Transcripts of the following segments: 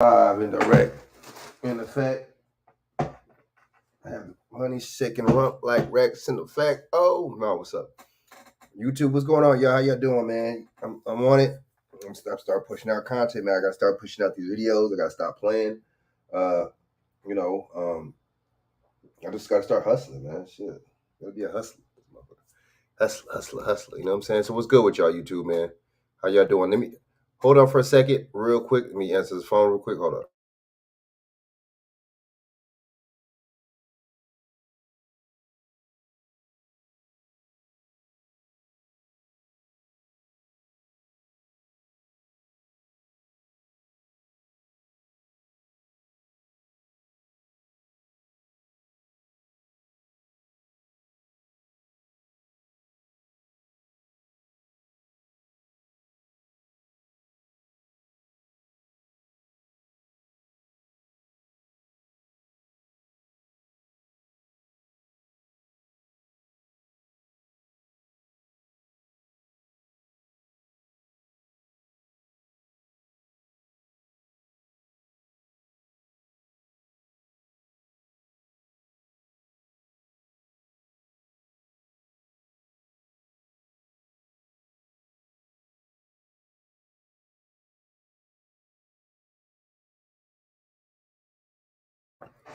Live and direct. In effect, I have money shaking rump like Rex in effect. Oh no, what's up? YouTube, what's going on, y'all? How y'all doing, man? I'm on it. I'm start pushing out content, man. I gotta start pushing out these videos. I gotta stop playing. Uh, you know, I just gotta start hustling, man. Shit, gotta be a hustler. Hustler. You know what I'm saying? So what's good with y'all, YouTube, man? How y'all doing? Let me hold on for a second, real quick. Let me answer this phone real quick. Hold on.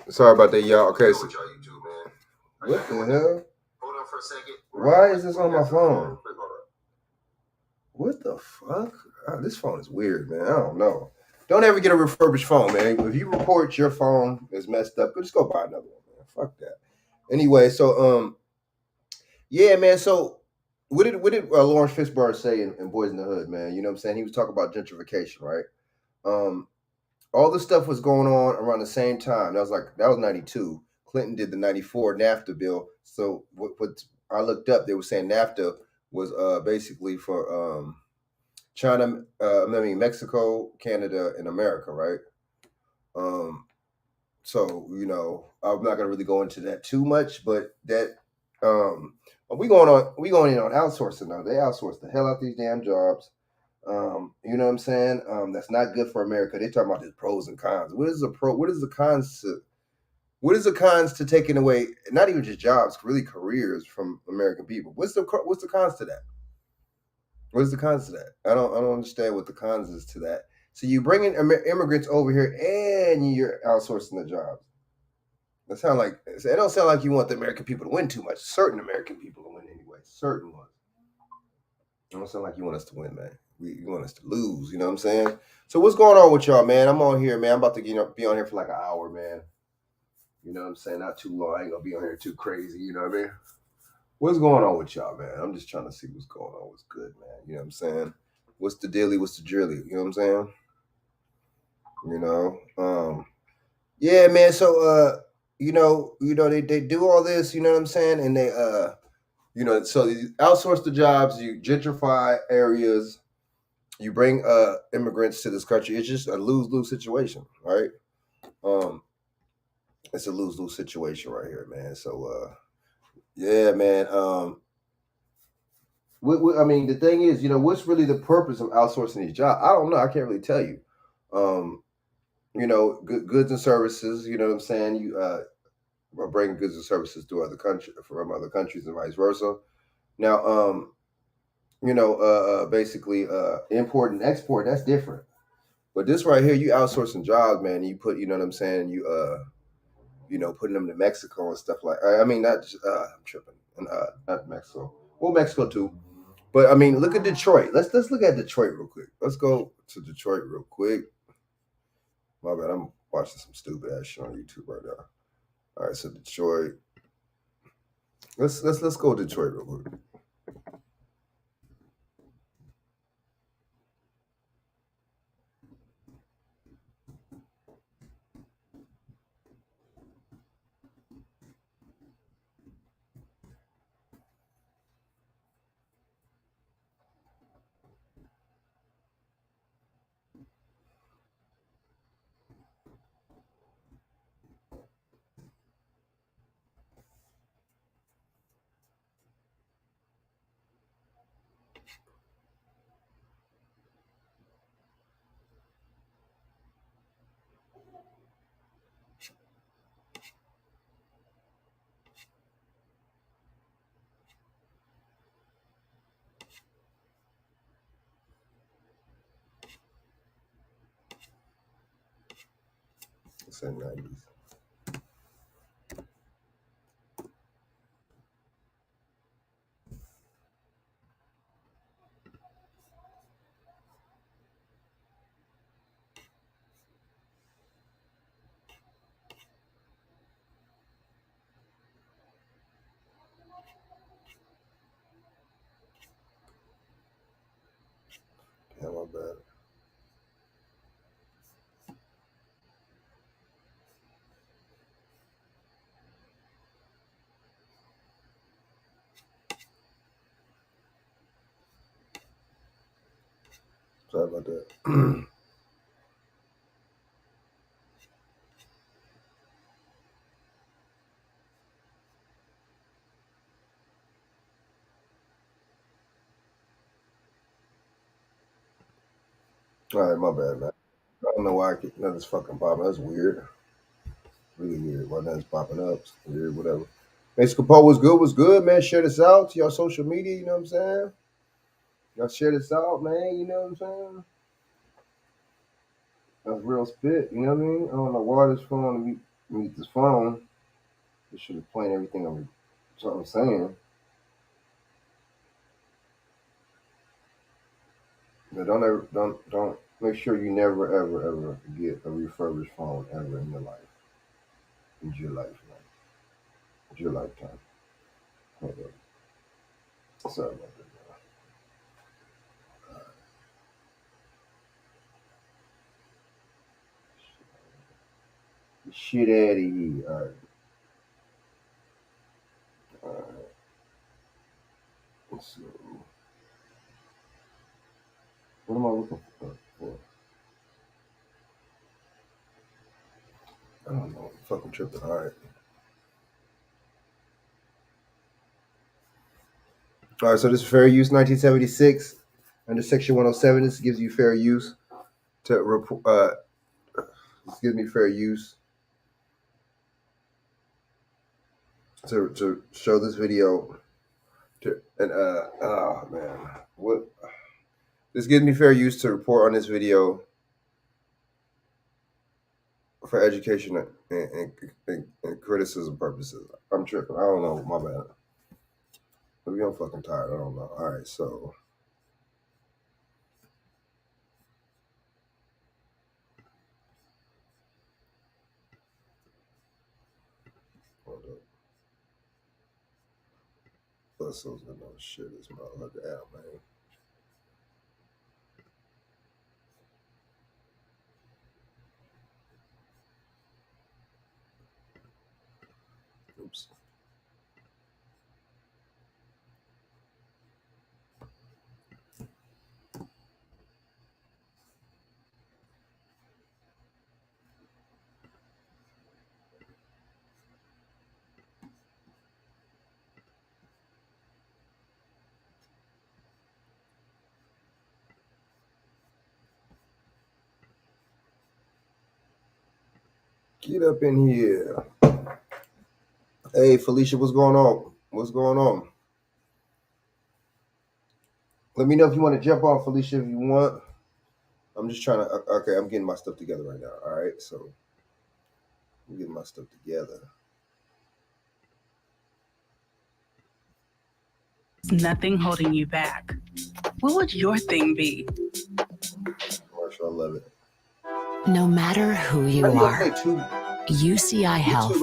Sorry about that, y'all. Okay, so what the hell? Hold on for a second. Why is this on my phone? What the fuck? Oh, this phone is weird, man. I don't know. Don't ever get a refurbished phone, man. If you report your phone is messed up, just go buy another one, man. Fuck that. Anyway, so yeah, man. So what did Lawrence Fishburne say in Boys in the Hood, man? You know what I'm saying? He was talking about gentrification, right? Um, all this stuff was going on around the same time. That was 92. Clinton did the 94 NAFTA bill. So what I looked up, they were saying NAFTA was basically for China, Mexico, Canada, and America, right? Um, so I'm not gonna really go into that too much, but that um, we going in on outsourcing now. They outsource the hell out these damn jobs. You know what I'm saying? That's not good for America. They talking about the pros and cons. What is the pro? What is the cons to? What is the cons to taking away not even just jobs, really careers from American people? What's the cons to that? What's the cons to that? I don't understand what the cons is to that. So you bring in immigrants over here and you're outsourcing the jobs. It don't sound like you want the American people to win too much. Certain American people to win anyway. Certain ones. It don't sound like you want us to win, man. You want us to lose. You know what I'm saying? So what's going on with y'all, man? I'm on here, man. I'm about to be on here for like an hour, man. You know what I'm saying? Not too long. I ain't gonna be on here too crazy. You know what I mean? What's going on with y'all, man? I'm just trying to see what's going on. What's good, man? You know what I'm saying? What's the dilly? What's the drilly? You know what I'm saying? You know, yeah, man. So, they do all this. You know what I'm saying? And they, so you outsource the jobs, you gentrify areas, you bring immigrants to this country. It's just a lose lose situation, right? Um, it's a lose lose situation right here, man. So, yeah, man. I mean, the thing is, what's really the purpose of outsourcing these jobs? I don't know. I can't really tell you. Um, goods and services. You know what I'm saying? You are bringing goods and services to other country from other countries and vice versa. Now, basically, import and export. That's different. But this right here, you outsourcing jobs, man. You put, you know what I'm saying? Putting them to Mexico and stuff like. I mean, not just, I'm tripping, and not Mexico. Well, Mexico too. But I mean, look at Detroit. Let's look at Detroit real quick. Let's go to Detroit real quick. My bad. I'm watching some stupid ass shit on YouTube right now. All right, so Detroit. Let's go to Detroit real quick. Said 90s. Yeah, my bad. Sorry about that. All right, my bad, man. I don't know why I keep nothing's fucking popping. That's weird. Really weird. Why nothing's popping up? It's weird, whatever. Mexico Paul was good, man. Share this out to your social media, you know what I'm saying? Y'all share this out, man, you know what I'm saying? That's real spit, you know what I mean? I don't know why this phone meet this phone. It should have playing everything I'm saying. But don't make sure you never ever get a refurbished phone ever in your life. In your life, man. It's your lifetime. Hold up. Sorry about that. Shit out of here. All right. All right. So, what am I looking for? I don't know. I'm fucking tripping. All right. All right. So this is fair use 1976 under Section 107. This gives you fair use to report. This gives me fair use to show this video. Oh man, what? This gives me fair use to report on this video for education and criticism purposes. I'm tripping. I don't know. My bad. Maybe I'm fucking tired. I don't know. All right, so hold up. Bustles and no shit. This motherfucker out, man. Oops. Get up in here. Hey, Felicia, what's going on? What's going on? Let me know if you want to jump on, Felicia, if you want. I'm just trying to. Okay, I'm getting my stuff together right now. All right, so I'm getting my stuff together. Nothing holding you back. What would your thing be? Marshall, I love it. No matter who you are, UCI Health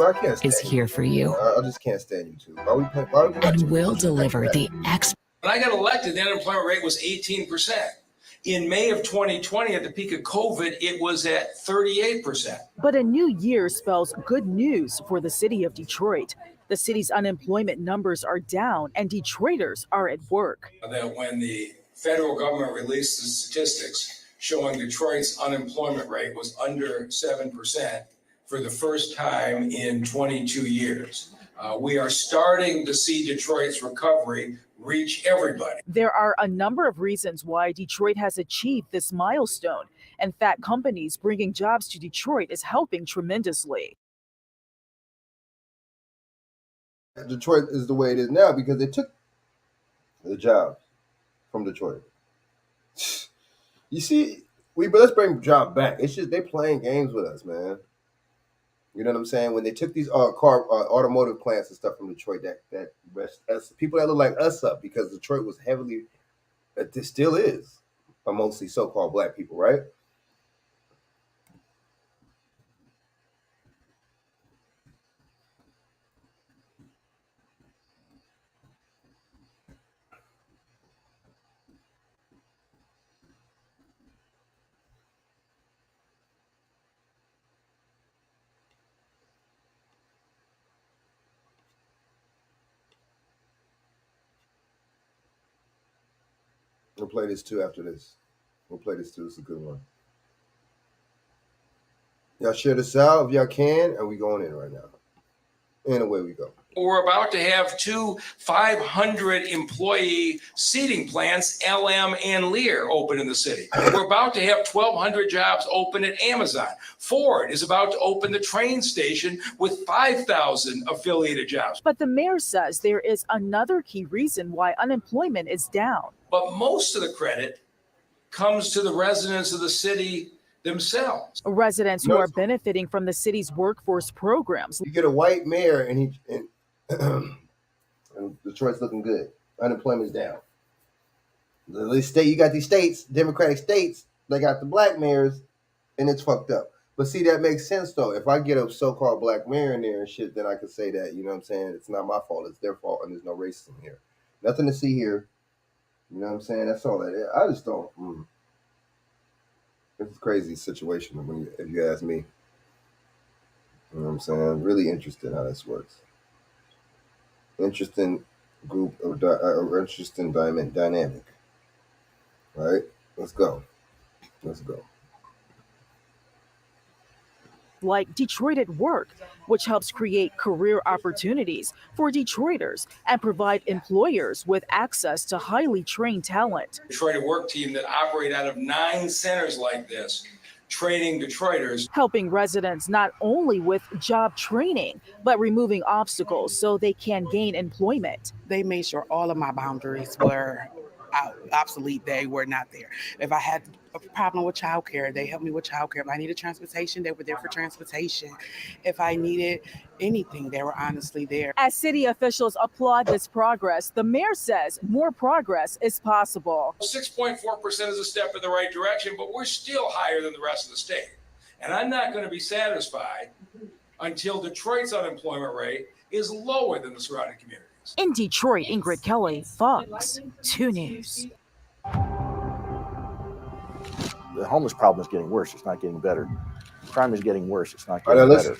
is here for you. I just can't stand YouTube. And we'll deliver the expert. When I got elected, the unemployment rate was 18%. In May of 2020, at the peak of COVID, it was at 38%. But a new year spells good news for the city of Detroit. The city's unemployment numbers are down and Detroiters are at work. That when the federal government released the statistics showing Detroit's unemployment rate was under 7% for the first time in 22 years. We are starting to see Detroit's recovery reach everybody. There are a number of reasons why Detroit has achieved this milestone, and fat companies bringing jobs to Detroit is helping tremendously. Detroit is the way it is now because they took the job from Detroit. You see, let's bring job back. It's just they playing games with us, man. You know what I'm saying? When they took these automotive plants and stuff from Detroit, that rest us people that look like us up because Detroit was heavily, it still is, mostly so-called black people, right? We'll play this too after this. We'll play this too. It's a good one. Y'all share this out if y'all can, and we going in right now. And away we go. We're about to have two 500 employee seating plants, LM and Lear, open in the city. We're about to have 1,200 jobs open at Amazon. Ford is about to open the train station with 5,000 affiliated jobs. But the mayor says there is another key reason why unemployment is down. But most of the credit comes to the residents of the city themselves. Residents who are benefiting from the city's workforce programs. You get a white mayor and and Detroit's looking good. Unemployment's down. The state, you got these states, Democratic states, they got the black mayors, and it's fucked up. But see, that makes sense though. If I get a so-called black mayor in there and shit, then I could say that, you know what I'm saying? It's not my fault, it's their fault, and there's no racism here. Nothing to see here. You know what I'm saying? That's all that is. I just don't. It's a crazy situation if you ask me. You know what I'm saying? Really interesting how this works. Interesting group of interesting dynamic. Right? Let's go. Like Detroit at Work, which helps create career opportunities for Detroiters and provide employers with access to highly trained talent. Detroit at Work team that operate out of 9 centers like this, training Detroiters. Helping residents not only with job training, but removing obstacles so they can gain employment. They made sure all of my boundaries were obsolete. They were not there. If I had a problem with childcare, they helped me with childcare. If I needed transportation, they were there for transportation. If I needed anything, they were honestly there. As city officials applaud this progress, the mayor says more progress is possible. 6.4% is a step in the right direction, but we're still higher than the rest of the state. And I'm not going to be satisfied until Detroit's unemployment rate is lower than the surrounding communities. In Detroit, Ingrid Kelly, Fox 2 News. The homeless problem is getting worse. It's not getting better. Crime is getting worse. It's not getting better.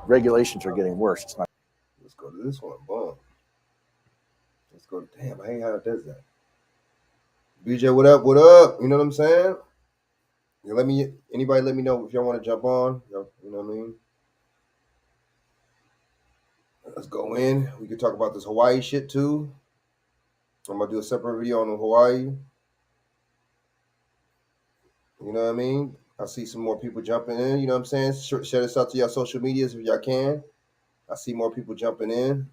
Regulations are getting worse. It's not. Let's go to this one. Boom. Let's go to, damn, I hate how it does that. BJ, what up? What up? You know what I'm saying? Anybody let me know if y'all want to jump on. You know what I mean? Let's go in. We can talk about this Hawaii shit too. I'm gonna do a separate video on Hawaii. You know what I mean? I see some more people jumping in. You know what I'm saying? Share this out to y'all social medias if y'all can. I see more people jumping in.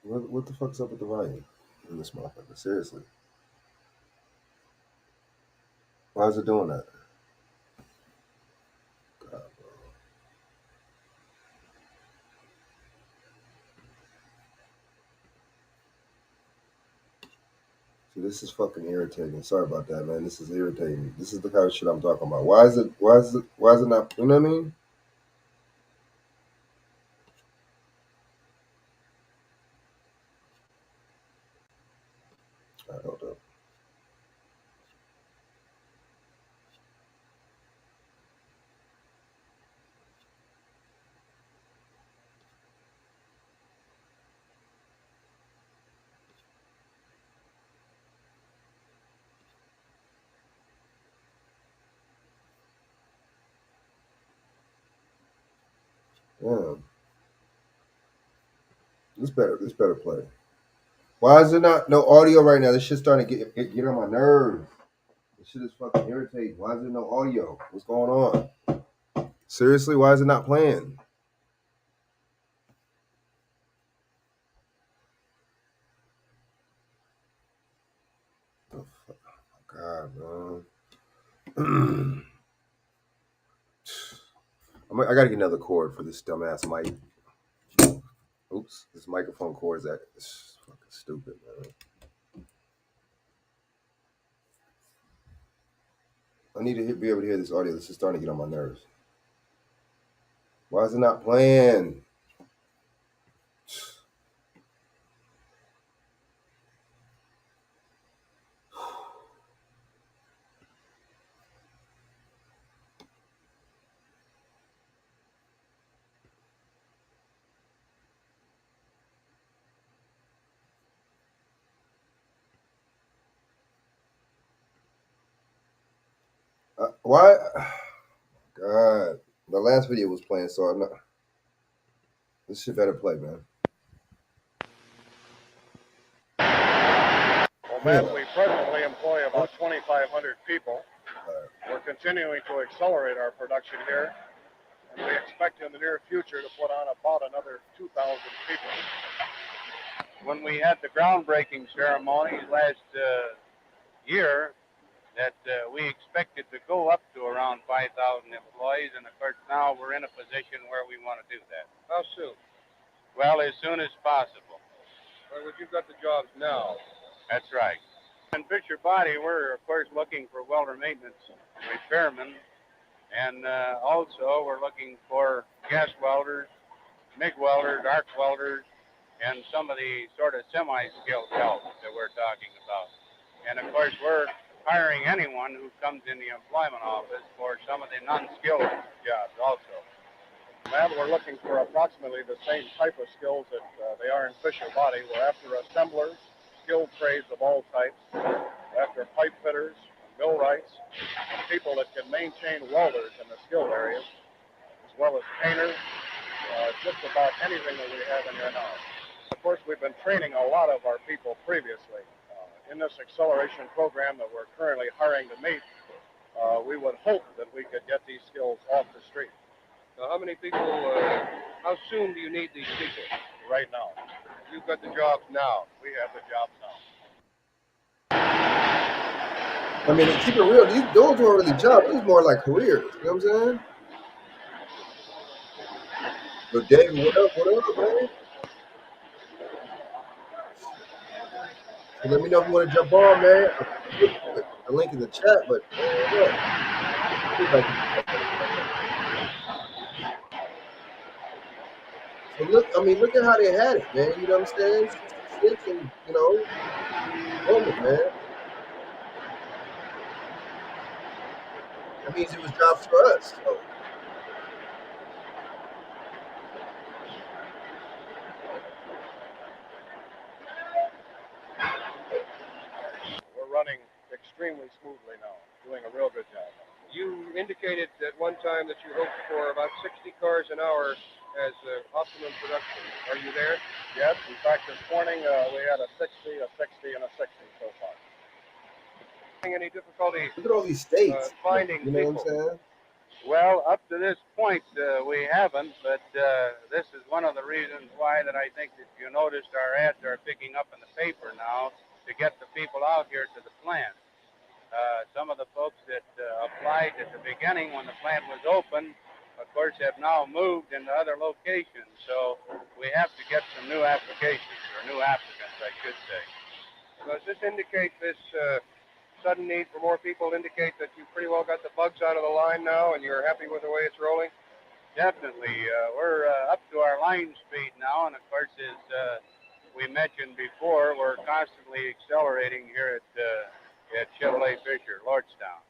What the fuck's up with the volume in this motherfucker? Seriously. Why is it doing that? God, bro. See, this is fucking irritating. Sorry about that, man. This is irritating. This is the kind of shit I'm talking about. Why is it not, you know what I mean? All right, hold up. Damn. This better play. Why is there no audio right now? This shit's starting to get on my nerves. This shit is fucking irritating. Why is there no audio? What's going on? Seriously, why is it not playing? Oh, God, man. I gotta get another cord for this dumbass mic. Oops, this microphone cord is fucking stupid, man. I need to be able to hear this audio. This is starting to get on my nerves. Why is it not playing? Why? God, the last video was playing, so I'm not. This shit better play, man. Well, Matt, we presently employ about 2,500 people. We're continuing to accelerate our production here, and we expect in the near future to put on about another 2,000 people. When we had the groundbreaking ceremony last year, that we expected to go up to around 5,000 employees, and of course now we're in a position where we want to do that. How soon? Well, as soon as possible. Well, you've got the jobs now. That's right. In Fisher Body, we're of course looking for welder maintenance repairmen, and also we're looking for gas welders, MIG welders, arc welders, and some of the sort of semi-skilled help that we're talking about. And of course, we're hiring anyone who comes in the employment office for some of the non-skilled jobs also. Matt, we're looking for approximately the same type of skills that they are in Fisher Body. We're after assemblers, skilled trades of all types. We're after pipe fitters, millwrights, people that can maintain welders in the skilled areas, as well as painters, just about anything that we have in here now. Of course, we've been training a lot of our people previously. In this acceleration program that we're currently hiring to meet, we would hope that we could get these skills off the street. Now, how many people, how soon do you need these people? Right now. You've got the jobs now. We have the jobs now. I mean, to keep it real, those weren't really jobs. These more like careers. You know what I'm saying? But David, what up, man? So let me know if you want to jump on, man. I'll put the link in the chat, but so look at how they had it, man. You know what I'm saying? 66 and, moment, man. That means it was jobs for us. So. We're running extremely smoothly now, doing a real good job. You indicated at one time that you hoped for about 60 cars an hour as optimum production. Are you there? Yes. In fact, this morning we had a 60, a 60, and a 60 so far. Any difficulty? Look at all these states. Finding you know people? What I'm saying? Well, up to this point, we haven't, but this is one of the reasons why that I think that you noticed our ads are picking up in the paper now to get the people out here to the plant. Some of the folks that applied at the beginning when the plant was open, of course, have now moved into other locations. So we have to get some new applications, or new applicants, I should say. Does this indicate this sudden need for more people indicate that you pretty well got the bugs out of the line now and you're happy with the way it's rolling? Definitely. We're up to our line speed now, and of course, as we mentioned before, we're constantly accelerating here at Chevrolet Fisher, Lordstown.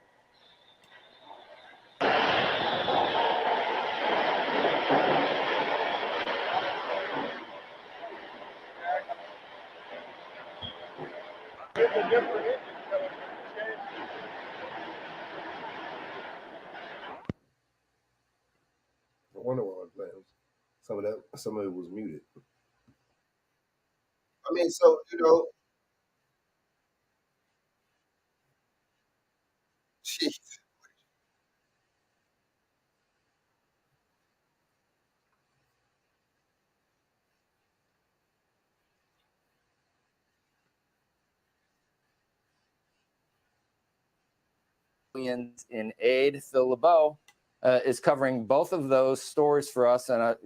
I wonder why I was playing. Some of it was muted. I mean, so jeez. In aid, Phil LeBeau. is covering both of those stories for us. And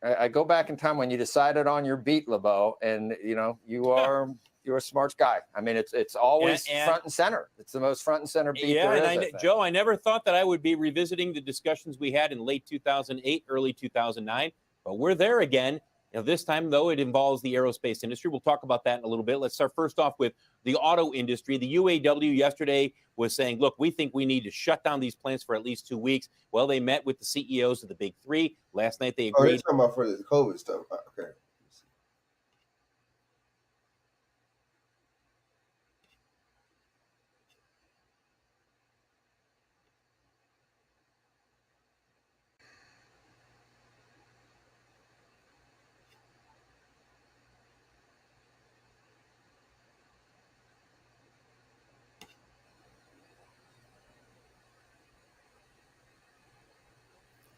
I go back in time when you decided on your beat, LeBeau, and you're a smart guy. I mean, it's always front and center. It's the most front and center beat there is. Joe, I never thought that I would be revisiting the discussions we had in late 2008, early 2009, but we're there again. This time, though, it involves the aerospace industry. We'll talk about that in a little bit. Let's start first off with the auto industry. The UAW yesterday was saying, look, we think we need to shut down these plants for at least 2 weeks. Well, they met with the CEOs of the big three. Last night, they agreed. Oh, you're talking about for the COVID stuff. Okay.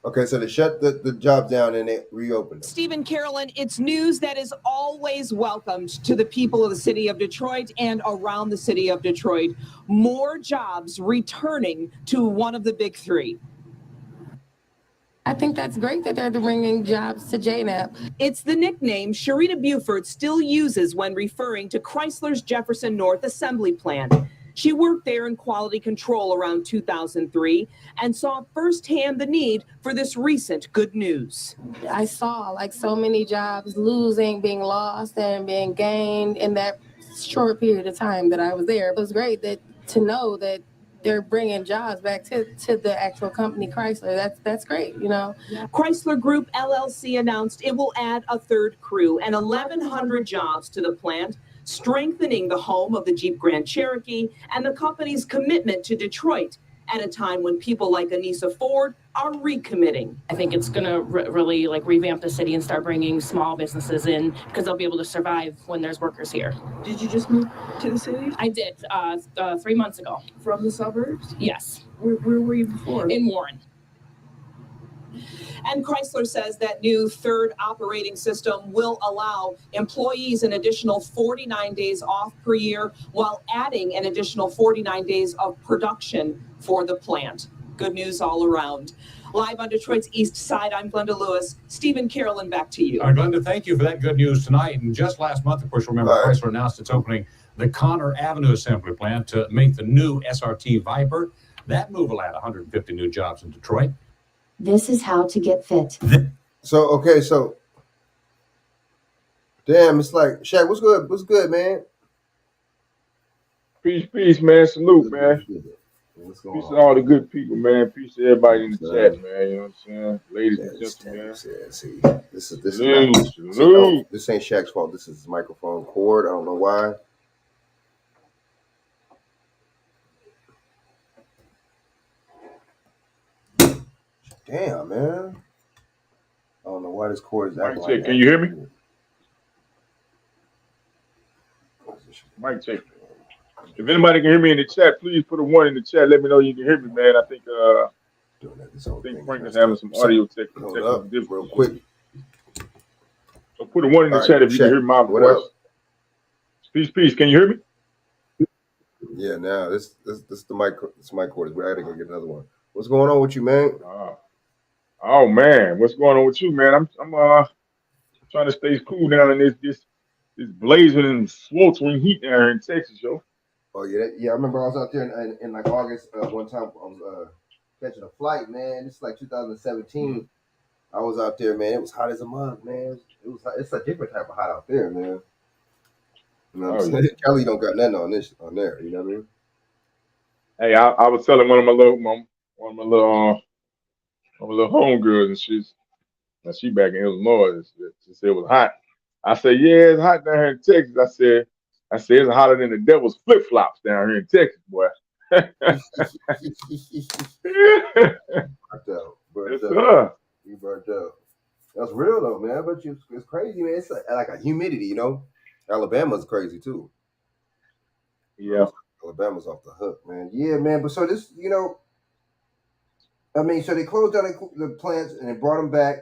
Okay, so they shut the job down and they reopened them. Stephen Carolyn, it's news that is always welcomed to the people of the city of Detroit and around the city of Detroit. More jobs returning to one of the big three. I think that's great that they're bringing jobs to JNAP. It's the nickname Sharita Buford still uses when referring to Chrysler's Jefferson North assembly plant. She worked there in quality control around 2003 and saw firsthand the need for this recent good news. I saw like so many jobs being lost and being gained in that short period of time that I was there. It was great to know that they're bringing jobs back to the actual company Chrysler. That's great, Chrysler Group LLC announced it will add a third crew and 1,100 jobs to the plant, strengthening the home of the Jeep Grand Cherokee and the company's commitment to Detroit at a time when people like Anissa Ford are recommitting. I think it's going to really revamp the city and start bringing small businesses in because they'll be able to survive when there's workers here. Did you just move to the city? I did 3 months ago. From the suburbs? Yes. Where were you before? In Warren. And Chrysler says that new third operating system will allow employees an additional 49 days off per year while adding an additional 49 days of production for the plant. Good news all around. Live on Detroit's East Side, I'm Glenda Lewis. Stephen Carolyn, back to you. Glenda, thank you for that good news tonight. And just last month, of course, remember, Chrysler announced it's opening the Connor Avenue assembly plant to make the new SRT Viper. That move will add 150 new jobs in Detroit. This is how to get fit. So damn, it's like, Shaq, what's good? What's good, man? Peace, man. Salute, man. Peace to all the good people, man. Peace to everybody in the chat, man. You know what I'm saying? Ladies and gentlemen. See, this ain't Shaq's fault. This is his microphone cord. I don't know why. Damn, man. I don't know why this cord is acting like that. Can you hear me? Mic check. If anybody can hear me in the chat, please put a 1 in the chat. Let me know you can hear me, man. I think Frank is having some audio technical difficulties real quick. So put a 1 in the chat if you can hear my voice. Peace. Can you hear me? Yeah, now this the mic. This mic cord is. We gotta go get another one. What's going on with you, man? Oh man, what's going on with you, man? I'm trying to stay cool down in this blazing and sweltering heat down here in Texas, yo. Oh yeah. I remember I was out there in like August one time. I was catching a flight, man. It's like 2017. I was out there, man. It was hot as a mug, man. It's a different type of hot out there, man. You know what I'm saying? Kelly don't got nothing on there. You know what I mean? Hey, I was telling one of my little homegirls, and she back in Illinois. She said it was hot. I said, yeah, it's hot down here in Texas. I said it's hotter than the devil's flip flops down here in Texas, boy. You burnt out. That's real though, man. But it's crazy, man. It's like a humidity, you know. Alabama's crazy too. Yeah. Alabama's off the hook, man. Yeah, man. But so this, I mean, so they closed down the plants and they brought them back.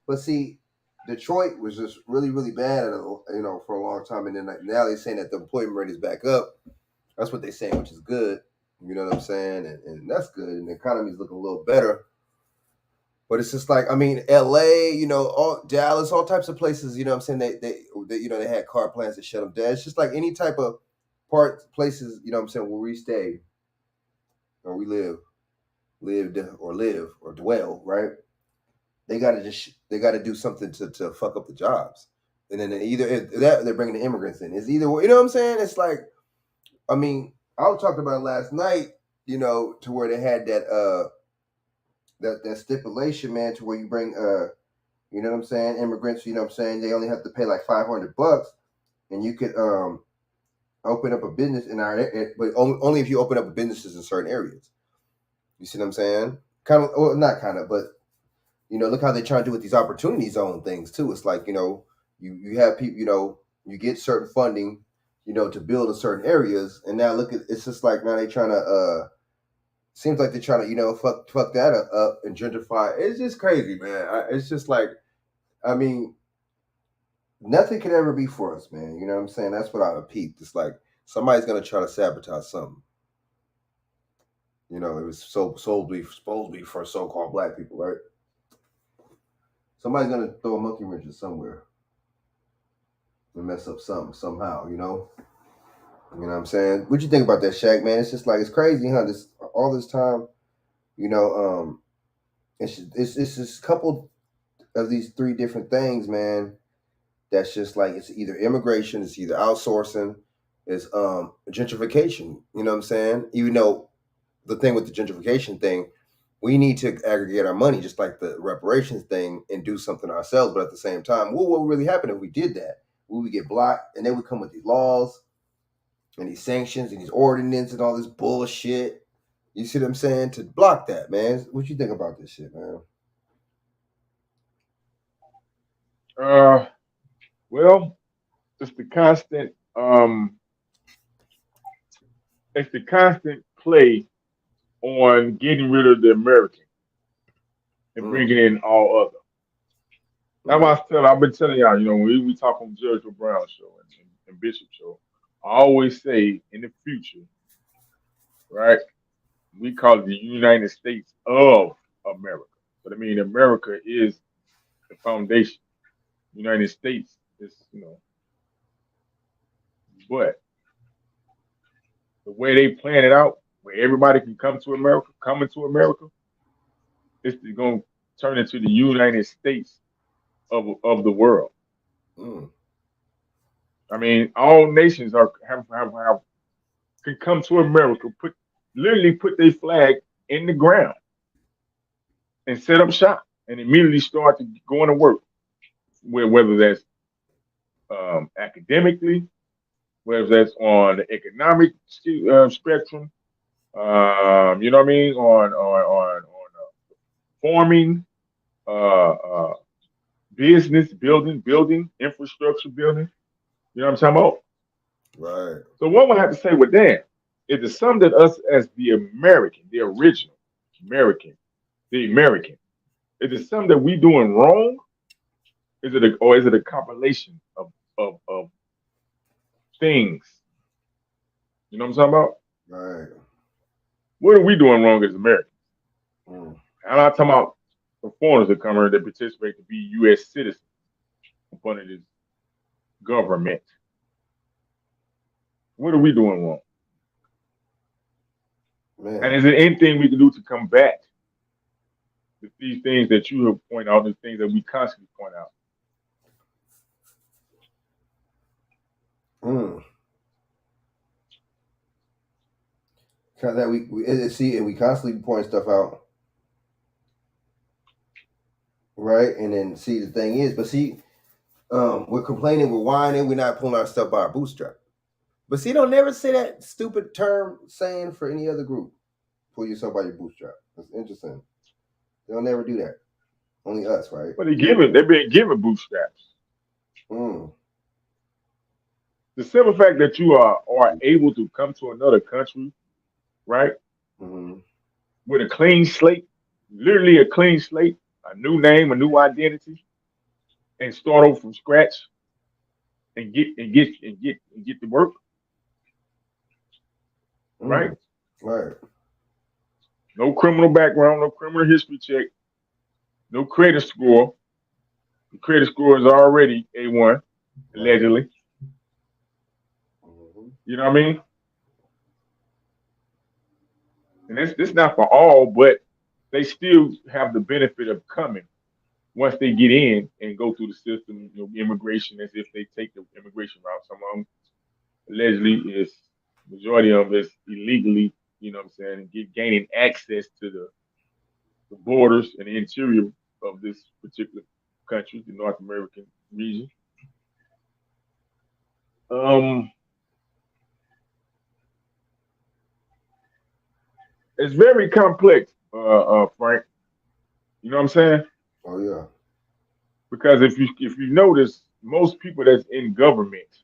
But see, Detroit was just really, really bad, for a long time. And then now they're saying that the employment rate is back up. That's what they're saying, which is good. You know what I'm saying? And that's good. And the economy's looking a little better. But it's just like, I mean, LA, all Dallas, all types of places, I'm saying, they they had car plants that shut them down. It's just like any type of places, I'm saying, where we stay or we lived or dwell, right? They got to do something to fuck up the jobs. And then either that they're bringing the immigrants in. It's either, you know what I'm saying? It's like, I mean, I was talking about last night, to where they had that that stipulation, man, to where you bring you know what I'm saying, immigrants, you know what I'm saying, they only have to pay like $500 and you could open up a business in but only if you open up businesses in certain areas. You see what I'm saying? Kind of, well, not kind of, but look how they're trying to do with these opportunity zone things too. It's like, you have people, you get certain funding, to build in certain areas, and now look at, it's just like now they're trying to seems like they're trying to, fuck that up and gentrify. It's just crazy, man. It's just like, I mean, nothing can ever be for us, man. You know what I'm saying? That's what I peeped. It's like somebody's gonna try to sabotage something. It was supposed to be for so-called black people, right? Somebody's gonna throw a monkey wrench somewhere and mess up something somehow, You know what I'm saying? What you think about that, Shaq, man? It's just like, it's crazy, huh? All this time, it's just a couple of these three different things, man. That's just like, it's either immigration, it's either outsourcing, it's gentrification. You know what I'm saying? Even though the thing with the gentrification thing, we need to aggregate our money, just like the reparations thing, and do something ourselves. But at the same time, what would really happen if we did that? We would get blocked, and they would come with these laws and these sanctions and these ordinances and all this bullshit. You see what I'm saying? To block that, man. What you think about this shit, man? Well, it's the constant play on getting rid of the American and bringing in all other. That's why I've been telling y'all, when we talk on Judge Brown show and Bishop show, I always say in the future, right, we call it the United States of America. But I mean, America is the foundation. United States is, but the way they plan it out, where everybody can come into America, it's going to turn into the United States of the world. I mean, all nations can come to America, literally put their flag in the ground and set up shop and immediately start to going to work. Whether that's academically, whether that's on the economic spectrum, you know what I mean, on farming, business building, infrastructure building. You know what I'm talking about? Right. So what I have to say with that is it's something that us as the American, the original American, is it something that we doing wrong? Is it a compilation of things? You know what I'm talking about? Right. What are we doing wrong as Americans? I'm not talking about the foreigners that come here that participate to be U.S. citizens in front of this government. What are we doing wrong? Man. And is there anything we can do to combat these things that you have pointed out, the things that we constantly point out? That we see, and we constantly point stuff out, right? And then see, the thing is, but see, we're complaining, we're whining, we're not pulling our stuff by our bootstrap. But see, don't never say that stupid term saying for any other group. Pull yourself by your bootstrap. That's interesting. They'll never do that. Only us, right? Well, they've been given bootstraps. The simple fact that you are able to come to another country, right, with a clean slate, literally a clean slate, a new name, a new identity, and start over from scratch, and get to work, right? Right. No criminal background, no criminal history check. no credit score. The credit score is already A1, allegedly. You know what I mean? And it's not for all, but they still have the benefit of coming once they get in and go through the system, immigration, as if they take the immigration route. Some of them allegedly is, majority of them is illegally, you know what I'm saying, and gaining access to the borders and the interior of this particular country, the North American region. It's very complex, Frank. You know what I'm saying? Oh yeah. Because if you notice, most people that's in government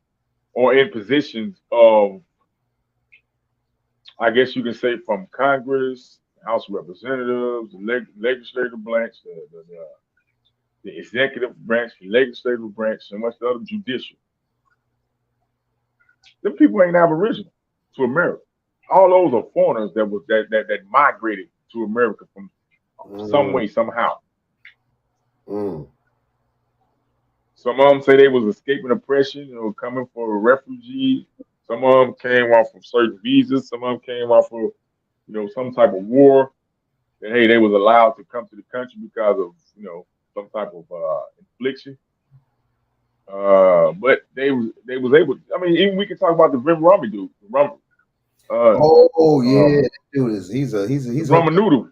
or in positions of, I guess you can say, from Congress, House of Representatives, the legislative branch, the executive branch, the legislative branch, and much the other judicial. Them people ain't aboriginal to America. All those are foreigners that migrated to America from some way, somehow. Some of them say they was escaping oppression or coming for refugees. Some of them came off of certain visas. Some of them came off of, some type of war. And hey, they was allowed to come to the country because of, some type of infliction. But they was able. I mean, even we can talk about the Vim Rummy dude. Yeah, dude he's Ramen Noodle.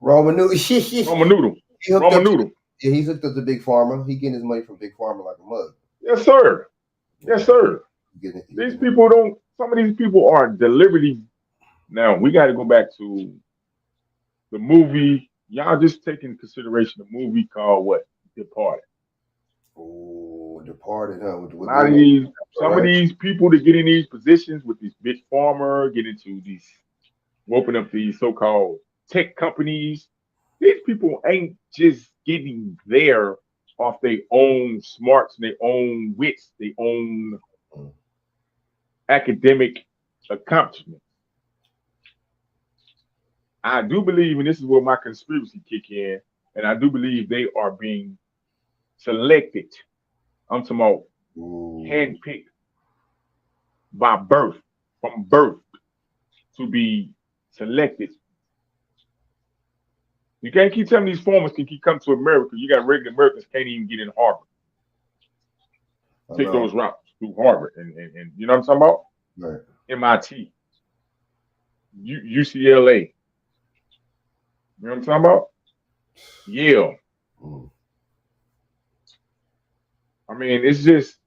Ramen Noodle. Ramen Noodle. Ramen Noodle. Yeah, he's hooked up to Big Pharma. He getting his money from Big Pharma like a mug. Yes, sir. Yes, sir. These people don't. Some of these people are deliberately. Now we got to go back to the movie. Y'all just take into consideration the movie called what? Departed. Oh, Departed, huh? Some of these people that get in these positions with these Big Pharma, get into these, open up these so-called tech companies. These people ain't just getting there off their own smarts, their own wits, their own academic accomplishments. I do believe, and this is where my conspiracy kick in, and I do believe they are being selected. I'm talking about handpicked by birth, from birth, to be selected. You can't keep telling these foreigners can keep coming to America. You got regular Americans can't even get in Harvard. Take those routes through Harvard, and you know what I'm talking about? Right. MIT, UCLA. You know what I'm talking about? Yale. I mean, it's just,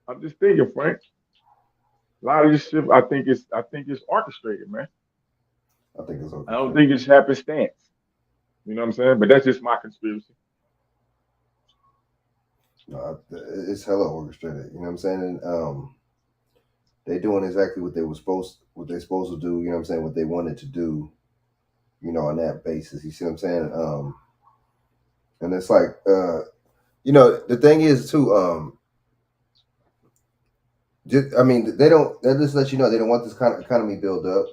I'm just thinking, Frank. A lot of this shit, I think it's orchestrated, man. I think it's okay. I don't think it's happenstance. You know what I'm saying? But that's just my conspiracy. No, it's hella orchestrated. You know what I'm saying? And they doing exactly what they're supposed to do. You know what I'm saying? What they wanted to do. On that basis. You see what I'm saying? And it's like, the thing is too. They just let you know they don't want this kind of economy build up.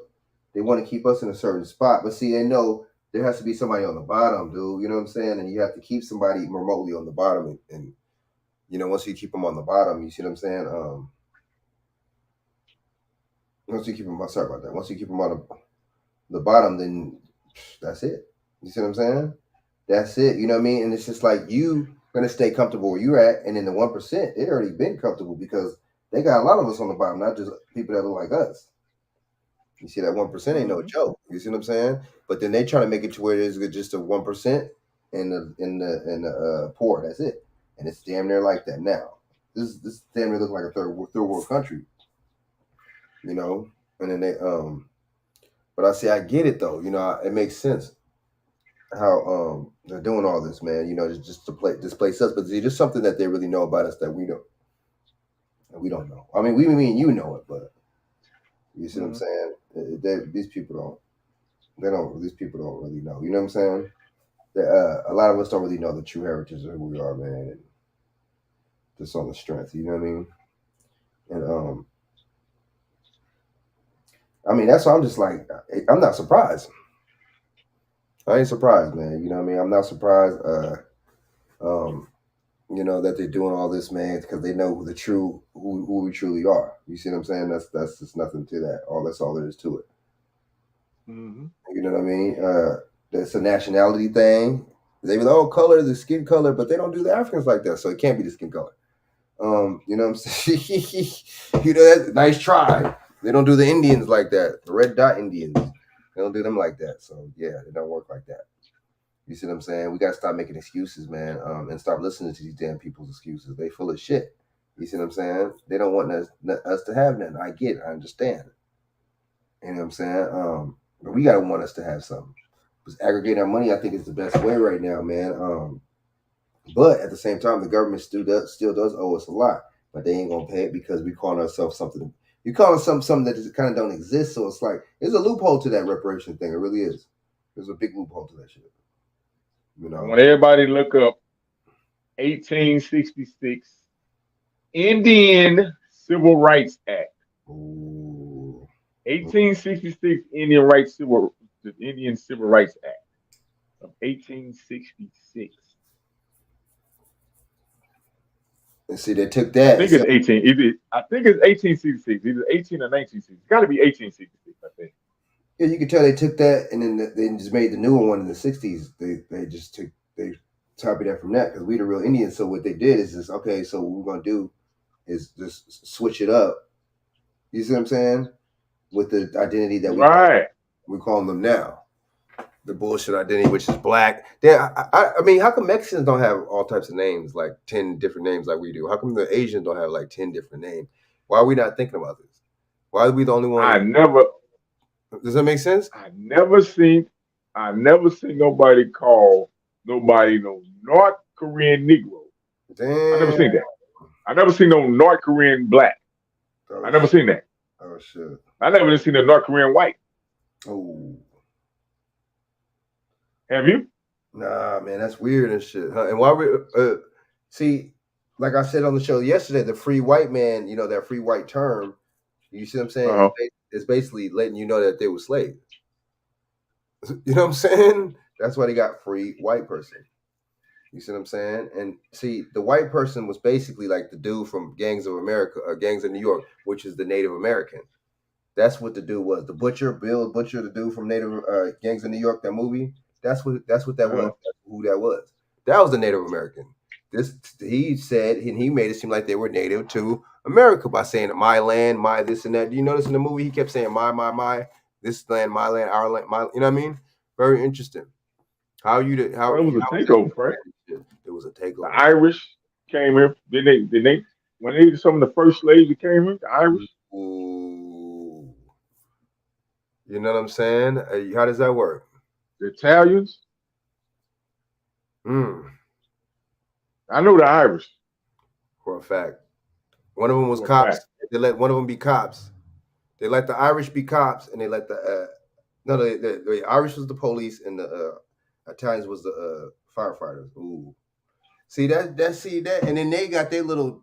They want to keep us in a certain spot, but see, they know there has to be somebody on the bottom, dude. You know what I'm saying? And you have to keep somebody remotely on the bottom, and once you keep them on the bottom, you see what I'm saying? Once you keep them, sorry about that. Once you keep them on the bottom, then that's it. You see what I'm saying? That's it. You know what I mean? And it's just like you gonna stay comfortable where you're at, and then the 1%, they already been comfortable because they got a lot of us on the bottom, not just people that look like us. You see that 1% ain't no joke. You see what I'm saying? But then they try to make it to where there's just a 1% in the poor. That's it, and it's damn near like that now. This damn near looks like a third world country. And then they but I get it though. It makes sense how they're doing all this, man. Just to displace us, but it's just something that they really know about us that we don't know. I mean, we mean you know it, but you see what I'm saying? These people don't really know. You know what I'm saying? A lot of us don't really know the true heritage of who we are, man. And just on the strength, you know what I mean? And that's why I'm just like, I'm not surprised. I ain't surprised, man. You know what I mean? I'm not surprised. You know that they're doing all this, man, because they know who we truly are. You see what I'm saying? That's just nothing to that. That's all there is to it. Mm-hmm. You know what I mean? That's a nationality thing. They be like, color, the skin color, but they don't do the Africans like that, so it can't be the skin color. You know what I'm saying? You know, that's a nice try. They don't do the Indians like that. The red dot Indians. They don't do them like that. So yeah, it don't work like that. You see what I'm saying? We gotta stop making excuses, man, and stop listening to these damn people's excuses. They full of shit. You see what I'm saying? They don't want us to have nothing. I get it. I understand. You know what I'm saying? But we gotta want us to have something. Because aggregating our money, I think, is the best way right now, man. But at the same time, the government still does owe us a lot, but they ain't gonna pay it because we calling ourselves something. You calling something that kind of don't exist. So it's like there's a loophole to that reparation thing. It really is. There's a big loophole to that shit. You know, I want everybody to look up 1866 Indian Civil Rights Act. Ooh. 1866 Indian Civil Rights Act of 1866. And see, they took that. I think it's 18. I think it's 1866. Either 18 or 1966. It's got to be 1866, I think. Yeah, you can tell they took that and then they just made the newer one in the 60s. They copied that from that because we the real Indians. So what they did is just, okay, so what we're going to do is just switch it up. You see what I'm saying? With the identity that we call them now. The bullshit identity, which is black. I mean, how come Mexicans don't have all types of names, like 10 different names like we do? How come the Asians don't have like 10 different names? Why are we not thinking about this? Why are we the only one? Does that make sense? I never seen nobody call nobody no North Korean Negro. Damn. I never seen that. I never seen no North Korean black. I never seen that. Oh shit. I never even seen a North Korean white. Oh. Have you? Nah, man, that's weird and shit. Huh? And why we see, like I said on the show yesterday, the free white man, you know, that free white term, you see what I'm saying? Uh-huh. It's basically letting you know that they were slaves. You know what I'm saying? That's why they got free white person. You see what I'm saying? And see, the white person was basically like the dude from Gangs of America, or Gangs of New York, which is the Native American. That's what the dude was. The Butcher, Bill Butcher, the dude from Gangs of New York, that movie. That's what that was. That's who that was. That was the Native American. He said, and he made it seem like they were native to America by saying my land, my this and that. Do you notice in the movie he kept saying my, this land, my land, our land, my. You know what I mean? Very interesting. It was a takeover, right? It was a takeover. The Irish came here. Did they when they were some of the first slaves that came here? The Irish. Ooh. You know what I'm saying? How does that work? The Italians. I know the Irish. For a fact. One of them was cops. They let one of them be cops. They let the Irish be cops, and they let the Irish was the police, and the Italians was the firefighters. Ooh, see that, and then they got their little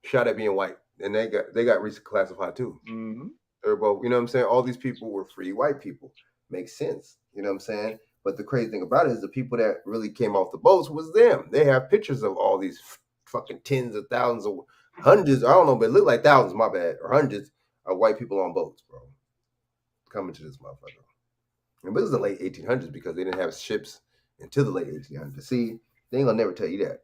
shot at being white, and they got reclassified too. Mm-hmm. They're both, you know what I'm saying? All these people were free white people. Makes sense, you know what I'm saying? But the crazy thing about it is the people that really came off the boats was them. They have pictures of all these fucking tens of thousands of hundreds, I don't know, but it looked like thousands, my bad, or hundreds of white people on boats, bro. Coming to this motherfucker. And this is the late 1800s because they didn't have ships until the late 1800s. See, they ain't gonna never tell you that.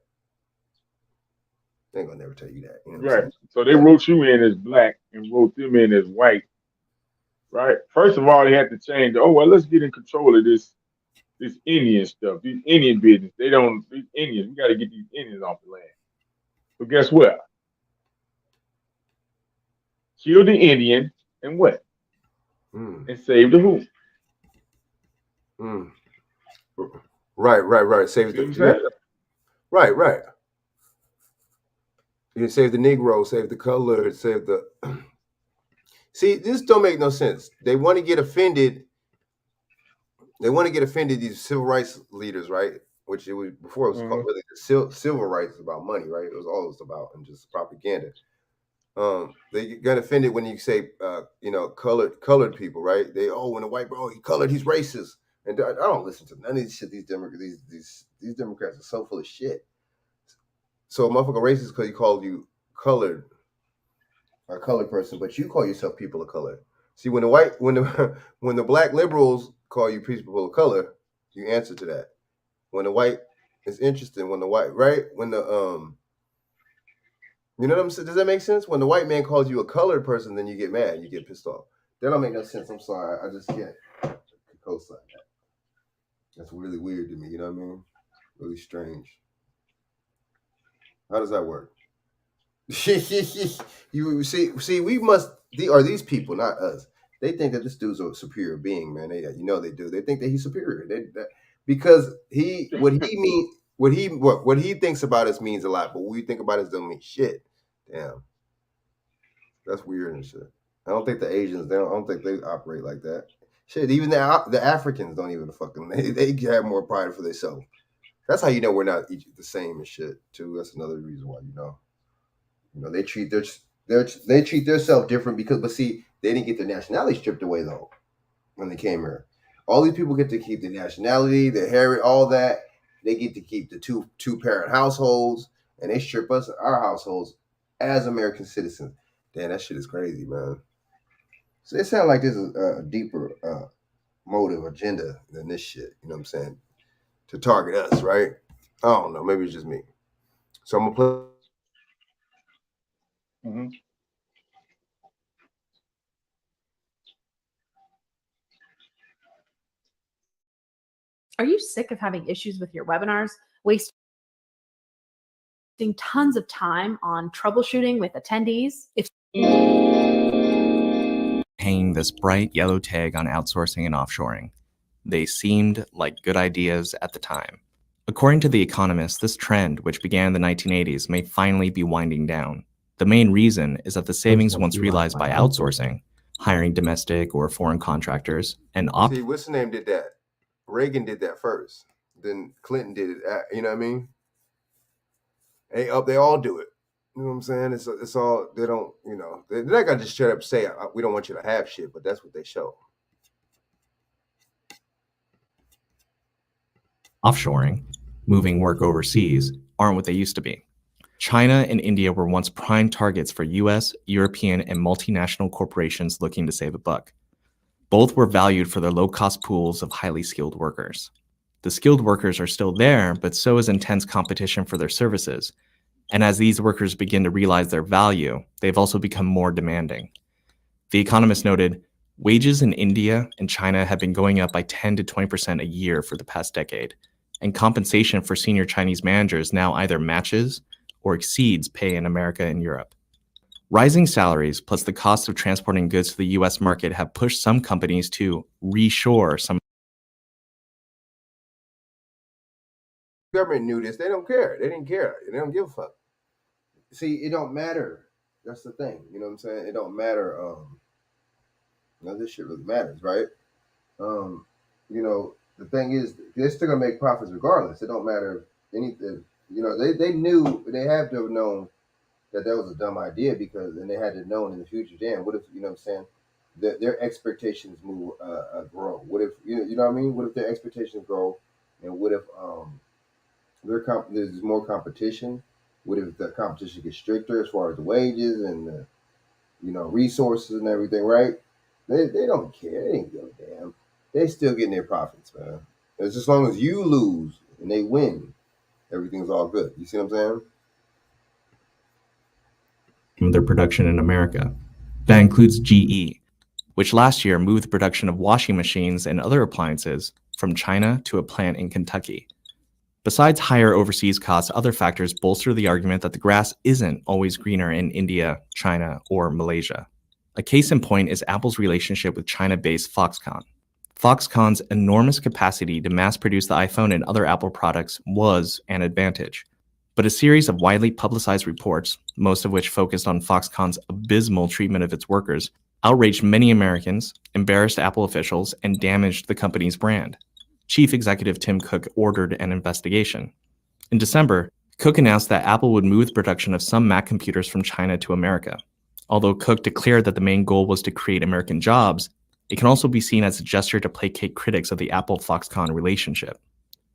They ain't gonna never tell you that. You know right. So they wrote you in as black and wrote them in as white. Right. First of all, they had to change. Oh well, let's get in control of this Indian stuff, these Indian business. These Indians, we got to get these Indians off the land. So guess what? Kill the Indian and what? And save the who? Right. Save the right. You can save the Negro, save the color, save the. See, this don't make no sense. They want to get offended. These civil rights leaders, right? Which it was before it was called really the civil rights about money, right? It was all it was about and just propaganda. They get offended when you say, colored people, right? When a white bro, he colored, he's racist. And I don't listen to none of these shit. These Democrats are so full of shit. So a motherfucker racist because he called you colored, a colored person, but you call yourself people of color. See, when the black liberals call you people of color, you answer to that. When the white is interested, when the white, right? When the you know what I'm saying? Does that make sense? When the white man calls you a colored person, then you get mad, you get pissed off. That don't make no sense. I'm sorry, I just can't co-sign that. That's really weird to me. You know what I mean? Really strange. How does that work? You see, we must. These people, not us. They think that this dude's a superior being, man. They do. They think that he's superior. Because what he thinks about us means a lot, but what we think about us don't mean shit. Damn, that's weird and shit. I don't think the Asians. I don't think they operate like that. Shit, even the Africans don't even fucking. They have more pride for themselves. That's how you know we're not each the same and shit too. That's another reason why they treat themselves different but see, they didn't get their nationality stripped away though when they came here. All these people get to keep their nationality, their heritage, all that. They get to keep the two parent households, and they strip us our households as American citizens. Damn, that shit is crazy, man. So it sounds like there's a deeper motive agenda than this shit. You know what I'm saying? To target us, right? I don't know. Maybe it's just me. So I'm gonna play. Mm-hmm. Are you sick of having issues with your webinars, wasting tons of time on troubleshooting with attendees? Hanging this bright yellow tag on outsourcing and offshoring. They seemed like good ideas at the time. According to The Economist, this trend, which began in the 1980s, may finally be winding down. The main reason is that the savings once realized by outsourcing, hiring domestic or foreign contractors, and See, what's the name did that? Reagan did that first. Then Clinton did it. You know what I mean? They all do it. You know what I'm saying? It's all, they don't, they're not gonna just straight up say we don't want you to have shit, but that's what they show. Offshoring, moving work overseas, aren't what they used to be. China and India were once prime targets for US, European, and multinational corporations looking to save a buck. Both were valued for their low-cost pools of highly skilled workers. The skilled workers are still there, but so is intense competition for their services. And as these workers begin to realize their value, they've also become more demanding. The Economist noted, wages in India and China have been going up by 10 to 20% a year for the past decade, and compensation for senior Chinese managers now either matches or exceeds pay in America and Europe. Rising salaries plus the cost of transporting goods to the US market have pushed some companies to reshore some. Government knew this. They don't care. They didn't care. They don't give a fuck. See, it don't matter. That's the thing. You know what I'm saying? It don't matter. None of this shit really matters, right? The thing is, they're still gonna make profits regardless. It don't matter anything. They knew, they have to have known that was a dumb idea and they had to know in the future. Damn, what if, you know what I'm saying, their expectations grow? What if, you know what I mean? What if their expectations grow, and what if there's more competition? What if the competition gets stricter as far as the wages and the, resources and everything, right? They don't care. They ain't give a damn. They still getting their profits, man. It's as long as you lose and they win, everything's all good. You see what I'm saying? Their production in America. That includes GE, which last year moved the production of washing machines and other appliances from China to a plant in Kentucky. Besides higher overseas costs, other factors bolster the argument that the grass isn't always greener in India, China, or Malaysia. A case in point is Apple's relationship with China-based Foxconn. Foxconn's enormous capacity to mass produce the iPhone and other Apple products was an advantage. But a series of widely publicized reports, most of which focused on Foxconn's abysmal treatment of its workers, outraged many Americans, embarrassed Apple officials, and damaged the company's brand. Chief Executive Tim Cook ordered an investigation. In December, Cook announced that Apple would move the production of some Mac computers from China to America. Although Cook declared that the main goal was to create American jobs, It can also be seen as a gesture to placate critics of the Apple-Foxconn relationship.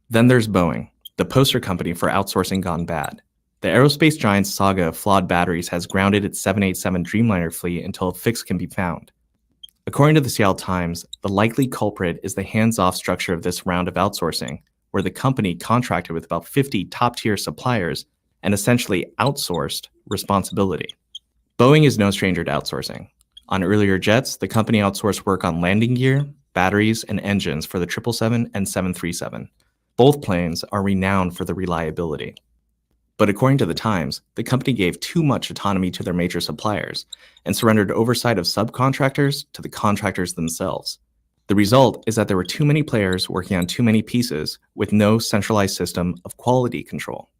Then there's Boeing, the poster company for outsourcing gone bad. The aerospace giant's saga of flawed batteries has grounded its 787 Dreamliner fleet until a fix can be found. According to the Seattle Times, the likely culprit is the hands-off structure of this round of outsourcing, where the company contracted with about 50 top-tier suppliers and essentially outsourced responsibility. Boeing is no stranger to outsourcing. On earlier jets, the company outsourced work on landing gear, batteries, and engines for the 777 and 737. Both planes are renowned for their reliability. But according to the Times, the company gave too much autonomy to their major suppliers and surrendered oversight of subcontractors to the contractors themselves. The result is that there were too many players working on too many pieces with no centralized system of quality control.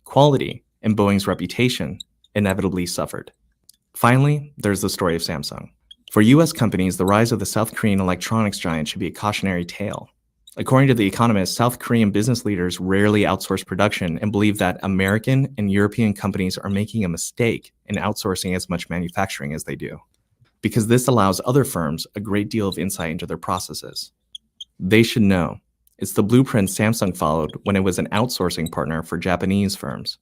Quality and Boeing's reputation inevitably suffered. Finally, there's the story of Samsung. For US companies, the rise of the South Korean electronics giant should be a cautionary tale. According to The Economist, South Korean business leaders rarely outsource production and believe that American and European companies are making a mistake in outsourcing as much manufacturing as they do, because this allows other firms a great deal of insight into their processes. They should know. It's the blueprint Samsung followed when it was an outsourcing partner for Japanese firms.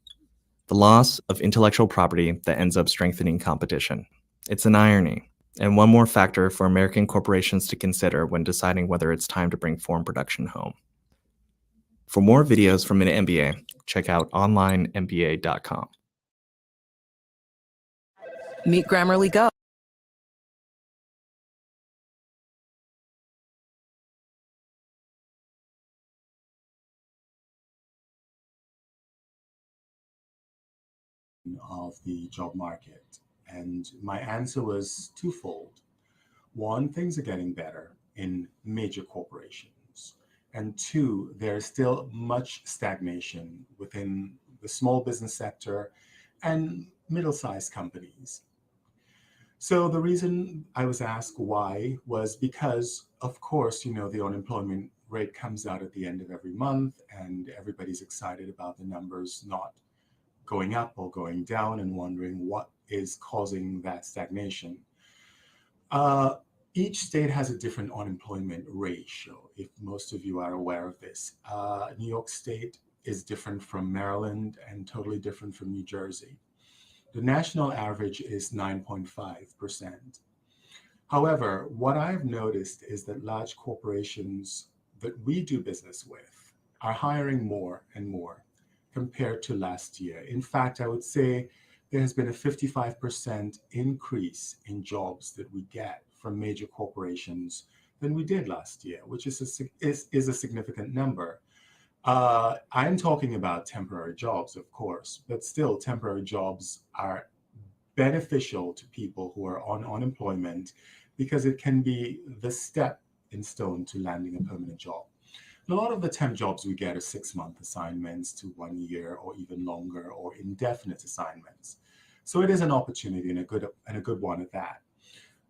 The loss of intellectual property that ends up strengthening competition. It's an irony, and one more factor for American corporations to consider when deciding whether it's time to bring foreign production home. For more videos from Minute MBA, check out onlinemba.com. Meet Grammarly Go. Of the job market, and my answer was twofold. One, things are getting better in major corporations, and two, there's still much stagnation within the small business sector and middle-sized companies. So the reason I was asked why was because, of course, the unemployment rate comes out at the end of every month, and everybody's excited about the numbers not going up or going down and wondering what is causing that stagnation. Each state has a different unemployment ratio, if most of you are aware of this. New York State is different from Maryland and totally different from New Jersey. The national average is 9.5%. However, what I've noticed is that large corporations that we do business with are hiring more and more compared to last year. In fact, I would say there has been a 55% increase in jobs that we get from major corporations than we did last year, which is a significant number. I'm talking about temporary jobs, of course, but still temporary jobs are beneficial to people who are on unemployment because it can be the stepping stone to landing a permanent job. A lot of the temp jobs we get are 6-month assignments to 1 year or even longer or indefinite assignments. So it is an opportunity and a good one at that.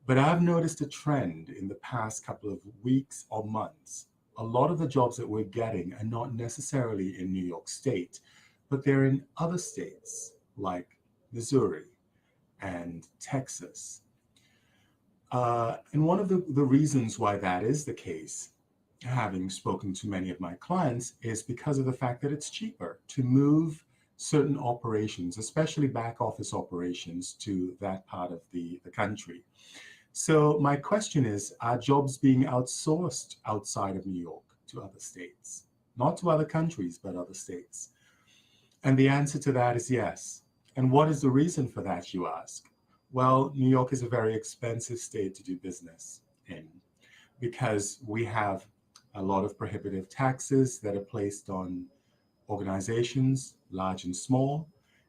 But I've noticed a trend in the past couple of weeks or months. A lot of the jobs that we're getting are not necessarily in New York State, but they're in other states like Missouri and Texas. And one of the reasons why that is the case, having spoken to many of my clients, is because of the fact that it's cheaper to move certain operations, especially back office operations, to that part of the country. So my question is, are jobs being outsourced outside of New York to other states? Not to other countries, but other states. And the answer to that is yes. And what is the reason for that, you ask? Well, New York is a very expensive state to do business in because we have a lot of prohibitive taxes that are placed on organizations, large and small.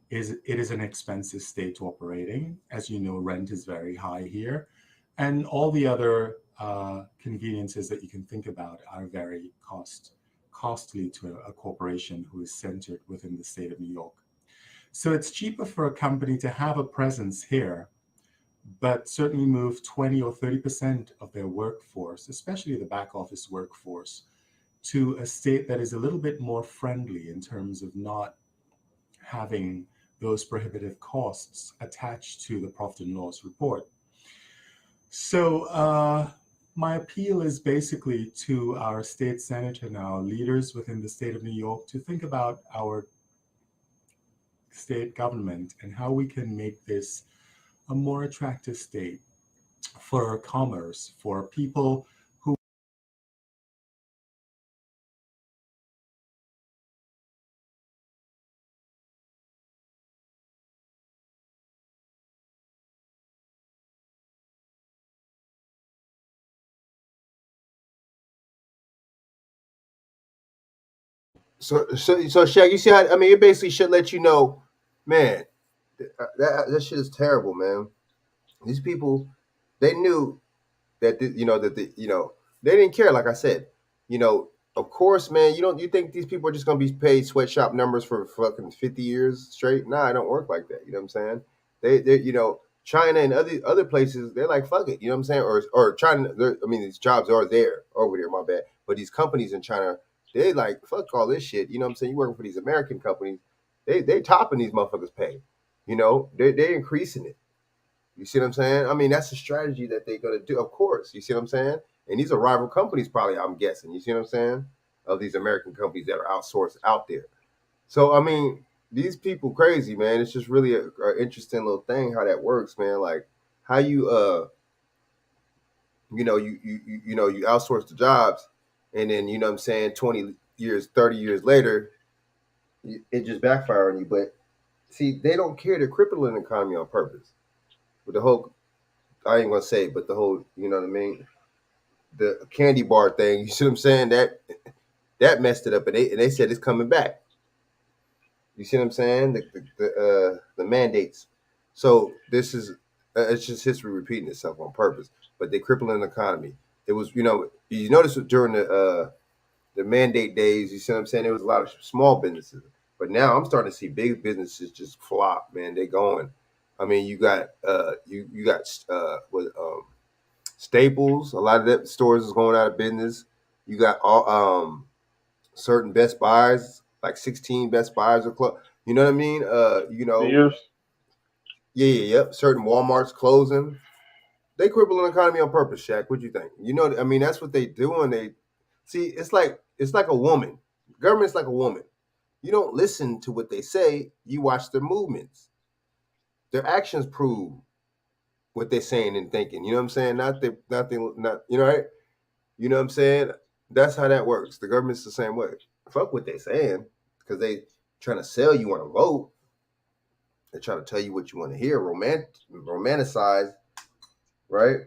It is an expensive state to operate in. As you know, rent is very high here. And all the other conveniences that you can think about are very costly to a corporation who is centered within the state of New York. So it's cheaper for a company to have a presence here, but certainly move 20 or 30% of their workforce, especially the back office workforce, to a state that is a little bit more friendly in terms of not having those prohibitive costs attached to the profit and loss report. So My appeal is basically to our state senator now, leaders within the state of New York, to think about our state government and how we can make this a more attractive state for commerce, for people who So Shaq, you see how? I mean, it basically should let you know, man. That shit is terrible, man. These people, they knew that they didn't care. Like I said, of course, man. You think these people are just gonna be paid sweatshop numbers for fucking 50 years straight? Nah, it don't work like that. You know what I'm saying? They China and other places, they're like, fuck it. You know what I'm saying? Or China. I mean, these jobs are there over there. My bad. But these companies in China, they like, fuck all this shit. You know what I'm saying? You working for these American companies, they topping these motherfuckers' pay. They're increasing it. You see what I'm saying? I mean, that's the strategy that they're gonna do. Of course, you see what I'm saying? And these are rival companies, probably. I'm guessing. You see what I'm saying? Of these American companies that are outsourced out there. So I mean, these people crazy, man. It's just really a interesting little thing how that works, man. Like how you you outsource the jobs, and then you know what I'm saying, 20 years, 30 years later, it just backfire on you. But see, they don't care. They're crippling the economy on purpose. With the whole, I ain't gonna say, but the whole, you know what I mean, the candy bar thing. You see what I'm saying? That messed it up, and they said it's coming back. You see what I'm saying? The mandates. So this is it's just history repeating itself on purpose. But they crippling the economy. It was, you notice during the mandate days. You see what I'm saying? There was a lot of small businesses, but now I'm starting to see big businesses just flop. Man, they going. I mean, you got Staples. A lot of that stores is going out of business. You got all certain Best Buys, like 16 Best Buys or club. You know what I mean? Years. Yep. Certain Walmart's closing. They cripple an economy on purpose, Shaq. What do you think? I mean, that's what they doing. They see it's like a woman. Government's like a woman. You don't listen to what they say. You watch their movements. Their actions prove what they're saying and thinking. You know what I'm saying? Not right? You know what I'm saying? That's how that works. The government's the same way. Fuck what they saying, because they trying to sell you on a vote. They're trying to tell you what you want to hear, romanticize, right?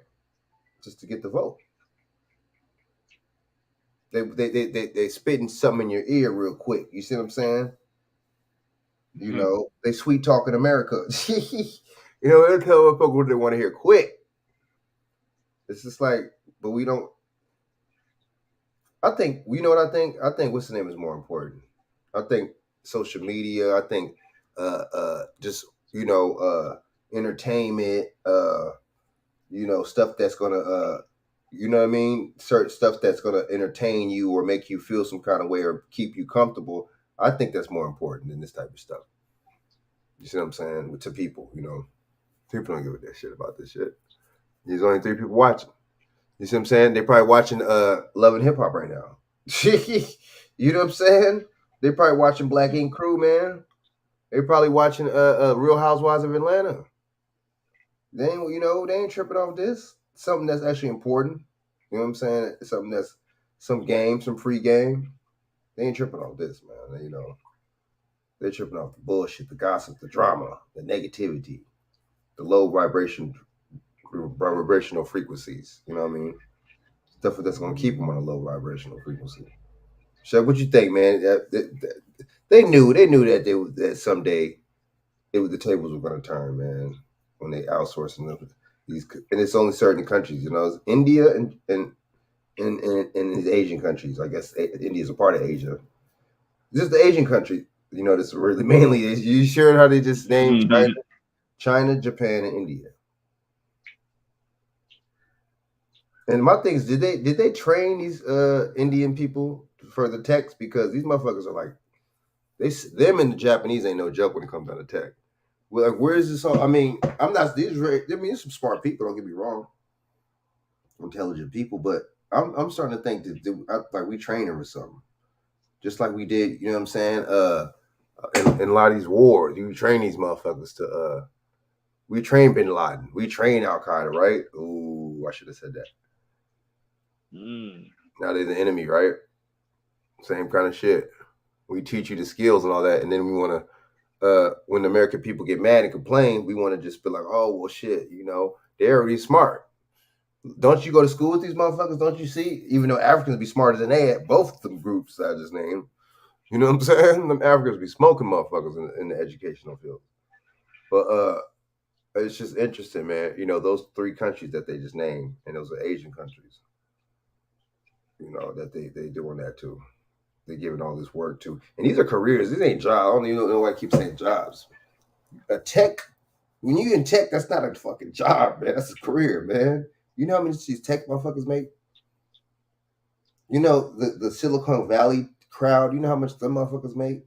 Just to get the vote. They spitting something in your ear real quick. You see what I'm saying? They sweet talking America. They'll tell folks what they want to hear quick. It's just like, but we don't. I think, you know what I think? I think what's the name is more important. I think social media. I think just entertainment. Stuff that's gonna you know what I mean? Certain stuff that's gonna entertain you or make you feel some kind of way or keep you comfortable. I think that's more important than this type of stuff. You see what I'm saying? To people, people don't give a shit about this shit. There's only 3 people watching. You see what I'm saying? They're probably watching Love and Hip Hop right now. You know what I'm saying? They're probably watching Black Ink Crew, man. They're probably watching Real Housewives of Atlanta. They ain't tripping off this. Something that's actually important. You know what I'm saying? Something that's some game, some free game. They ain't tripping off this, man. They're tripping off the bullshit, the gossip, the drama, the negativity, the low vibrational frequencies. You know what I mean? Stuff that's gonna keep them on a low vibrational frequency. Shaq, what you think, man? They knew that someday the tables were gonna turn, man. When they outsourcing these, and it's only certain countries, it's India and these Asian countries. I guess India is a part of Asia. Just the Asian country, that's really mainly. You sure how they just named China, Japan, and India? And my thing is, did they train these Indian people for the techs? Because these motherfuckers are like, them and the Japanese ain't no joke when it comes down to tech. Well, like, where is this all? I mean, I'm not. There's some smart people. Don't get me wrong. intelligent people, but I'm starting to think that like we train them or something, just like we did. You know what I'm saying? In a lot of these wars, you train these motherfuckers to. We train Bin Laden. We train Al Qaeda, right? Ooh, I should have said that. Now they're the enemy, right? Same kind of shit. We teach you the skills and all that, and then we want to. When the American people get mad and complain, we want to just be like, "Oh well, shit," you know, they're already smart. Don't you go to school with these motherfuckers? Don't you see? Even though Africans be smarter than they at both of them groups I just named. You know what I'm saying? Them Africans be smoking motherfuckers in the educational field. But it's just interesting, man. You know, those 3 countries that they just named, and those are Asian countries. You know, that they doing that too. They giving all this work to. And these are careers. These ain't jobs. I don't even know why I keep saying jobs. A tech, when you in tech, that's not a fucking job, man. That's a career, man. You know how many these tech motherfuckers make? You know, the Silicon Valley crowd, you know how much them motherfuckers make?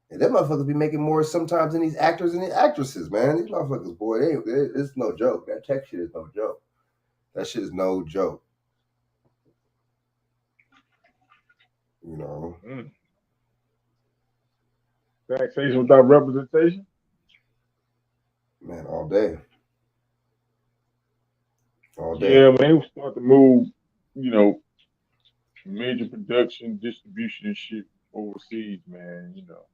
And them motherfuckers be making more sometimes than these actors and these actresses, man. These motherfuckers, boy, it's no joke. That tech shit is no joke. That shit is no joke. You know? Taxation without representation? Man, all day. All day. Yeah, man, we start to move, you know, major production, distribution and shit overseas, man, you know.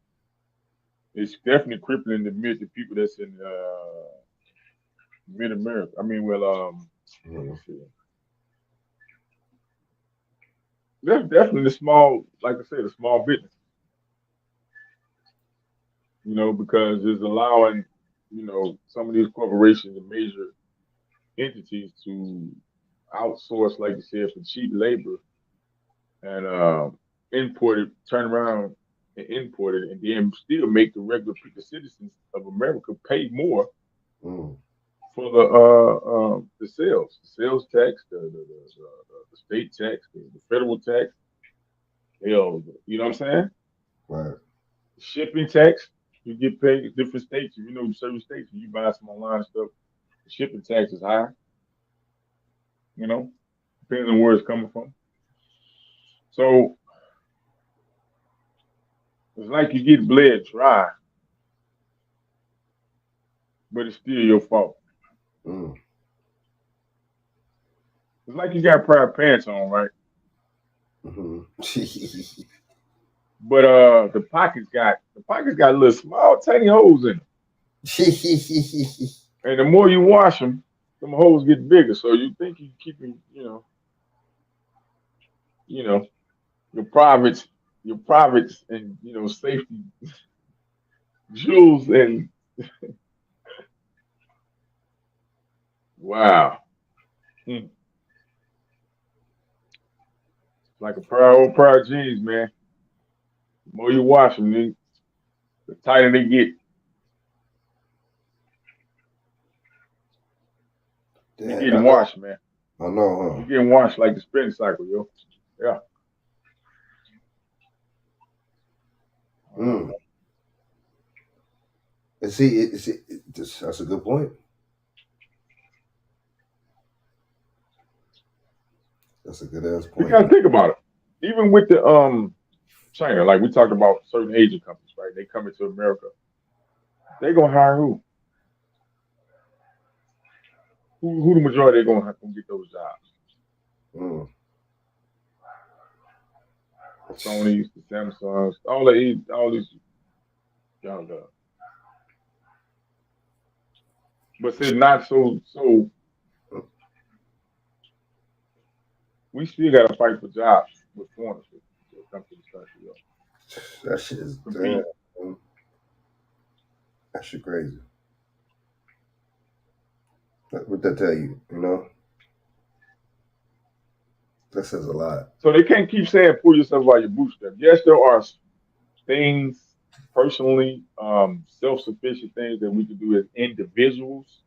It's definitely crippling the people that's in mid-America. I mean, well, let's see. That's definitely the small, like I said, the small business. You know, because it's allowing, you know, some of these corporations and major entities to outsource, like you said, for cheap labor and import it, turn around and import it, and then still make the regular people, citizens of America, pay more for the sales tax, the state tax, the federal tax. Hell, you know what I'm saying? Right. Shipping tax, you get paid in different states. You know, certain states, when you buy some online stuff, the shipping tax is higher. You know, depends on where it's coming from. So it's like you get bled dry, but it's still your fault. It's like you got prior pants on, right? But the pockets got little small, tiny holes in them. And the more you wash them holes get bigger. So you think you keeping, you know, your privates and, you know, safety jewels and wow. Like a pair of jeans, man. The more you wash them, the tighter they get. You're getting washed, man. I know, huh? You're getting washed like the spin cycle, yo. Yeah. And see, that's a good point. That's a good ass point. You gotta think about it. Even with the China, like we talked about certain Asian companies, right? They come into America. They gonna hire who? Who the majority they gonna have to get those jobs? Sony's, the Samsungs, all these young guys. But say not so. We still gotta fight for jobs with foreigners to come to this country, yo. That shit is damn. That shit crazy. What that tell you? You know, that says a lot. So they can't keep saying pull yourself out your bootstraps. Yes, there are things personally, self-sufficient things that we can do as individuals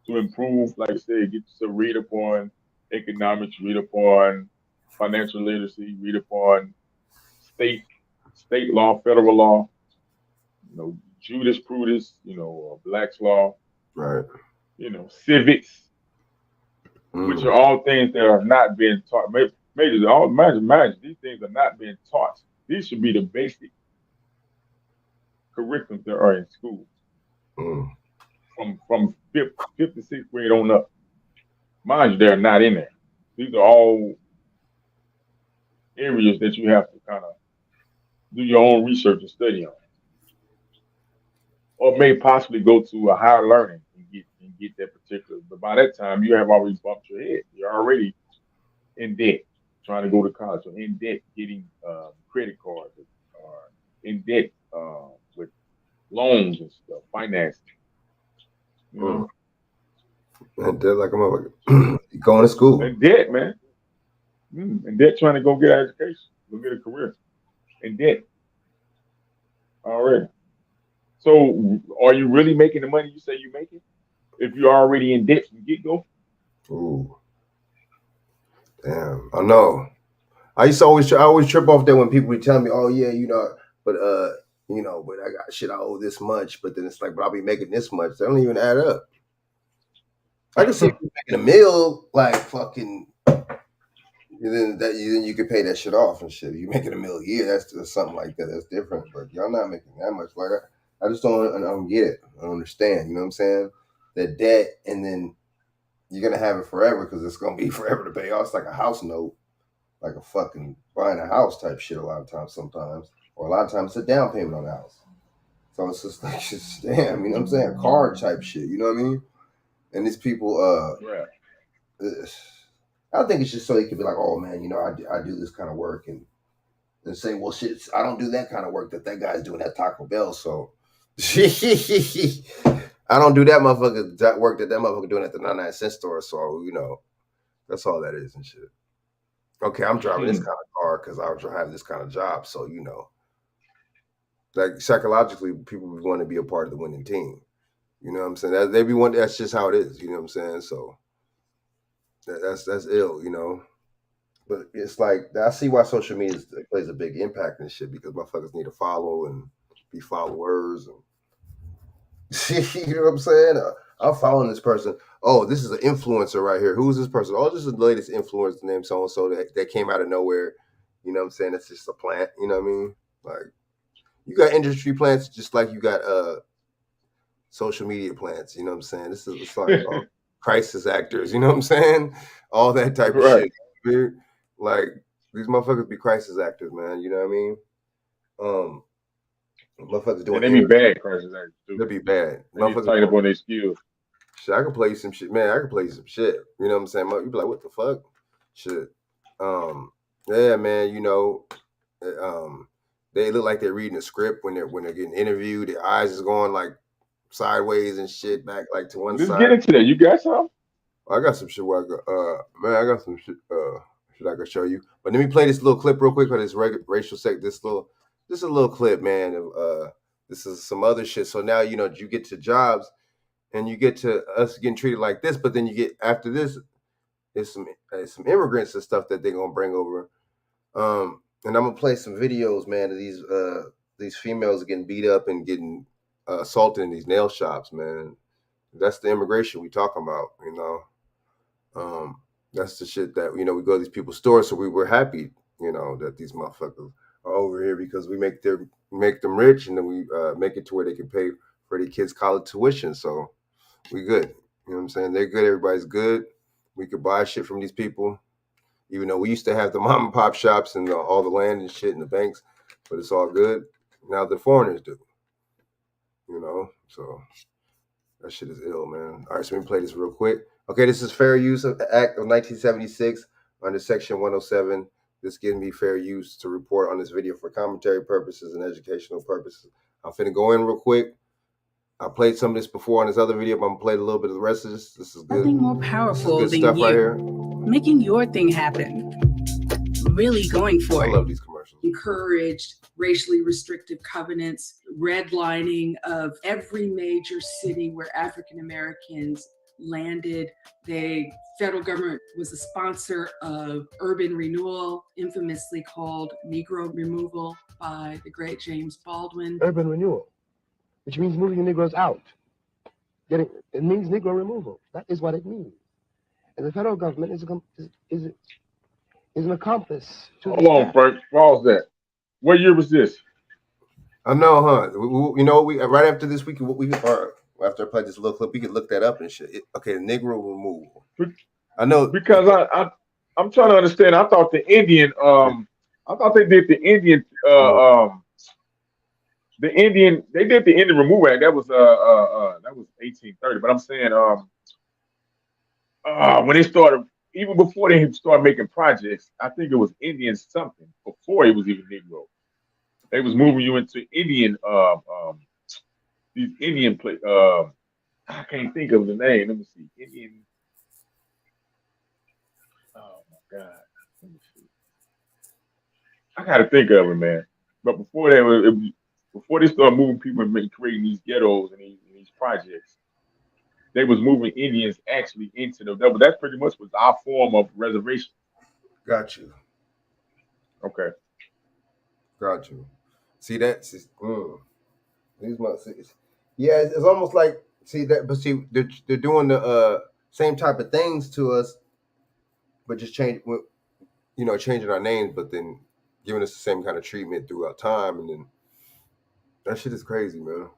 to improve. Like I said, get to read upon economics, read upon financial literacy, read upon state law, federal law, you know, jurisprudence, you know, Black's law, right? You know, civics. which are all things that are not being taught. Major, imagine these things are not being taught. These should be the basic curriculums that are in school. From fifth to sixth grade on up. Mind you, they're not in there. These are all areas that you have to kind of do your own research and study on, or may possibly go to a higher learning and get that particular. But by that time, you have already bumped your head. You're already in debt trying to go to college, or in debt getting credit cards, or in debt with loans and stuff, financing. You know? And debt like a motherfucker. Going to school. In debt, man. In debt, trying to go get an education, go get a career. In debt. Already. So, are you really making the money you say you're making? If you're already in debt from get-go? Ooh. Damn. I know. I always trip off that when people would tell me, oh yeah, but I got shit, I owe this much, but then it's like, but I'll be making this much. They don't even add up. I can see if you're making a meal, like fucking, then you can pay that shit off and shit. If you're making a meal a year, that's just something like that. That's different. But y'all not making that much. Like I just don't get it. I don't understand. You know what I'm saying? That debt, and then you're gonna have it forever because it's gonna be forever to pay off. It's like a house note, like a fucking buying a house type shit. A lot of times, or a lot of times, it's a down payment on the house. So it's just like, damn. You know what I'm saying? Card type shit. You know what I mean? And these people, I think it's just so you can be like, oh man, I do this kind of work, and say, well, shit, I don't do that kind of work that guy's doing at Taco Bell, so I don't do that motherfucker work that motherfucker doing at the 99-cent store, so that's all that is and shit. Okay, I'm driving this kind of car because I have this kind of job, so like psychologically, people want to be a part of the winning team. You know what I'm saying? That's just how it is. You know what I'm saying? So that's ill, But it's like, I see why social media plays a big impact and shit, because motherfuckers need to follow and be followers. And you know what I'm saying? I'm following this person. Oh, this is an influencer right here. Who's this person? Oh, this is the latest influencer named so-and-so that came out of nowhere. You know what I'm saying? It's just a plant. You know what I mean? Like, you got industry plants just like you got social media plants. You know what I'm saying? It's like crisis actors. You know what I'm saying? All that type of shit. Dude. Like, these motherfuckers be crisis actors, man. You know what I mean? Motherfuckers doing. And they be bad crisis actors too. They be bad. They be tight up on their skills. Shit, I can play you some shit, man. I can play you some shit. You know what I'm saying? You be like, what the fuck? Shit. Yeah, man. They look like they're reading a script when they're getting interviewed. Their eyes is going like sideways and shit, back like to one side. Let's get into that. You got some? I got some shit where I got some shit I can show you. But let me play this little clip real quick for this racial sect. This is a little clip, man. This is some other shit. So now you get to jobs and you get to us getting treated like this, but then you get after this, there's some immigrants and stuff that they're gonna bring over. And I'm gonna play some videos, man, of these females getting beat up and getting assaulted in these nail shops, man. That's the immigration we talking about, That's the shit that we go to these people's stores, so we were happy, that these motherfuckers are over here because we make them rich, and then we make it to where they can pay for their kids' college tuition. So we good. You know what I'm saying? They're good. Everybody's good. We could buy shit from these people, even though we used to have the mom and pop shops and all the land and shit and the banks, but it's all good. Now the foreigners do. So that shit is ill, man. All right, so let me play this real quick. Okay, this is Fair Use Act of 1976 under Section 107. This gives me fair use to report on this video for commentary purposes and educational purposes. I'm finna go in real quick. I played some of this before on this other video, but I'm gonna play a little bit of the rest of this. This is good. Nothing more powerful this is good than stuff you right here. making your thing happen. Really going for it. I love these commercials. Encouraged racially restrictive covenants, redlining of every major city where African Americans landed. The federal government was a sponsor of urban renewal, infamously called Negro removal by the great James Baldwin. Urban renewal, which means moving the Negroes out. It means Negro removal. That is what it means. And the federal government is an accomplice to Hold on, Frank. Pause that. What year was this? I know, huh? You know, we right after this week, or after I play this little clip, we could look that up and shit. Okay, Negro removal. I know because I'm trying to understand. I thought the Indian, I thought they did the Indian, they did the Indian Removal Act. That was 1830. But I'm saying, when they started, even before they started making projects, I think it was Indian something before it was even Negro. They was moving you into Indian, these Indian I can't think of the name. Let me see. Indian. Oh my God. Let me see. I gotta think of it, man. But before that, before they started moving people and creating these ghettos and these projects, they was moving Indians actually into the double. That pretty much was our form of reservation. Got you. Okay. Got you. See that's these yeah, it's almost like they're doing the same type of things to us, but just changing our names, but then giving us the same kind of treatment throughout time, and then that shit is crazy, man.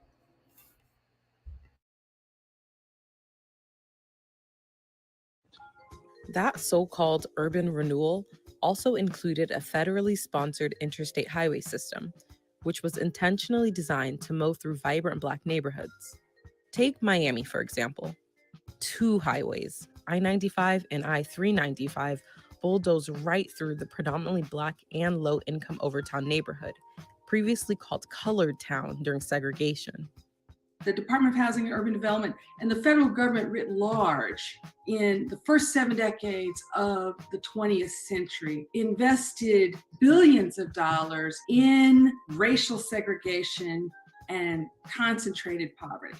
That so-called urban renewal also included a federally sponsored interstate highway system, which was intentionally designed to mow through vibrant Black neighborhoods. Take Miami, for example. 2 highways, I-95 and I-395, bulldoze right through the predominantly Black and low-income Overtown neighborhood, previously called Colored Town during segregation. The Department of Housing and Urban Development and the federal government writ large in the first 7 decades of the 20th century invested billions of dollars in racial segregation and concentrated poverty.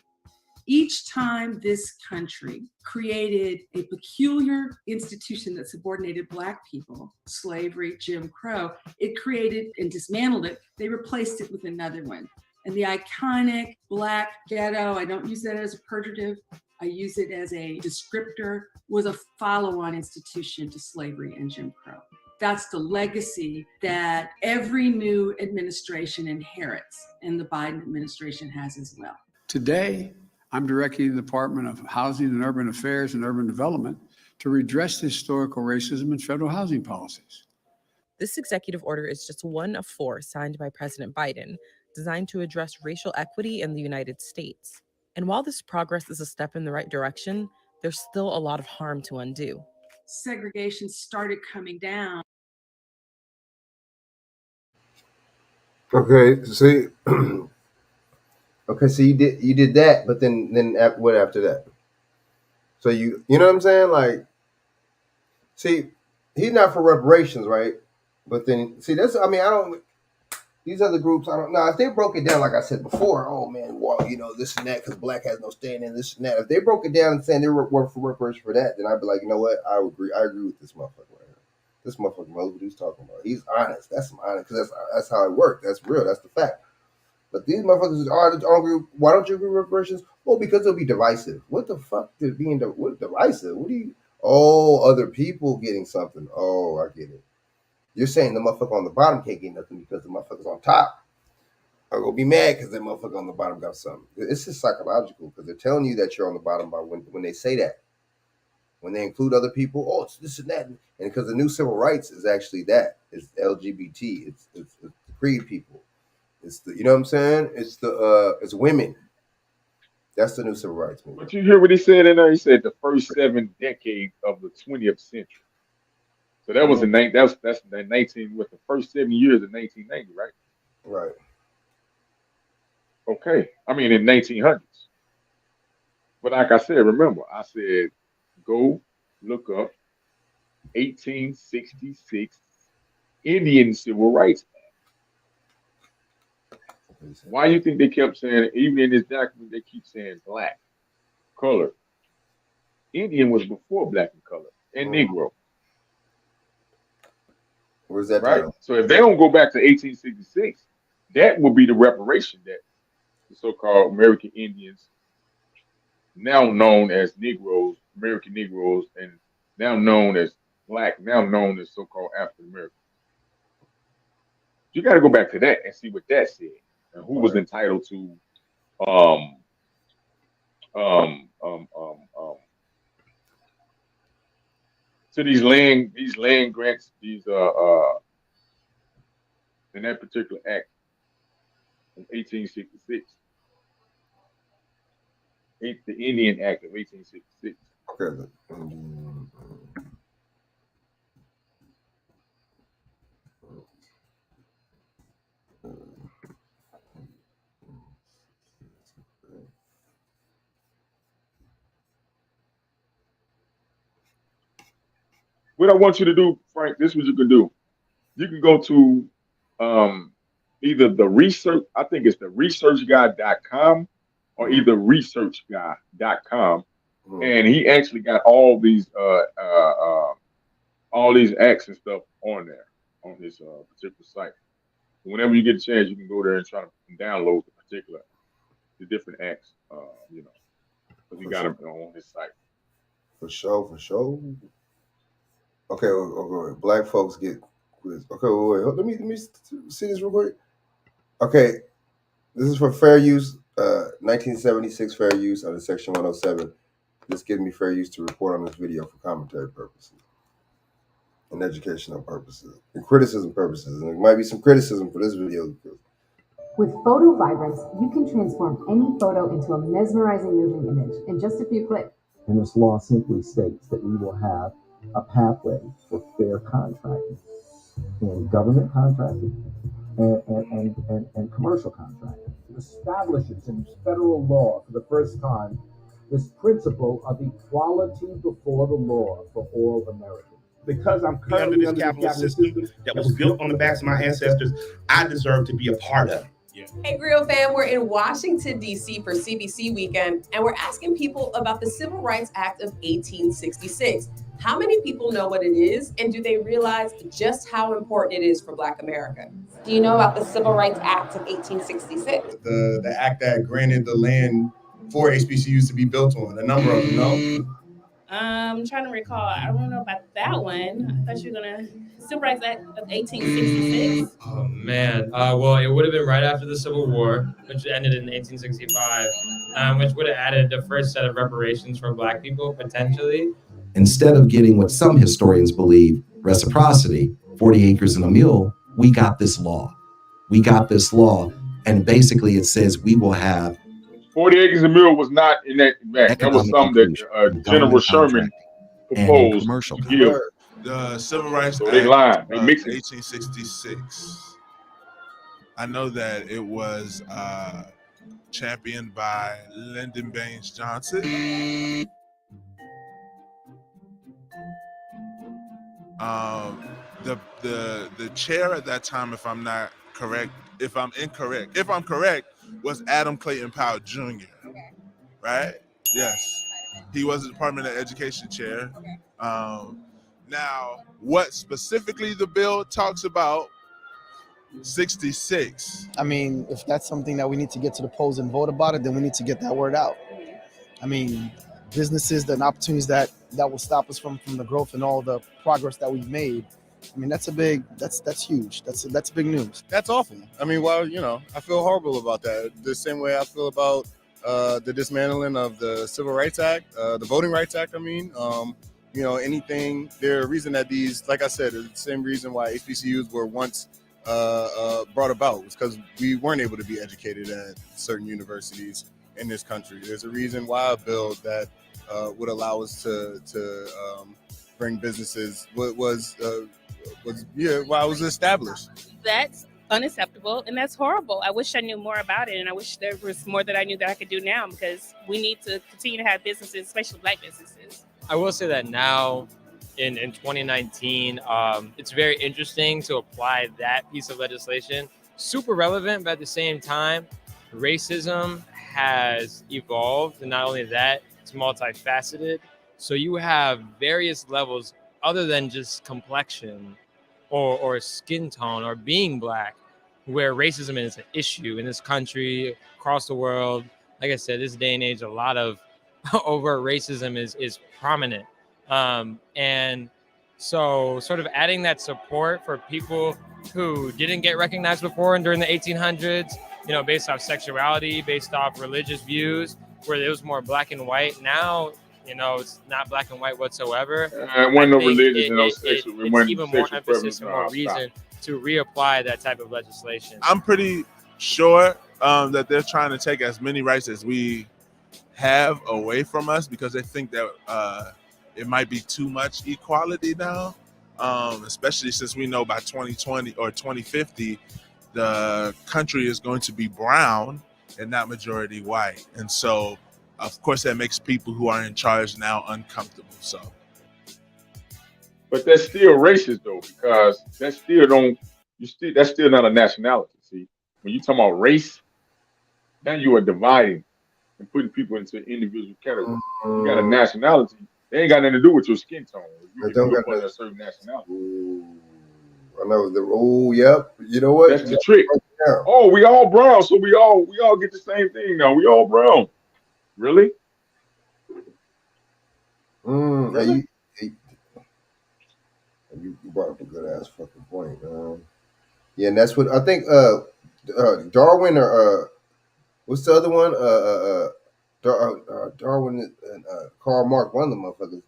Each time this country created a peculiar institution that subordinated Black people, slavery, Jim Crow, it created and dismantled it. They replaced it with another one. And the iconic Black ghetto, I don't use that as a pejorative, I use it as a descriptor, was a follow-on institution to slavery and Jim Crow. That's the legacy that every new administration inherits, and the Biden administration has as well. Today, I'm directing the Department of Housing and Urban Affairs and Urban Development to redress the historical racism in federal housing policies. This executive order is just one of 4 signed by President Biden, designed to address racial equity in the United States. And while this progress is a step in the right direction, there's still a lot of harm to undo. Segregation started coming down. Okay, see, okay, so you did that, but then what after that? So you know what I'm saying? Like, see, he's not for reparations, right? But then, see, I don't. These other groups, I don't know. If they broke it down, like I said before, oh man, well, this and that, because Black has no standing, this and that. If they broke it down and saying they were for reparations for that, then I'd be like, you know what? I agree with this motherfucker right here. This motherfucker knows what he's talking about. He's honest. That's some honest, because that's how it works. That's real. That's the fact. But these motherfuckers why don't you agree with reparations? Well, because it'll be divisive. What the fuck is what divisive? Other people getting something. Oh, I get it. You're saying the motherfucker on the bottom can't get nothing because the motherfuckers on top are gonna be mad because that motherfucker on the bottom got something. It's just psychological because they're telling you that you're on the bottom by when they say that. When they include other people, oh, it's this and that, and because the new civil rights is actually that. It's LGBT. It's the creed people. It's the, you know what I'm saying? It's women. That's the new civil rights movement. But you hear what he said in there? He said the first 7 decades of the 20th century. So that was the first 7 years of 1990, right? Right. Okay. I mean, in 1900s. But like I said, remember, I said, go look up 1866 Indian Civil Rights Act. Why do you think they kept saying, even in this document, they keep saying Black, color? Indian was before Black and color, and Negro. Where's that? Right. So if they don't go back to 1866, that will be the reparation that the so-called American Indians, now known as Negroes, American Negroes, and now known as black, now known as so-called African American. You got to go back to that and see what that said and who was entitled to to these land grants, these in that particular act in 1866, the Indian Act of 1866. Okay. What I want you to do, Frank, this is what you can do. You can go to either the research, I think it's the researchguy.com or either researchguy.com. And he actually got all these acts and stuff on there on his particular site. Whenever you get a chance, you can go there and try to download the different acts, because he got them on his site. For sure. Okay, black folks get quiz. Okay, wait. Let me see this real quick. Okay, this is for fair use. 1976 fair use under Section 107. This gives me fair use to report on this video for commentary purposes and educational purposes and criticism purposes. And there might be some criticism for this video. With Photo Vibrance, you can transform any photo into a mesmerizing moving image in just a few clicks. And this law simply states that we will have a pathway for fair contracting in government contracting and commercial contracting. It establishes in federal law for the first time this principle of equality before the law for all Americans. Because I'm currently under this capitalist system that was built on the backs of my ancestors, I deserve to be a part of it. Hey, Grill fam, we're in Washington, D.C. for CBC weekend, and we're asking people about the Civil Rights Act of 1866. How many people know what it is, and do they realize just how important it is for Black America? Do you know about the Civil Rights Act of 1866? The act that granted the land for HBCUs to be built on, a number of them, no? I'm trying to recall. I don't know about that one. I thought you were gonna Civil Rights Act of 1866. Oh man. Well, it would have been right after the Civil War, which ended in 1865, which would have added the first set of reparations for Black people potentially. Instead of getting what some historians believe, reciprocity, 40 acres and a mule, we got this law. And basically it says we will have 40 acres and a mule was not in that act. That was something that General Sherman proposed to give. The Civil Rights So Act they lied. of They mixed it. 1866. I know that it was championed by Lyndon Baines Johnson. The chair at that time, if I'm correct, was Adam Clayton Powell Jr. Right? Yes. He was the Department of Education chair. Now, what specifically the bill talks about, 66. I mean, if that's something that we need to get to the polls and vote about it, then we need to get that word out. I mean, businesses and opportunities that will stop us from the growth and all the progress that we've made. I mean, that's huge. That's big news. That's awful. I mean, well, I feel horrible about that. The same way I feel about the dismantling of the Civil Rights Act, the Voting Rights Act. I mean, anything. There's a reason that these, like I said, it's the same reason why HBCUs were once brought about, was because we weren't able to be educated at certain universities in this country. There's a reason why a bill that would allow us to bring businesses was why it was established. That's unacceptable and that's horrible. I wish I knew more about it, and I wish there was more that I knew that I could do now, because we need to continue to have businesses, especially Black businesses. I will say that now in 2019, it's very interesting to apply that piece of legislation. Super relevant, but at the same time, racism has evolved, and not only that, it's multifaceted. So you have various levels other than just complexion or skin tone or being Black, where racism is an issue in this country, across the world. Like I said, this day and age, a lot of overt racism is prominent. And so sort of adding that support for people who didn't get recognized before and during the 1800s, you know, based off sexuality, based off religious views, where it was more black and white. Now, you know, it's not black and white whatsoever. It wasn't no religious and no sexual. It It's wasn't even more sexual emphasis preference. and more reason to reapply that type of legislation. I'm pretty sure that they're trying to take as many rights as we have away from us because they think that it might be too much equality now, especially since we know by 2020 or 2050, the country is going to be brown and not majority white. And so, of course, that makes people who are in charge now uncomfortable. So, But that's still racist though, because that's still not a nationality. See, when you talk about race, now you are dividing and putting people into individual categories. You got a nationality. They ain't got nothing to do with your skin tone. You can look for a certain nationality. I know yep. You know what? That's the trick. Oh, we all brown, so we all get the same thing now. We all brown. Really? You brought up a good ass fucking point. Yeah, and that's what I think. Darwin or what's the other one? Darwin and Karl Marx, one of the motherfuckers.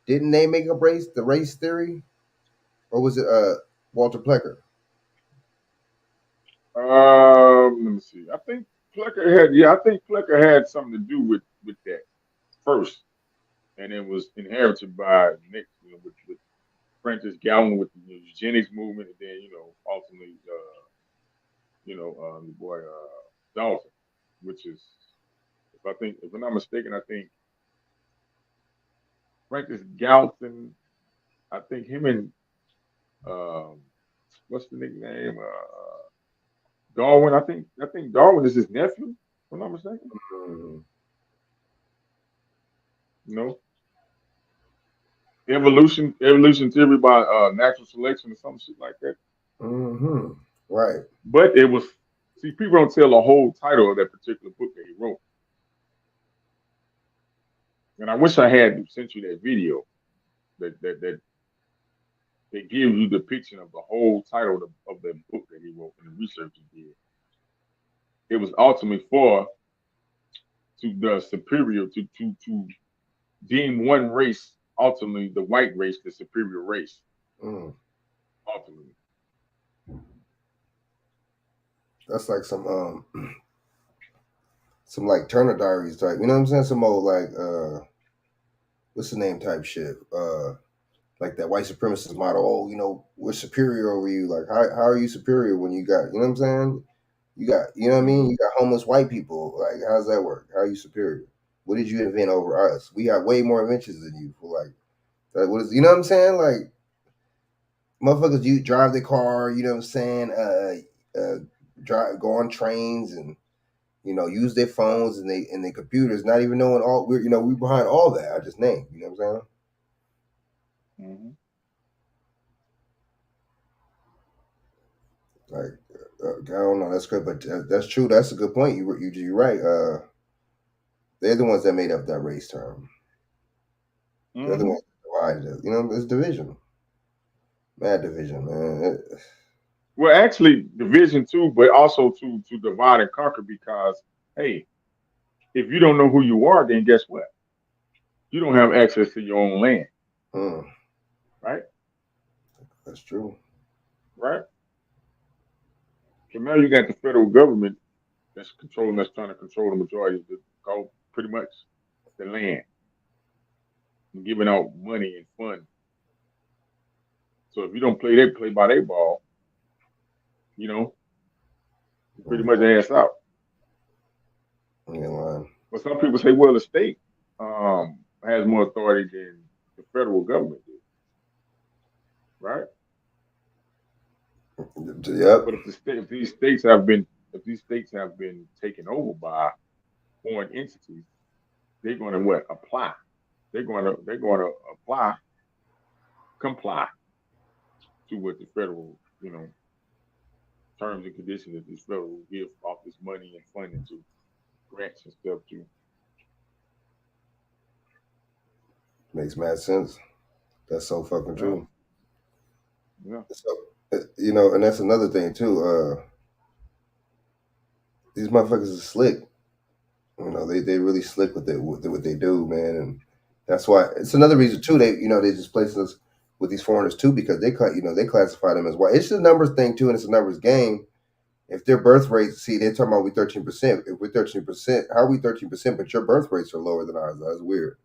Didn't they make up the race theory, or was it Walter Plecker? Let me see. I think Plecker had something to do with that first, and it was inherited by Nick, with Francis Galton with the eugenics movement, and then ultimately, the boy Dawson, which is, if I'm not mistaken, I think Francis Galton, I think him and what's the nickname? Darwin. I think Darwin is his nephew, if I'm not mistaken. No. Evolution theory by natural selection or some shit like that. Right. But it was, people don't tell the whole title of that particular book that he wrote. And I wish I had sent you that video that gives you the depiction of the whole title of the book that he wrote and the research he did. It was ultimately to the superior, to deem one race, ultimately the white race, the superior race. Ultimately. That's like some like Turner Diaries type. You know what I'm saying? Some old like what's the name type shit. Like that white supremacist model. Oh, we're superior over you. Like how are you superior when you got, you know what I'm saying? You got, you know what I mean? You got homeless white people. Like, how does that work? How are you superior? What did you invent over us? We got way more inventions than you. For like, what is, you know what I'm saying? Like, motherfuckers, you drive their car. You know what I'm saying? Go on trains and use their phones and their computers, not even knowing all we behind all that I just named. You know what I'm saying? Like, I don't know. That's good, but that's true. That's a good point. You're right. They're the ones that made up that race term. They're the ones that divided it. It's division. Mad division, man. Well, actually, division too, but also to divide and conquer, because, hey, if you don't know who you are, then guess what? You don't have access to your own land. Right? That's true. Right? So now you got the federal government that's trying to control the majority of pretty much the land, and giving out money and funds. So if you don't play by their ball, you pretty much ass out. But some people say, well, the state has more authority than the federal government does. Right? Yep. But if these states have been taken over by foreign entities, they're going to apply. They're going to comply to what the federal, terms and conditions that this federal will give off this money and funding to grants and stuff to. Makes mad sense. That's so fucking true. Yeah. So, and that's another thing too. These motherfuckers are slick. They really slick with what they do, man, and that's why it's another reason too. They just place us with these foreigners too because they classify them as white. It's just a numbers thing too, and it's a numbers game. If their birth rates, see, they're talking about we 13%. If we're 13%, how are we 13%? But your birth rates are lower than ours. That's weird.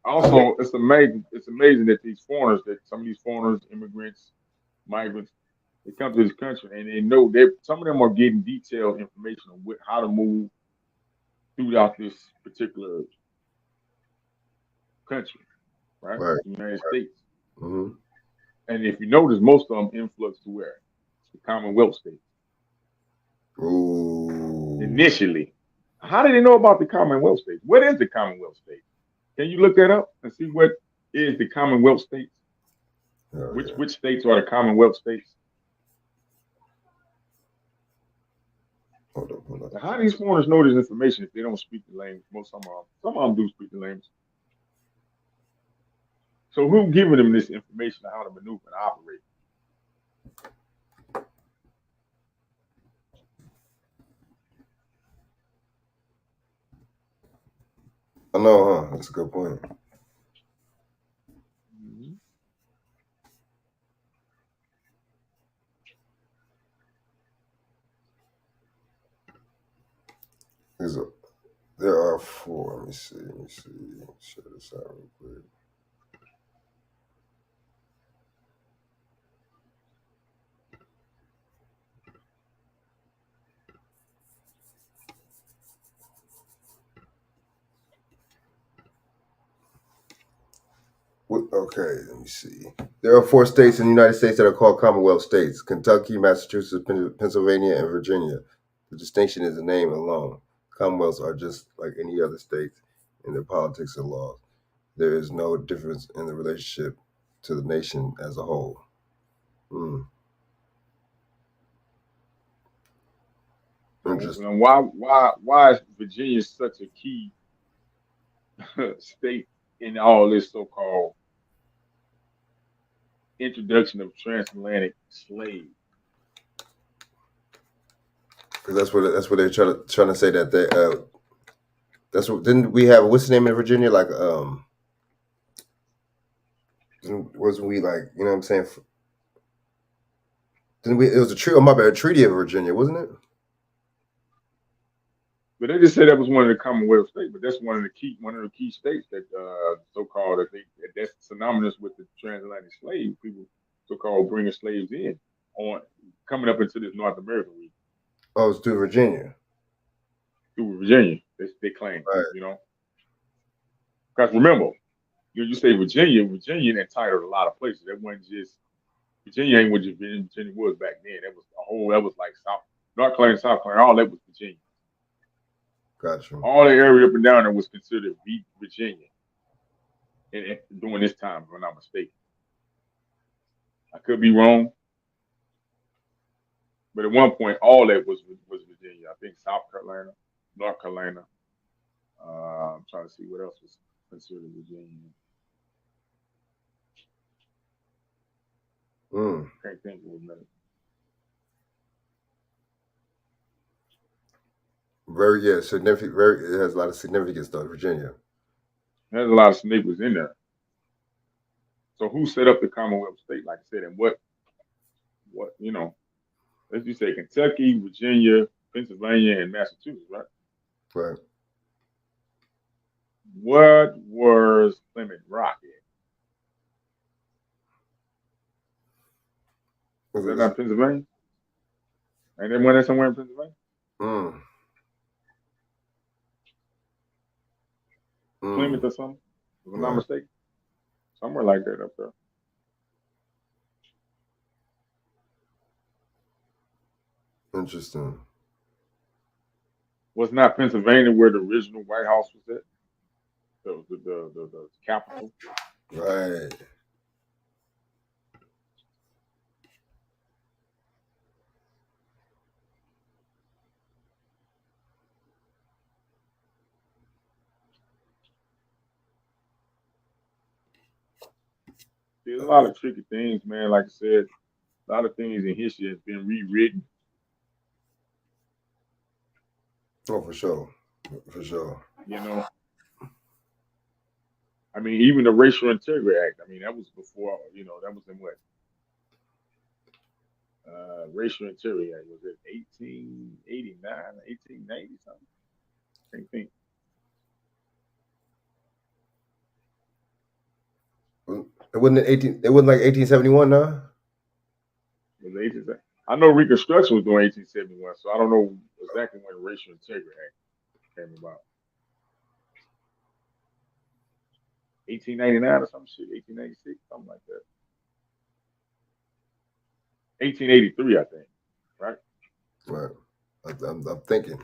Also, it's amazing. It's amazing that some of these foreigners, immigrants, migrants, they come to this country and they know some of them are getting detailed information on how to move throughout this particular country, right? Right. The United States. Mm-hmm. And if you notice, most of them influx to where? The Commonwealth states. Ooh. Initially. How do they know about the Commonwealth states? What is the Commonwealth state? Can you look that up and see what is the Commonwealth states? Which states are the Commonwealth states? Hold up. Now, how do these foreigners know this information if they don't speak the language? Some of them do speak the language. So who giving them this information on how to maneuver and operate? I know, huh? That's a good point. There are 4. Let me see. Share this out real quick. Okay, let me see. There are 4 states in the United States that are called Commonwealth states: Kentucky, Massachusetts, Pennsylvania, and Virginia. The distinction is the name alone. Commonwealths are just like any other states in their politics and laws. There is no difference in the relationship to the nation as a whole. Interesting. And why is Virginia such a key state in all this so-called introduction of transatlantic slaves? Because that's what they're trying to say that they that's what didn't we have what's the name in Virginia wasn't we like what I'm saying? Didn't we? It was a Treaty of Virginia, wasn't it? But they just said that was one of the Commonwealth states, but that's one of the key states that so-called that's synonymous with the transatlantic slave people, so-called bringing slaves in on coming up into this North American region. Oh, it's through Virginia. Through Virginia, they claim, right. Because remember, you say Virginia entitled a lot of places. That wasn't just Virginia ain't what Virginia was back then. That was like North Carolina, South Carolina, all that was Virginia. Gotcha. All the area up and down there was considered Virginia and during this time, if I'm not mistaken. I could be wrong. But at one point, all that was Virginia. I think South Carolina, North Carolina. I'm trying to see what else was considered Virginia. Can't think of a minute. Very significant. It has a lot of significance though, Virginia. There's a lot of significance in there. So who set up the Commonwealth state, like I said, and what let's just say Kentucky, Virginia, Pennsylvania, and Massachusetts, right? Right. What was Plymouth Rock in? Is that not Pennsylvania? Ain't there one somewhere in Pennsylvania? Plymouth or something, if I'm not mistaken. Somewhere like that up there. Interesting. Was not Pennsylvania where the original White House was at? The capital? Right. There's a lot of tricky things, man. Like I said, a lot of things in history has been rewritten. Oh, for sure. For sure. You know, I mean, even the Racial Integrity Act. I mean, that was before. You know, that was in what? Racial Integrity Act was it 1889, 1890 something? Can't think. It wasn't 18. It wasn't like 1871, no. It was 18. I know Reconstruction was doing 1871, so I don't know exactly when the Racial Integrity Act came about. 1899 or some shit, 1896, something like that. 1883, I think. Right? Right. I'm thinking.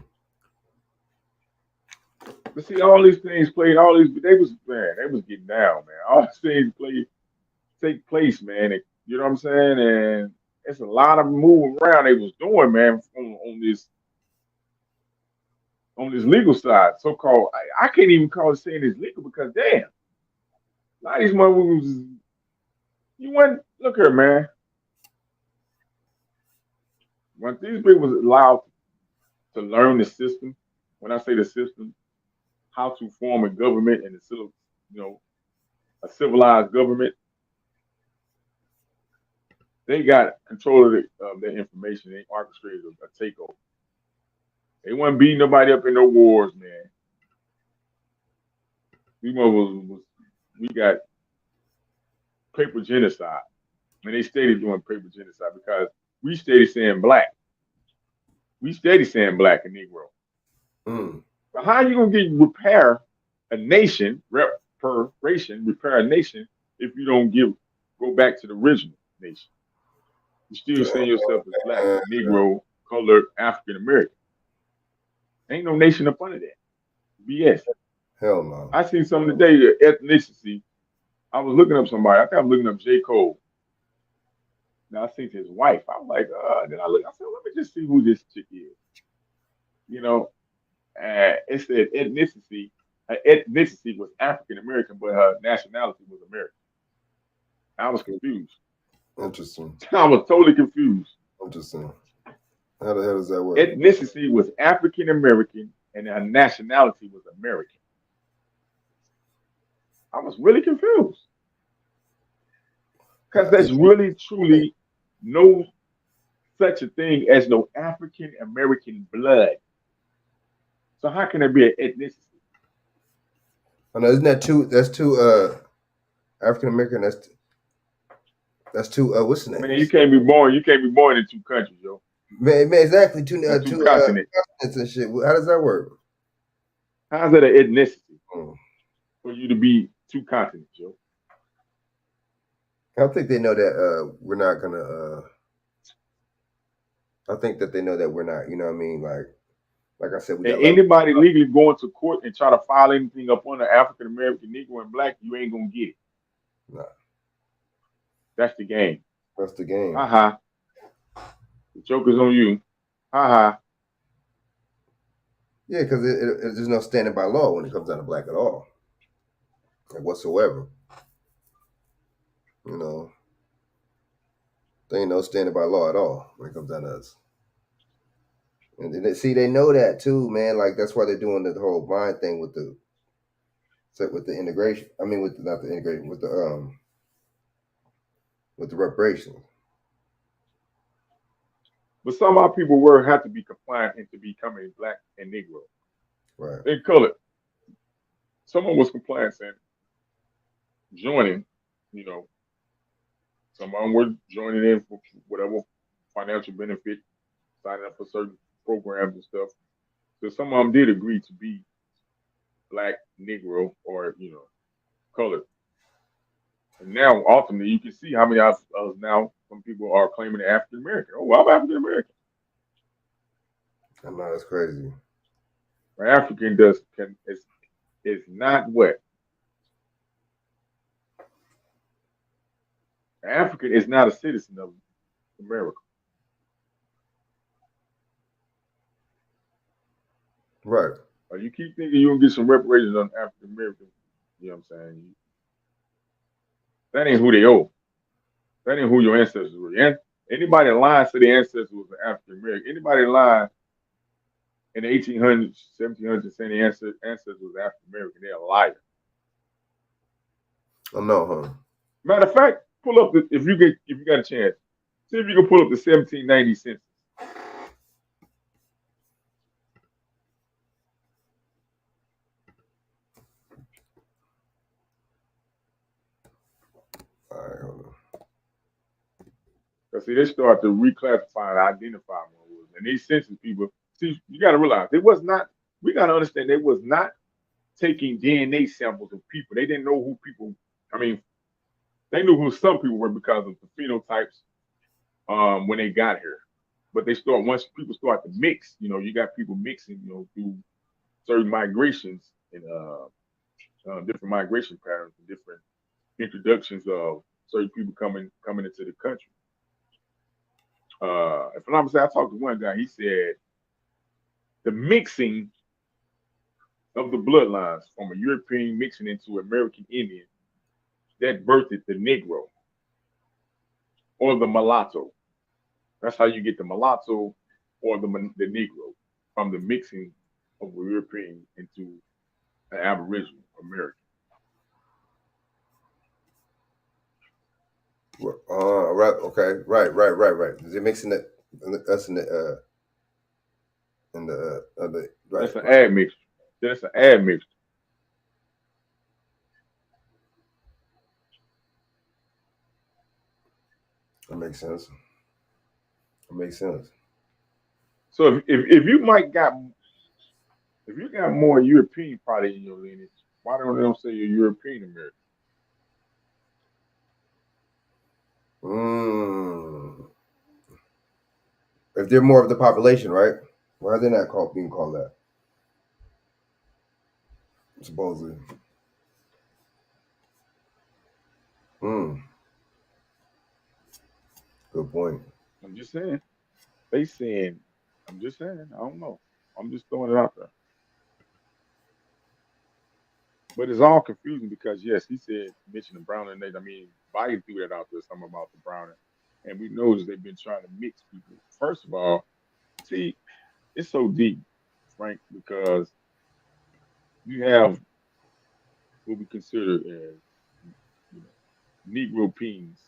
But see, all these things played, they was getting down, man. All these things take place, man. You know what I'm saying? And it's a lot of moving around they was doing, man, on this legal side, so-called. I can't even call it saying it's legal because damn, a lot of these motherfuckers, look here, man. When these people was allowed to learn the system, when I say the system, how to form a government and a civilized government, they got control of their information. They orchestrated a takeover. They wasn't beating nobody up in no wars, man. We got paper genocide. And they stayed doing paper genocide because we steady saying black. We steady saying black and Negro. But how are you gonna repair a nation, repair a nation if you don't go back to the original nation? You still saying yourself as black, Negro, colored, African American. Ain't no nation up under that. BS. Hell no. I seen something today, ethnicity. I was looking up somebody. I think I'm looking up J. Cole. Now I seen his wife. I was like, then I said, let me just see who this chick is. You know, it said ethnicity. Her ethnicity was African American, but her nationality was American. I was confused. Interesting. I was totally confused. Interesting. How the hell does that work? Ethnicity was African American, and her nationality was American. I was really confused because there's really, truly no such a thing as no African American blood. So how can there be an ethnicity? I know, isn't that two? That's two African American. That's two. What's the name? Man, you can't be born in two countries, yo. Man, exactly. Two continents and shit. How does that work? How's that an ethnicity for you to be two continents, yo? I think they know that we're not gonna. I think that they know that we're not. You know what I mean? Like I said, we got anybody legally going to court and try to file anything up on the African American, Negro, and Black, you ain't gonna get it. No. That's the game. That's the game. The joke is on you. Yeah, because there's no standing by law when it comes down to black at all, like whatsoever. You know, there ain't no standing by law at all when it comes down to us. And they know that too, man. Like that's why they're doing the whole blind thing with the integration. I mean, with the reparations. But some of our people have to be compliant into becoming Black and Negro. Right. And colored. Someone was compliant saying joining, you know. Some of them were joining in for whatever financial benefit, signing up for certain programs and stuff. So some of them did agree to be Black, Negro, or, you know, colored. And now, ultimately, you can see how many of us now, some people are claiming African American. Oh, well, I'm African American. I know, that's crazy. African is not what? African is not a citizen of America. Right. Or you keep thinking you're gonna get some reparations on African American, you know what I'm saying? That ain't who they owe. That ain't who your ancestors were. Anybody that lies to their ancestors was an African American. Anybody that lied in the 1800s, 1700s saying their ancestors was African American, they're a liar. I know, huh? Matter of fact, pull up if you got a chance, see if you can pull up the 1790 census. All right, hold on. Because see, they start to reclassify and identify more. And these census people, see, you got to realize we got to understand they was not taking DNA samples of people. They didn't know who people, they knew who some people were because of the phenotypes when they got here. But once people start to mix, you got people mixing, through certain migrations and different migration patterns and different introductions of certain people coming into the country. If I'm not mistaken, I talked to one guy. He said the mixing of the bloodlines from a European mixing into American Indian that birthed the Negro or the mulatto. That's how you get the mulatto or the Negro, from the mixing of a European into an Aboriginal American. Right. Okay. Right. Is it mixing that? That's in the right. That's an admixture. That's an admixture. That makes sense. So if you got more European probably in your lineage, why don't they say you're European American? If they're more of the population, right? Why are they not being called that? Supposedly. Good point. I'm just saying. I'm just saying. I don't know. I'm just throwing it out there. But it's all confusing because, yes, he said, mention the Brown and Native. Biden threw that out there, something about the Brown. And we know that they've been trying to mix people. First of all, see, it's so deep, Frank, because you have what we consider as Negropeans,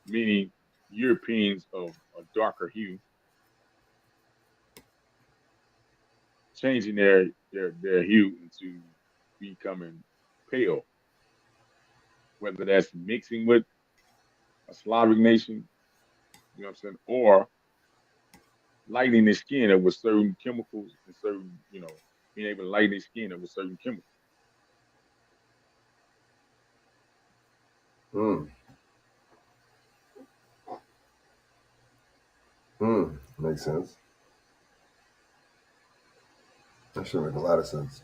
meaning Europeans of a darker hue, changing their hue into becoming pale, whether that's mixing with a Slavic nation, you know what I'm saying, or lightening their skin up with certain chemicals and certain, being able to lighten their skin up with certain chemicals. Makes sense. That should make a lot of sense.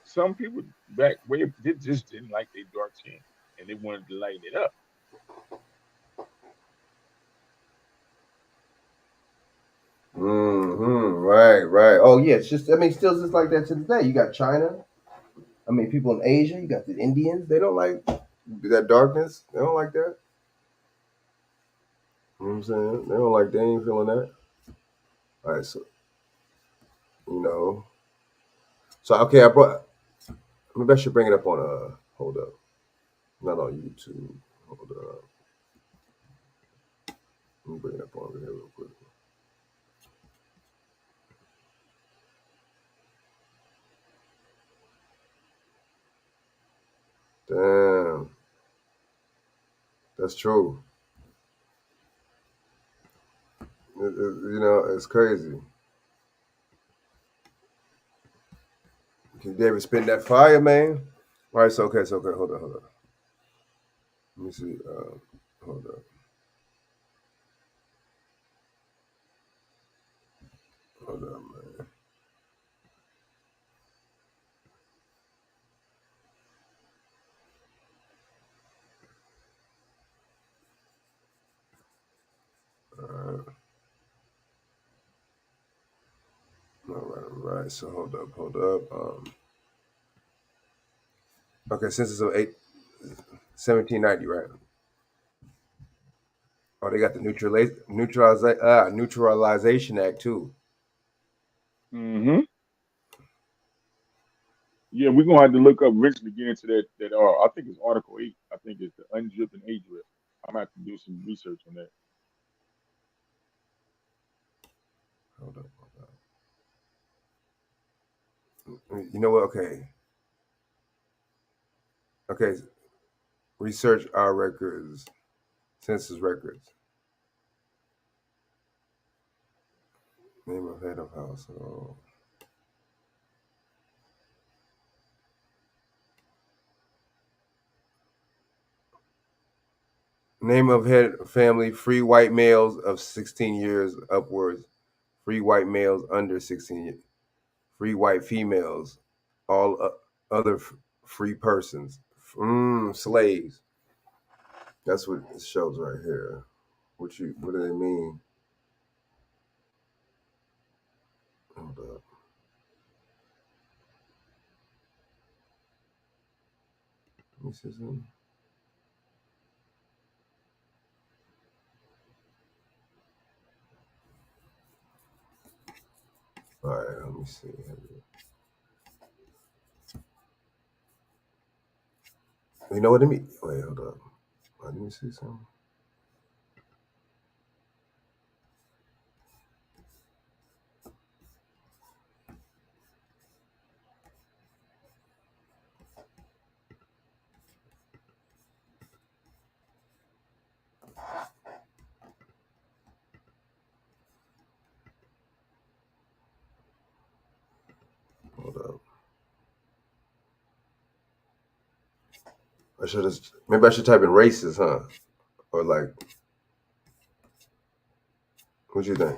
Some people back way just didn't like their dark skin and they wanted to lighten it up. Right. Oh yeah, it's just still just like that to this day. You got China. People in Asia. You got the Indians. They don't like that darkness. They don't like that. You know what I'm saying? They don't like. They ain't feeling that. All right, so So okay, maybe I should bring it up on hold up, not on YouTube. Hold up. Let me bring it up on here real quick. Damn. That's true. It's crazy. Can David spin that fire, man? All right, so okay, hold on. Let me see. Hold up. Hold up, man. All right. So hold up. Okay, census of 1790, right? Oh, they got the Neutralization Act too. Mm-hmm. Yeah, we're gonna have to look up eventually get into that I think it's Article 8. I think it's the undripped and A-drip. I'm gonna have to do some research on that. Hold up. You know what? Okay. Research our records, census records. Name of head of household. Name of head of family, free white males of 16 years upwards, free white males under 16 years, free white females, all other free persons, slaves. That's what it shows right here. What do they mean? Hold up. Let me see something. All right, let me see. You know what I mean? Wait, hold up. Let me see something. Hold up. Maybe I should type in races, huh? Or like, what you think?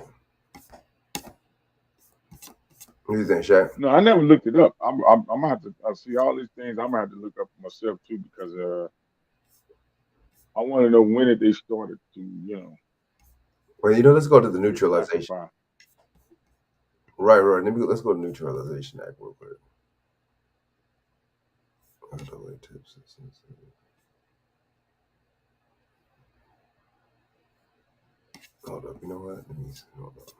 What do you think, Shaq? No, I never looked it up. I'm gonna have to. I see all these things. I'm gonna have to look up myself too because I want to know when did they started to Well, let's go to the neutralization. Right. Let's go to Neutralization Act real quick. Hold up. You know what? Let me see. Hold up.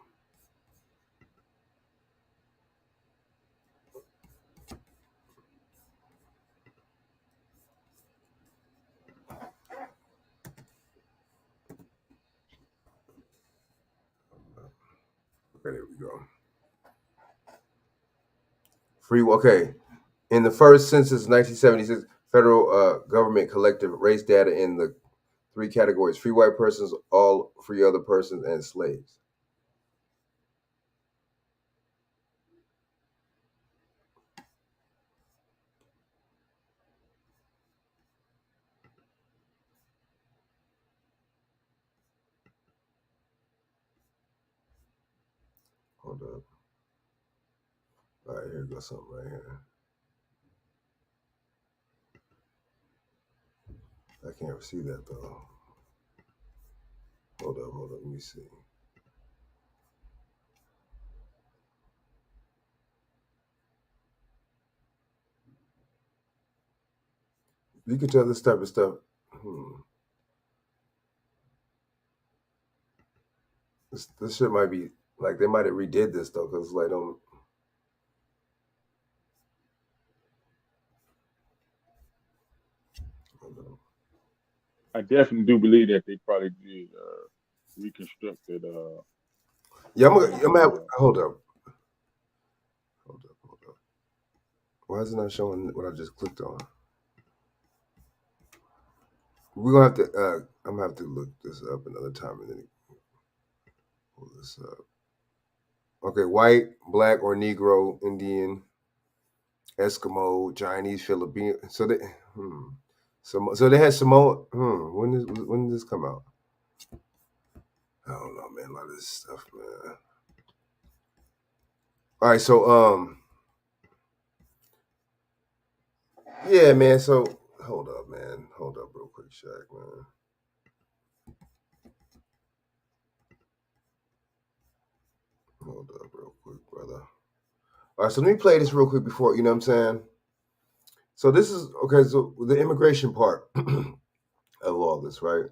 Okay, there we go. Okay. In the first census, 1976, federal government collected race data in the 3 categories: free white persons, all free other persons, and slaves. Hold up. All right, here goes something right here. I can't see that though. Hold up. Let me see. You can tell this type of stuff. This shit might be like they might have redid this though, because like don't. I definitely do believe that they probably did reconstructed. Yeah, I'm gonna have. Hold up. Why is it not showing what I just clicked on? We're gonna have to. I'm gonna have to look this up another time and then pull this up. Okay, white, black, or Negro, Indian, Eskimo, Chinese, Filipino. So they. So they had Samoa. When did this come out? I don't know, man. A lot of this stuff, man. All right, so yeah, man. So hold up, man. Hold up, real quick, Shaq, man. Hold up, real quick, brother. All right, so let me play this real quick before, you know what I'm saying? So this is okay. So the immigration part of all this, right?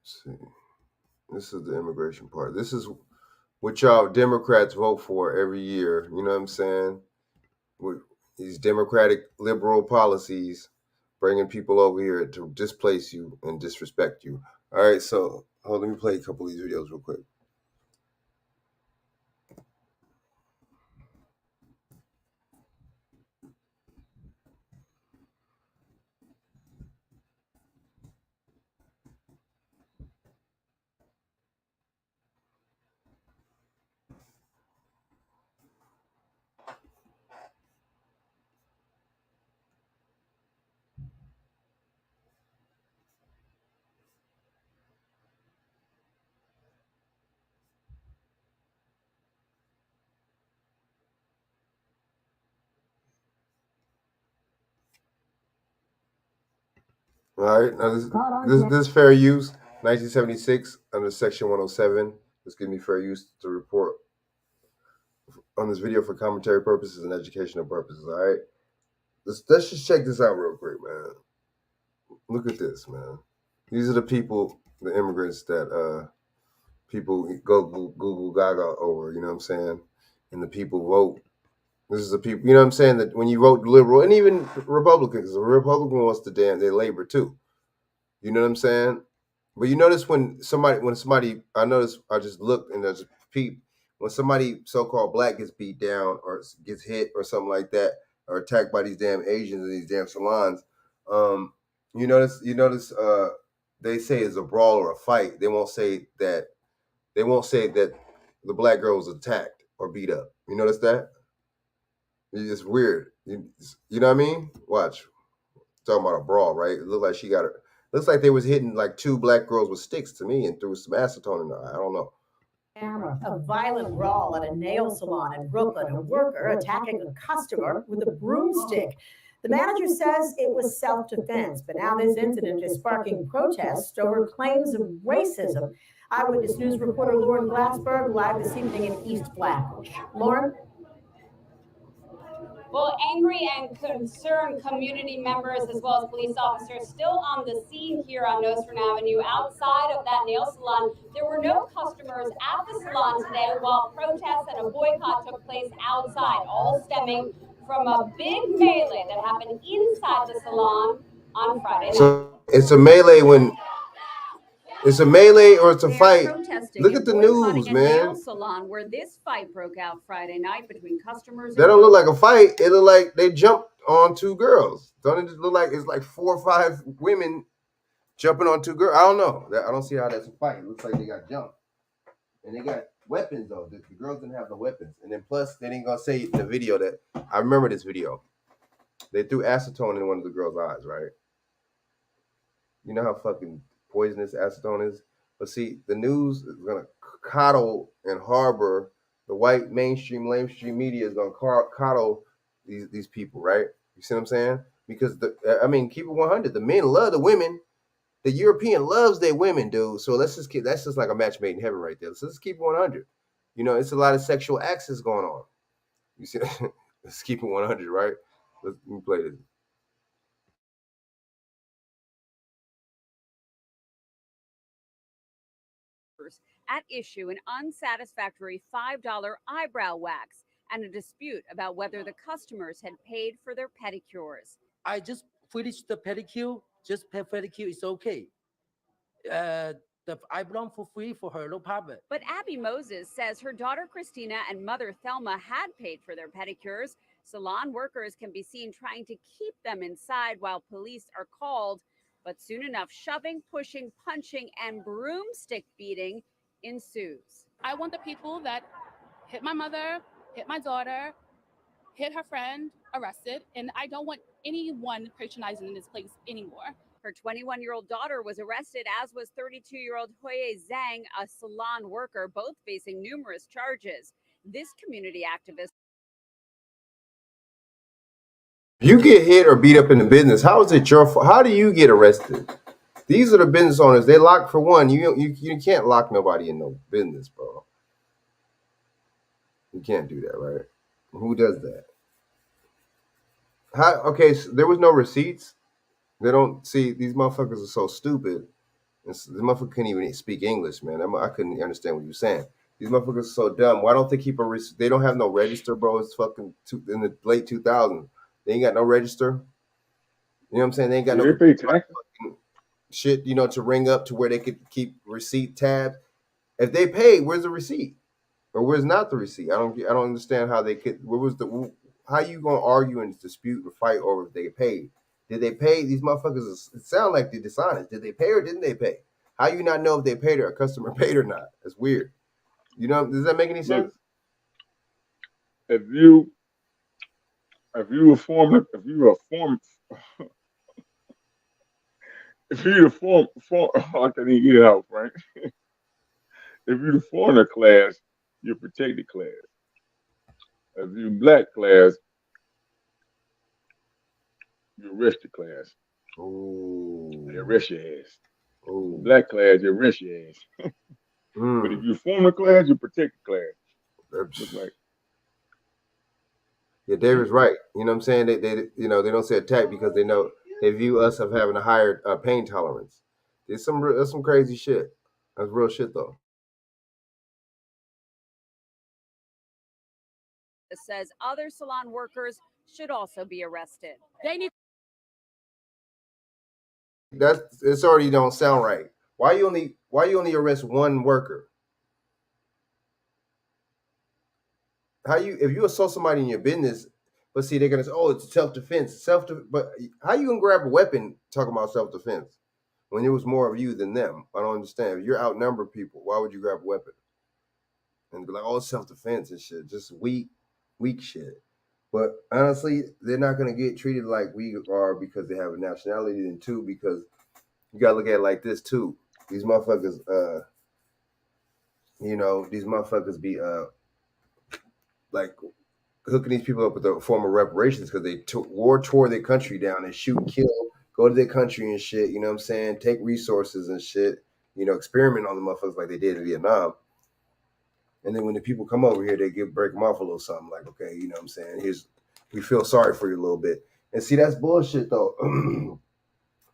Let's see, this is the immigration part. This is what y'all Democrats vote for every year. You know what I'm saying? With these democratic liberal policies, bringing people over here to displace you and disrespect you. All right, so let me play a couple of these videos real quick. All right, now this fair use, 1976 under Section 107. This gives me fair use to report on this video for commentary purposes and educational purposes. All right, let's just check this out real quick, man. Look at this, man. These are the people, the immigrants that people go Google Gaga over. You know what I'm saying? And the people vote. This is the people. You know what I'm saying? That when you vote liberal and even Republicans, a Republican wants to damn their labor too. You know what I'm saying? But you notice when somebody, I notice, I just look and I just peep, when somebody so-called black gets beat down or gets hit or something like that, or attacked by these damn Asians in these damn salons, you notice, they say it's a brawl or a fight. They won't say that the black girl was attacked or beat up. You notice that? It's weird. You know what I mean? Watch. Talking about a brawl, right? It looked like she got her. Looks like they was hitting like two black girls with sticks to me and threw some acetone in her. I don't know. A violent brawl at a nail salon in Brooklyn. A worker attacking a customer with a broomstick. The manager says it was self-defense, but now this incident is sparking protests over claims of racism. Eyewitness News reporter Lauren Glassberg live this evening in East Flatbush. Lauren? Well, angry and concerned community members as well as police officers still on the scene here on Nostrand Avenue outside of that nail salon. There were no customers at the salon today while protests and a boycott took place outside, all stemming from a big melee that happened inside the salon on Friday night. So it's a melee it's a melee or it's a fight. Look at the news, man. Salon where this fight broke out Friday night between customers. That don't look like a fight. It look like they jumped on two girls. Don't it just look like it's like 4 or 5 women jumping on two girls? I don't know. I don't see how that's a fight. It looks like they got jumped. And they got weapons though. The girls didn't have no weapons. And then plus they ain't gonna say in the video that I remember this video. They threw acetone in one of the girls' eyes, right? You know how fucking poisonous acetone is? But see, the news is gonna coddle and harbor the white mainstream media is gonna coddle these people, right? You see what I'm saying? Because keep it 100. The men love the women. The European loves their women, dude. So that's just like a match made in heaven right there. So let's keep it 100. You know, it's a lot of sexual access going on. You see, let's keep it 100, right? Let me play this. At issue, an unsatisfactory $5 eyebrow wax and a dispute about whether the customers had paid for their pedicures. I just finished the pedicure. Just pedicure is okay. I belong for free for her, no problem. But Abby Moses says her daughter Christina and mother Thelma had paid for their pedicures. Salon workers can be seen trying to keep them inside while police are called. But soon enough, shoving, pushing, punching, and broomstick beating ensues. I want the people that hit my mother, hit my daughter, hit her friend, arrested, and I don't want anyone patronizing this place anymore. Her 21-year-old daughter was arrested, as was 32-year-old Hoye Zhang, a salon worker, both facing numerous charges. This community activist. If you get hit or beat up in the business, how is it your fault? How do you get arrested? These are the business owners. They lock for one. You can't lock nobody in no business, bro. You can't do that, right? Who does that? How? Okay, so there was no receipts. They don't see these motherfuckers are so stupid. This motherfucker couldn't even speak English, man. I couldn't understand what you were saying. These motherfuckers are so dumb. Why don't they keep a? They don't have no register, bro. It's fucking in the late 2000s. They ain't got no register. You know what I'm saying? They ain't got no shit, you know, to ring up to where they could keep receipt tabs. If they paid, where's the receipt? Or where's not the receipt? I don't understand how they could. Where was the? How you gonna argue and dispute or fight over if they paid? Did they pay? These motherfuckers it sound like they're dishonest. Did they pay or didn't they pay? How you not know if they paid or a customer paid or not? That's weird. You know, does that make any sense? If you a form I can't even get it out, Frank. If you're the foreigner class, you're protected class. If you're black class, you're arrested class. Ooh. They arrest your ass. Ooh. Black class, they arrest your ass. But if you're foreigner class, you're protected class. Looks like. Yeah, David's right. You know what I'm saying? They you know, they don't say attack because they know they view us of having a higher pain tolerance. That's some crazy shit. That's real shit though. It says other salon workers should also be arrested. They need. It's already don't sound right. Why you only arrest one worker? If you assault somebody in your business, but see they're gonna say, oh, it's self-defense. But how you gonna grab a weapon talking about self-defense when it was more of you than them? I don't understand. If you're outnumbered people, why would you grab a weapon? And be like, oh, it's self-defense and shit. Just weak shit. But honestly, they're not gonna get treated like we are because they have a nationality, and two, because you gotta look at it like this too. These motherfuckers, you know, these motherfuckers be like hooking these people up with a form of reparations because they tore their country down and shoot, kill, go to their country and shit. You know what I'm saying? Take resources and shit. You know, experiment on the motherfuckers like they did in Vietnam. And then when the people come over here, they break them off a little something like, okay, you know what I'm saying? We feel sorry for you a little bit. And see, that's bullshit though,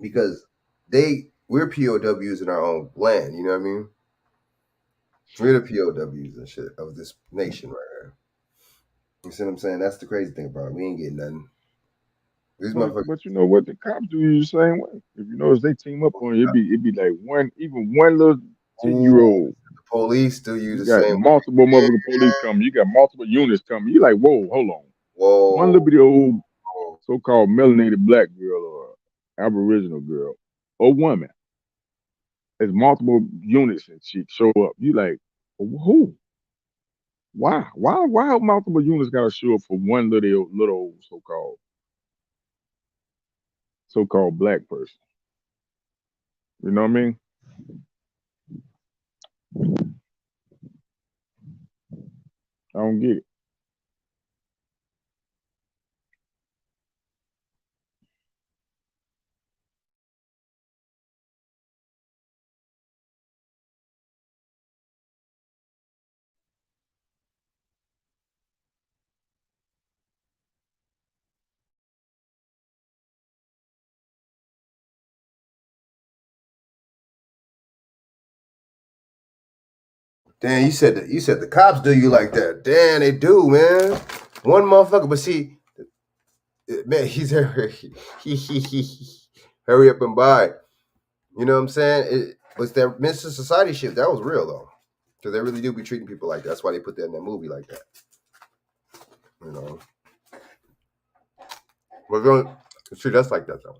because we're POWs in our own land. You know what I mean? We're the POWs and shit of this nation right here. You see what I'm saying? That's the crazy thing about it. We ain't getting nothing. These motherfuckers. But you know what? The cops do you the same way. If you notice, they team up on you. It'd be like one little 10-year-old. The police do you the got same. Multiple motherfucking police coming. You got multiple units coming. You like, whoa, hold on. Whoa. One little bitty old so-called melanated black girl or Aboriginal girl or woman. There's multiple units and shit show up. You like, who? Why have multiple units gotta show up for one little so-called black person? You know what I mean? I don't get it. Damn, you said the cops do you like that. Damn, they do, man. One motherfucker, but see, man, he's hurry up and buy. You know what I'm saying? It was that Mr. Society shit. That was real though, because they really do be treating people like that. That's why they put that in that movie like that. You know, we're going to treat us like that though.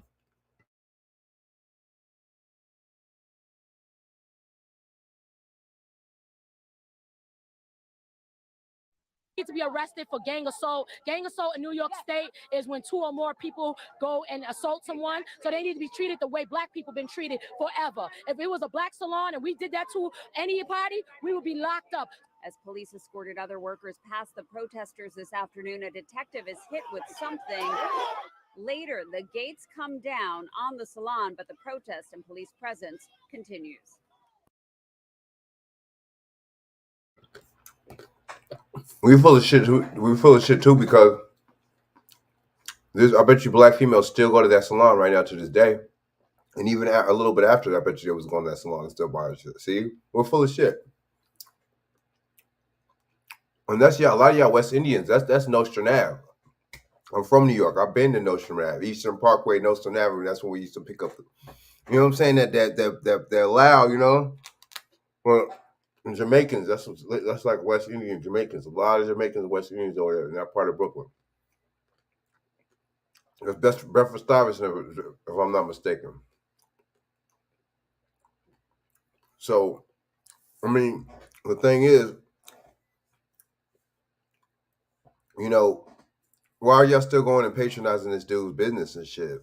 Need to be arrested for gang assault. Gang assault in New York State is when 2 or more people go and assault someone. So they need to be treated the way black people been treated forever. If it was a black salon and we did that to any party, we would be locked up. As police escorted other workers past the protesters this afternoon, a detective is hit with something. Later, the gates come down on the salon, but the protest and police presence continues. We full of shit. We full of shit too because I bet you black females still go to that salon right now to this day, and even a little bit after that, I bet you they was going to that salon and still buying shit. See, we're full of shit. And that's a lot of y'all West Indians. That's Nostrand Ave. I'm from New York. I've been to Nostrand Ave, Eastern Parkway, Nostrand Avenue. That's when we used to pick up you know what I'm saying? That loud, you know. Well, Jamaicans, that's like West Indian Jamaicans. A lot of Jamaicans, West Indians over there in that part of Brooklyn. That's breakfast establishment, if I'm not mistaken. So, I mean, the thing is, you know, why are y'all still going and patronizing this dude's business and shit?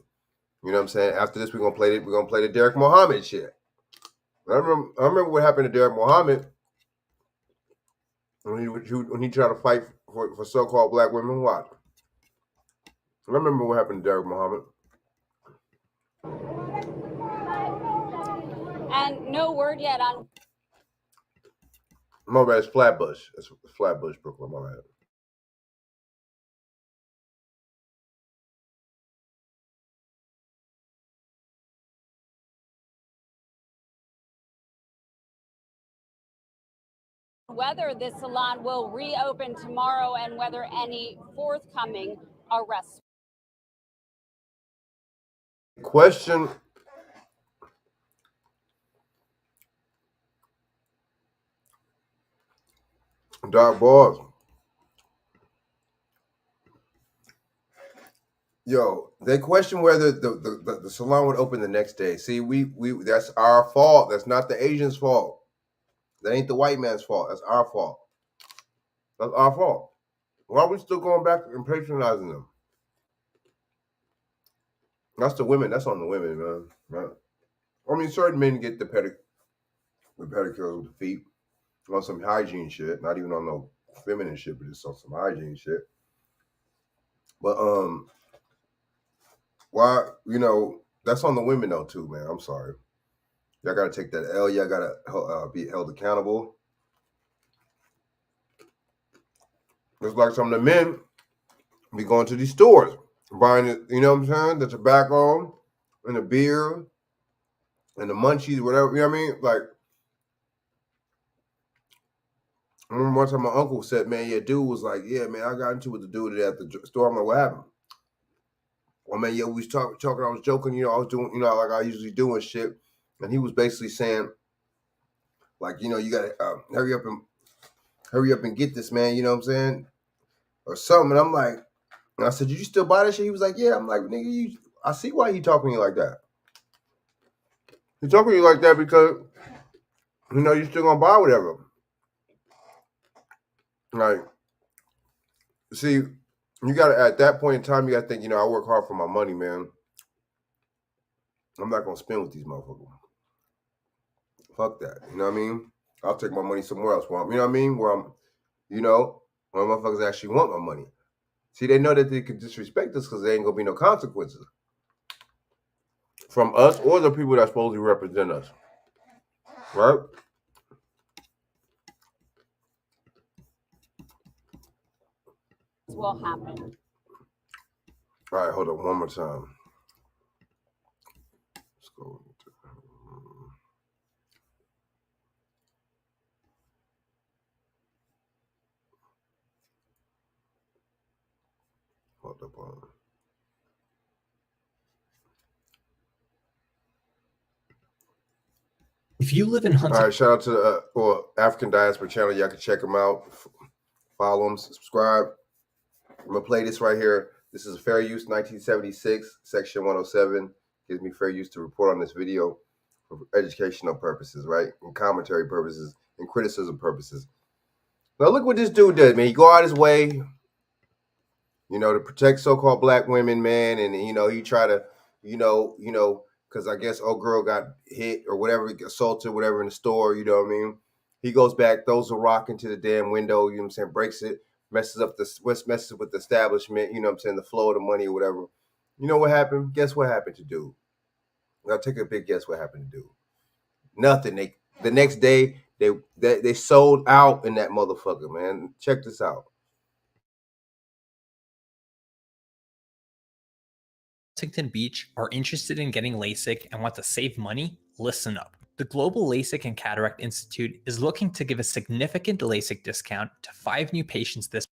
You know what I'm saying? After this, we're gonna play the Derek Muhammad shit. I remember what happened to Derek Muhammad when he tried to fight for so-called black women. Watch. I remember what happened to Derek Muhammad. And no word yet on. My bad, it's Flatbush. It's Flatbush, Brooklyn. My bad. Whether this salon will reopen tomorrow and whether any forthcoming arrests. Question. Dark balls. Yo, they question whether the salon would open the next day. See, we that's our fault. That's not the Asian's fault. That ain't the white man's fault. That's our fault. That's our fault. Why are we still going back and patronizing them? That's the women. That's on the women, man. Right? I mean, certain men get the pedicures with the feet on some hygiene shit. Not even on no feminine shit, but just on some hygiene shit. But why? You know, that's on the women though too, man. I'm sorry. Y'all gotta take that L. Y'all gotta be held accountable. It's like some of the men be going to these stores, buying it, you know what I'm saying? The tobacco and the beer and the munchies, whatever, you know what I mean? Like, I remember one time my uncle said, man, yeah, dude was like, yeah, man, I got into it with the dude at the store. I'm like, what happened? Well, man, yeah, we was talking, I was joking, you know, I was doing, you know, like I usually do and shit. And he was basically saying, like, you know, you gotta hurry up and get this, man, you know what I'm saying? Or something. And I'm like, and I said, did you still buy that shit? He was like, yeah. I'm like, nigga, I see why he talking to you like that. He talking to you like that because, you know, you're still gonna buy whatever. Like, see, you gotta, at that point in time, you gotta think, you know, I work hard for my money, man. I'm not gonna spend with these motherfuckers. Fuck that. You know what I mean? I'll take my money somewhere else. Where I'm, you know what I mean? Where I'm, you know, where motherfuckers actually want my money. See, they know that they could disrespect us because there ain't gonna be no consequences from us or the people that supposedly represent us. Right? Will happen. All right, hold on one more time. Let's go. Hold up on. If you live in Huntington. All right, shout out to the African Diaspora channel. Y'all can check them out. Follow them, subscribe. I'm going to play this right here. This is fair use 1976, section 107. Gives me fair use to report on this video for educational purposes, right? And commentary purposes and criticism purposes. Now look what this dude did, man. He go out his way, you know, to protect so-called black women, man. And, you know, he try to, you know, because I guess old girl got hit or whatever, assaulted, whatever in the store, you know what I mean? He goes back, throws a rock into the damn window, you know what I'm saying, breaks it, messes with the establishment, you know what I'm saying, the flow of the money or whatever. You know what happened? Guess what happened to dude? I'll take a big guess what happened to dude. Nothing. The next day, They sold out in that motherfucker, man. Check this out. Huntington Beach are interested in getting LASIK and want to save money? Listen up. The Global LASIK and Cataract Institute is looking to give a significant LASIK discount to 5 new patients this.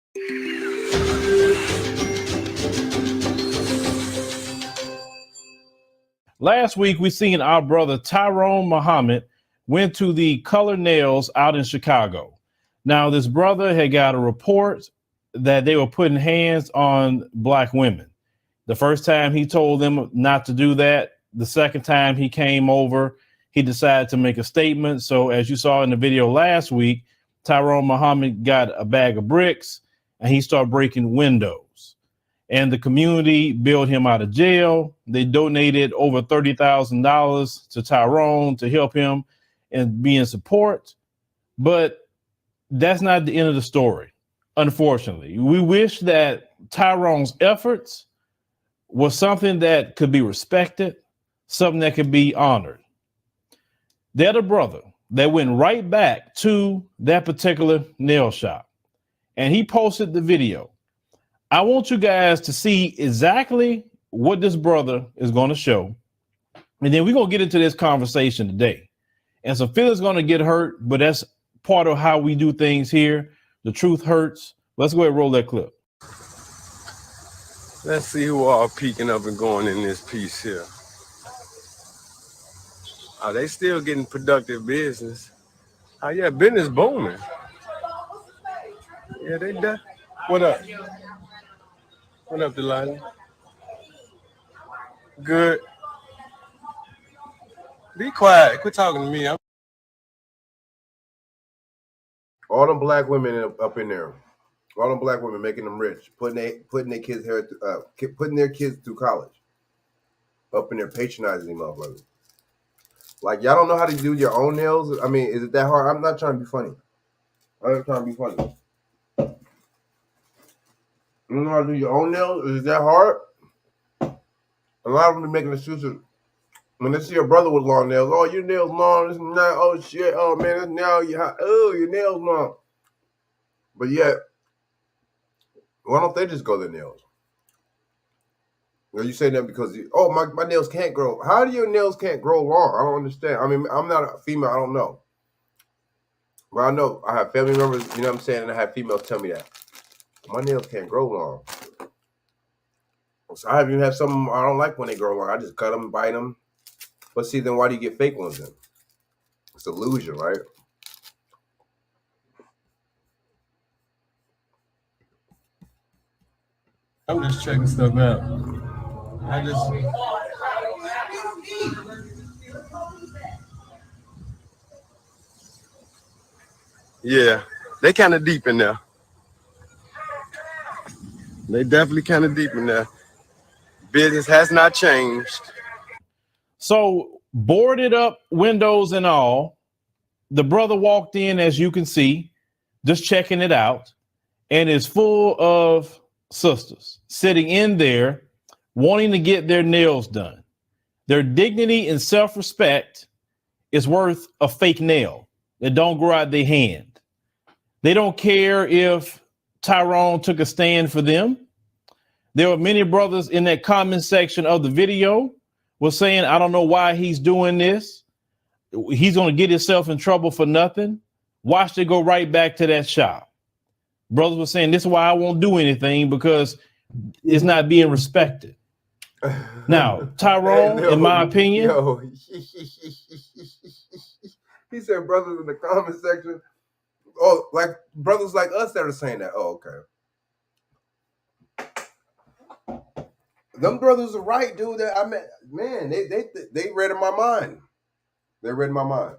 Last week, we seen our brother Tyrone Muhammad went to the Color Nails out in Chicago. Now, this brother had got a report that they were putting hands on Black women. The first time he told them not to do that. The second time he came over, he decided to make a statement. So as you saw in the video last week, Tyrone Muhammad got a bag of bricks and he started breaking windows. And the community bailed him out of jail. They donated over $30,000 to Tyrone to help him and be in support. But that's not the end of the story, unfortunately. We wish that Tyrone's efforts was something that could be respected, something that could be honored. They're the brother that went right back to that particular nail shop, and he posted the video. I want you guys to see exactly what this brother is going to show, and then we're going to get into this conversation today. And some feelings going to get hurt, but that's part of how we do things here. The truth hurts. Let's go ahead and roll that clip. Let's see who all peeking up and going in this piece here. Oh, they still getting productive business. Oh yeah, business booming. Yeah, they done. What up? What up, Delilah? Good. Be quiet. Quit talking to me. All them Black women up in there. All them Black women making them rich, putting their kids hair, putting their kids through college, up in there patronizing these motherfuckers. Like, y'all don't know how to do your own nails. I mean, is it that hard? I'm not trying to be funny. I'm not trying to be funny. You don't know how to do your own nails? Is it that hard? A lot of them are making excuses when they see a brother with long nails. Oh, your nails long. This and that. Oh shit. Oh man, this nail. Your nails long. But yet, why don't they just go their nails? Are you saying that because my nails can't grow? How do your nails can't grow long? I don't understand. I mean, I'm not a female. I don't know. But I know I have family members, you know what I'm saying, and I have females tell me that. My nails can't grow long. So I even have some I don't like when they grow long. I just cut them, bite them. But see, then why do you get fake ones then? It's illusion, right? I'm just checking stuff out. Yeah, they kind of deep in there. They definitely kind of deep in there. Business has not changed. So boarded up windows and all, the brother walked in, as you can see, just checking it out, and is full of sisters sitting in there wanting to get their nails done. Their dignity and self-respect is worth a fake nail that don't grow out their hand. They don't care if Tyrone took a stand for them. There were many brothers in that comment section of the video was saying, I don't know why he's doing this. He's going to get himself in trouble for nothing. Watch it go right back to that shop. Brothers were saying, this is why I won't do anything, because it's not being respected. Now, Tyrone, in my opinion, he said brothers in the comment section. Oh, like brothers like us that are saying that. Oh, okay. Them brothers are right, dude. I mean, man, they read in my mind. They read in my mind.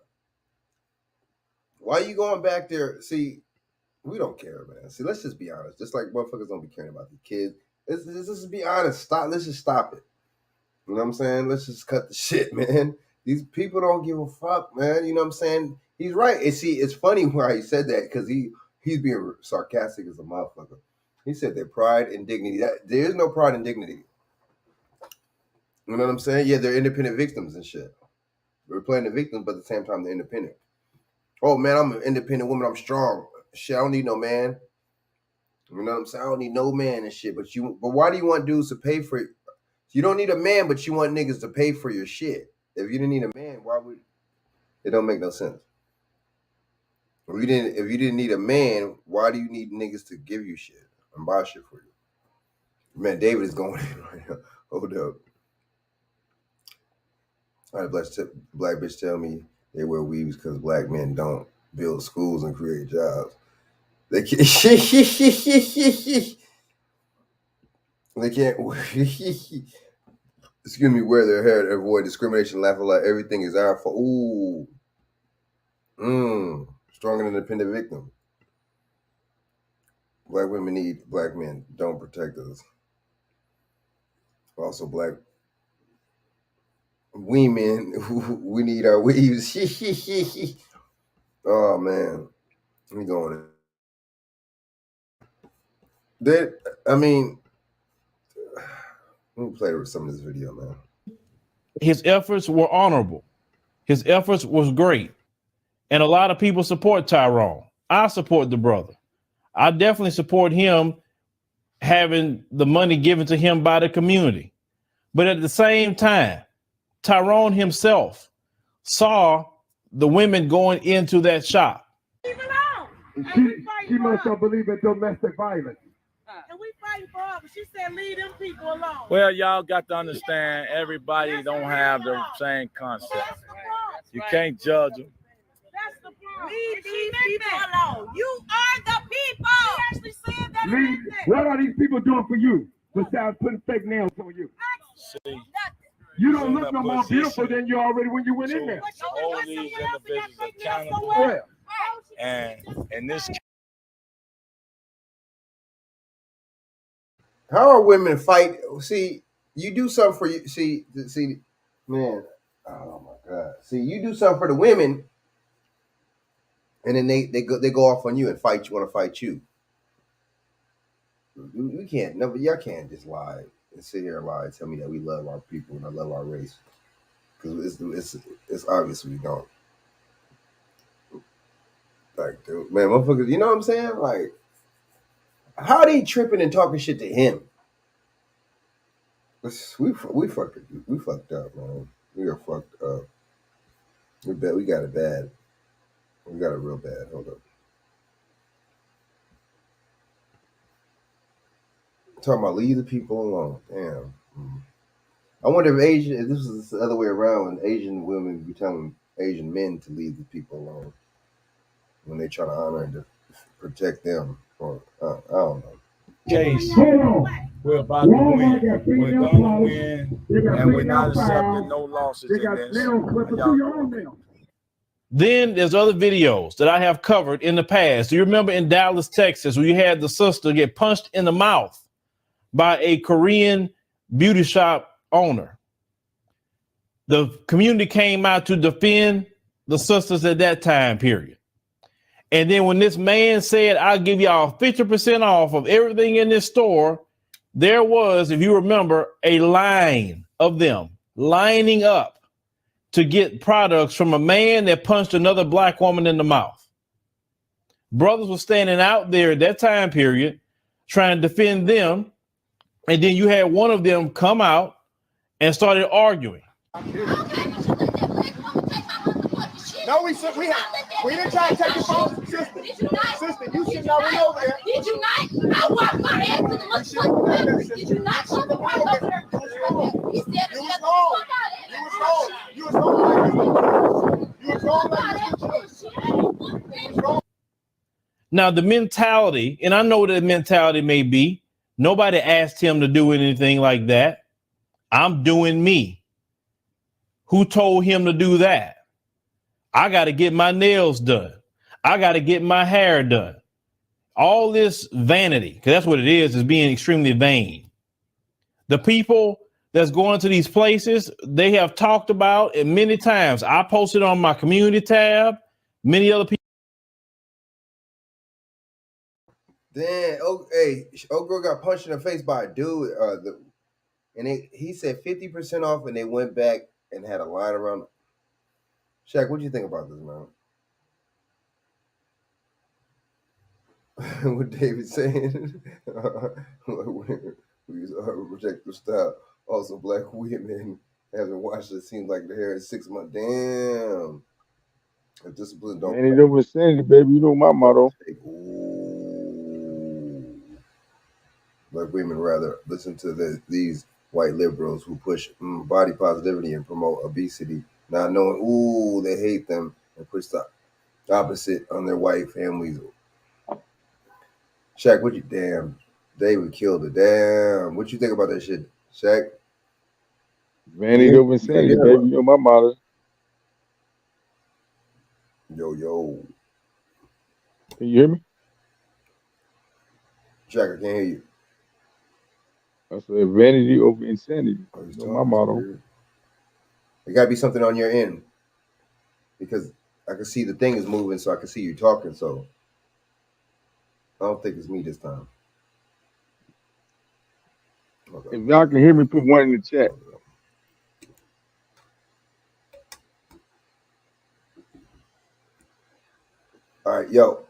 Why are you going back there? See, we don't care, man. See, let's just be honest. Just like motherfuckers don't be caring about the kids. Let's just be honest. Stop. Let's just stop it. You know what I'm saying? Let's just cut the shit, man. These people don't give a fuck, man. You know what I'm saying? He's right. And see, it's funny why he said that, because he's being sarcastic as a motherfucker. He said that pride and dignity. There is no pride and dignity. You know what I'm saying? Yeah, they're independent victims and shit. We're playing the victims, but at the same time, they're independent. Oh man, I'm an independent woman. I'm strong. Shit, I don't need no man. You know what I'm saying? I don't need no man and shit. But why do you want dudes to pay for it? You don't need a man, but you want niggas to pay for your shit. If you didn't need a man, why would it? Don't make no sense. If you didn't need a man, why do you need niggas to give you shit and buy shit for you? Man, David is going in right now. Hold up. I had a black bitch tell me they wear weaves because black men don't build schools and create jobs. They can't. They can't. Excuse me. Wear their hair to avoid discrimination. Laugh a lot. Everything is our fault. Ooh. Strong and independent victim. Black women need black men. Don't protect us. Also, black women, we need our weaves. Oh man, we going. I mean, let me play some of this video, man. His efforts were honorable. His efforts was great. And a lot of people support Tyrone. I support the brother. I definitely support him having the money given to him by the community. But at the same time, Tyrone himself saw the women going into that shop. She must not believe in domestic violence. And we fighting for her, but she said leave them people alone. Well, y'all got to understand, everybody don't have the same concept. You can't judge them. That's the problem. Leave these people alone. You are the people. She actually said that. Leave. What are these people doing for you besides putting fake nails on you? See, you don't look no more beautiful than you already when you went in there. Hold these individuals accountable. And in this How are women fight? See, you do something for you. See, man. Oh my God. See, you do something for the women, and then they go off on you and fight. You want to fight you. We can't. No, but y'all can't just lie and sit here and lie and tell me that we love our people and I love our race, because it's obvious we don't. Like, dude, man, motherfuckers, you know what I'm saying? Like, how are they tripping and talking shit to him? We fucked up, man. We are fucked up. We got it bad. We got it real bad. Hold up. Talking about leave the people alone. Damn. I wonder if this was the other way around, Asian women be telling Asian men to leave the people alone when they try to honor and to protect them. Or I don't know. case, we're about to win. We're gonna win, and we're not accepting no losses in this. Then there's other videos that I have covered in the past. Do you remember in Dallas, Texas, where you had the sister get punched in the mouth by a Korean beauty shop owner? The community came out to defend the sisters at that time period. And then when this man said, I'll give y'all 50% off of everything in this store, there was, if you remember, a line of them lining up to get products from a man that punched another black woman in the mouth. Brothers were standing out there at that time period trying to defend them. And then you had one of them come out and started arguing. No, we didn't try to take your phone, sister. Sister, you should not went over there. Did you not? I walked my ass to the motherfucker. Did you not come over there? He said you was wrong. You was wrong. You was wrong. Now the mentality, and I know what the mentality may be, nobody asked him to do anything like that. I'm doing me. Who told him to do that? I got to get my nails done. I got to get my hair done. All this vanity, because that's what it is being extremely vain. The people that's going to these places, they have talked about it many times. I posted on my community tab, many other people. Then, old girl got punched in the face by a dude. He said 50% off, and they went back and had a line around. Shaq, what do you think about this, man? What David saying? We use projector style. Also, black women haven't washed it. Seems like the hair is 6 months. Damn. If discipline don't. Vanity over insanity, baby. You know my motto. Black women rather listen to these white liberals who push body positivity and promote obesity, not knowing, they hate them and push the opposite on their white families. Shaq, what you damn? David killed it. Damn. What you think about that shit, Shaq? Vanity over insanity, baby. You know my motto. Yo. Can you hear me? Shaq, I can't hear you. I said vanity over insanity. You know my motto. It gotta be something on your end. Because I can see the thing is moving, so I can see you talking, so I don't think it's me this time. Okay. If y'all can hear me, put one in the chat. All right, yo.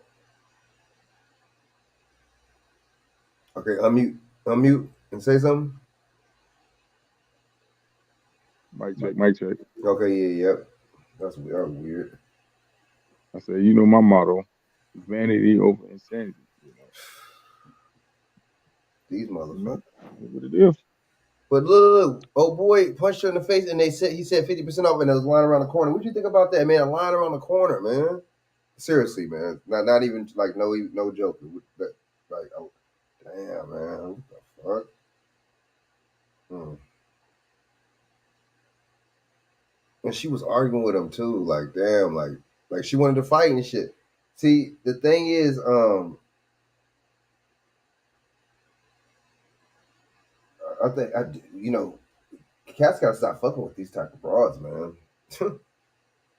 Okay, unmute and say something. Mic check. Okay, yep. That was weird. I said, you know my motto. Vanity over insanity. These motherfuckers. What it is. But look, oh boy punched her in the face, and he said 50% off, and there was a line around the corner. What do you think about that, man? A line around the corner, man. Seriously, man. Not even like no joke. Like, oh, damn, man. What the fuck? And she was arguing with him too. Like, damn, like she wanted to fight and shit. See, the thing is, I think cats gotta stop fucking with these type of broads, man.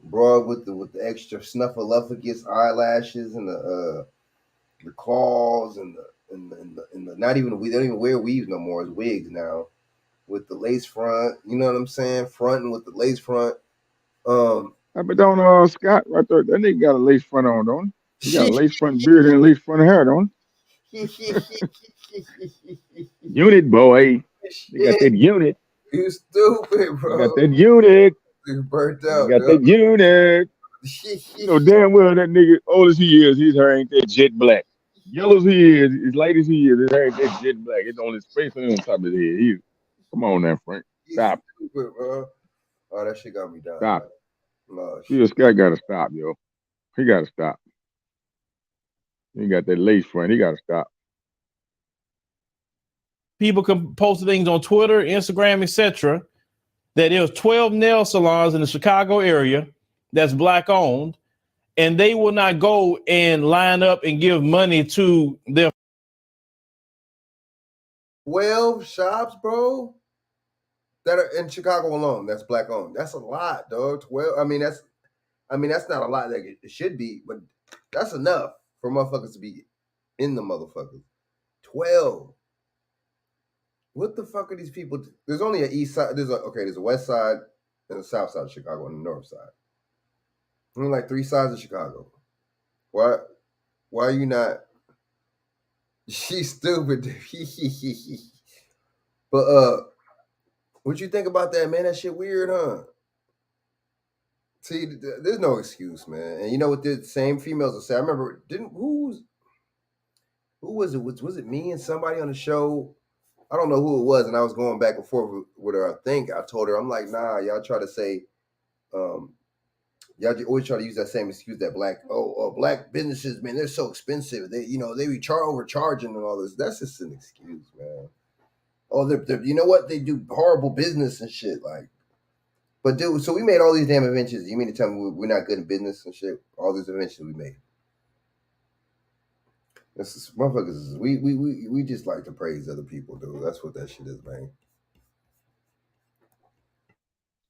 Broad with the extra snuffleupagus eyelashes and the claws and the not even, we don't even wear weaves no more. It's wigs now with the lace front. You know what I'm saying? Fronting with the lace front. But don't Scott right there, that nigga got a lace front on, don't he? He got a lace front beard and a lace front hair, don't he? Unit boy. You got that unit. You stupid, bro. You got that unit. You burnt out. You got that unit. You know damn well that nigga, old as he is, his hair ain't that jet black. Yellow as he is, as light as he is, his hair ain't that jet black. It's on his face and on top of his head. Come on now, Frank. Stop. Stupid, bro. Oh, that shit got me down. Stop. No, Scott gotta stop, yo. He gotta stop. He got that lace front. He gotta stop. People can post things on Twitter, Instagram, etc. that there's 12 nail salons in the Chicago area that's black owned, and they will not go and line up and give money to their 12 shops, bro, that are in Chicago alone. That's black owned. That's a lot, dog. 12. I mean, that's not a lot that it should be, but that's enough for motherfuckers to be in the motherfuckers. 12. What the fuck are these people? There's only an east side. There's a west side and a south side of Chicago and the north side. Only like 3 sides of Chicago. Why are you not? She's stupid. But what you think about that, man? That shit weird, huh? See, there's no excuse, man. And you know what the same females will say? I remember, who was it? Was it me and somebody on the show? I don't know who it was, and I was going back and forth with her. I think I told her, I'm like, nah, y'all try to say, y'all always try to use that same excuse that black businesses, man, they're so expensive. They be overcharging and all this. That's just an excuse, man. Oh, they're you know what? They do horrible business and shit, like. But dude, so we made all these damn inventions. You mean to tell me we're not good in business and shit? All these inventions we made. This is motherfuckers. We just like to praise other people, dude. That's what that shit is, man.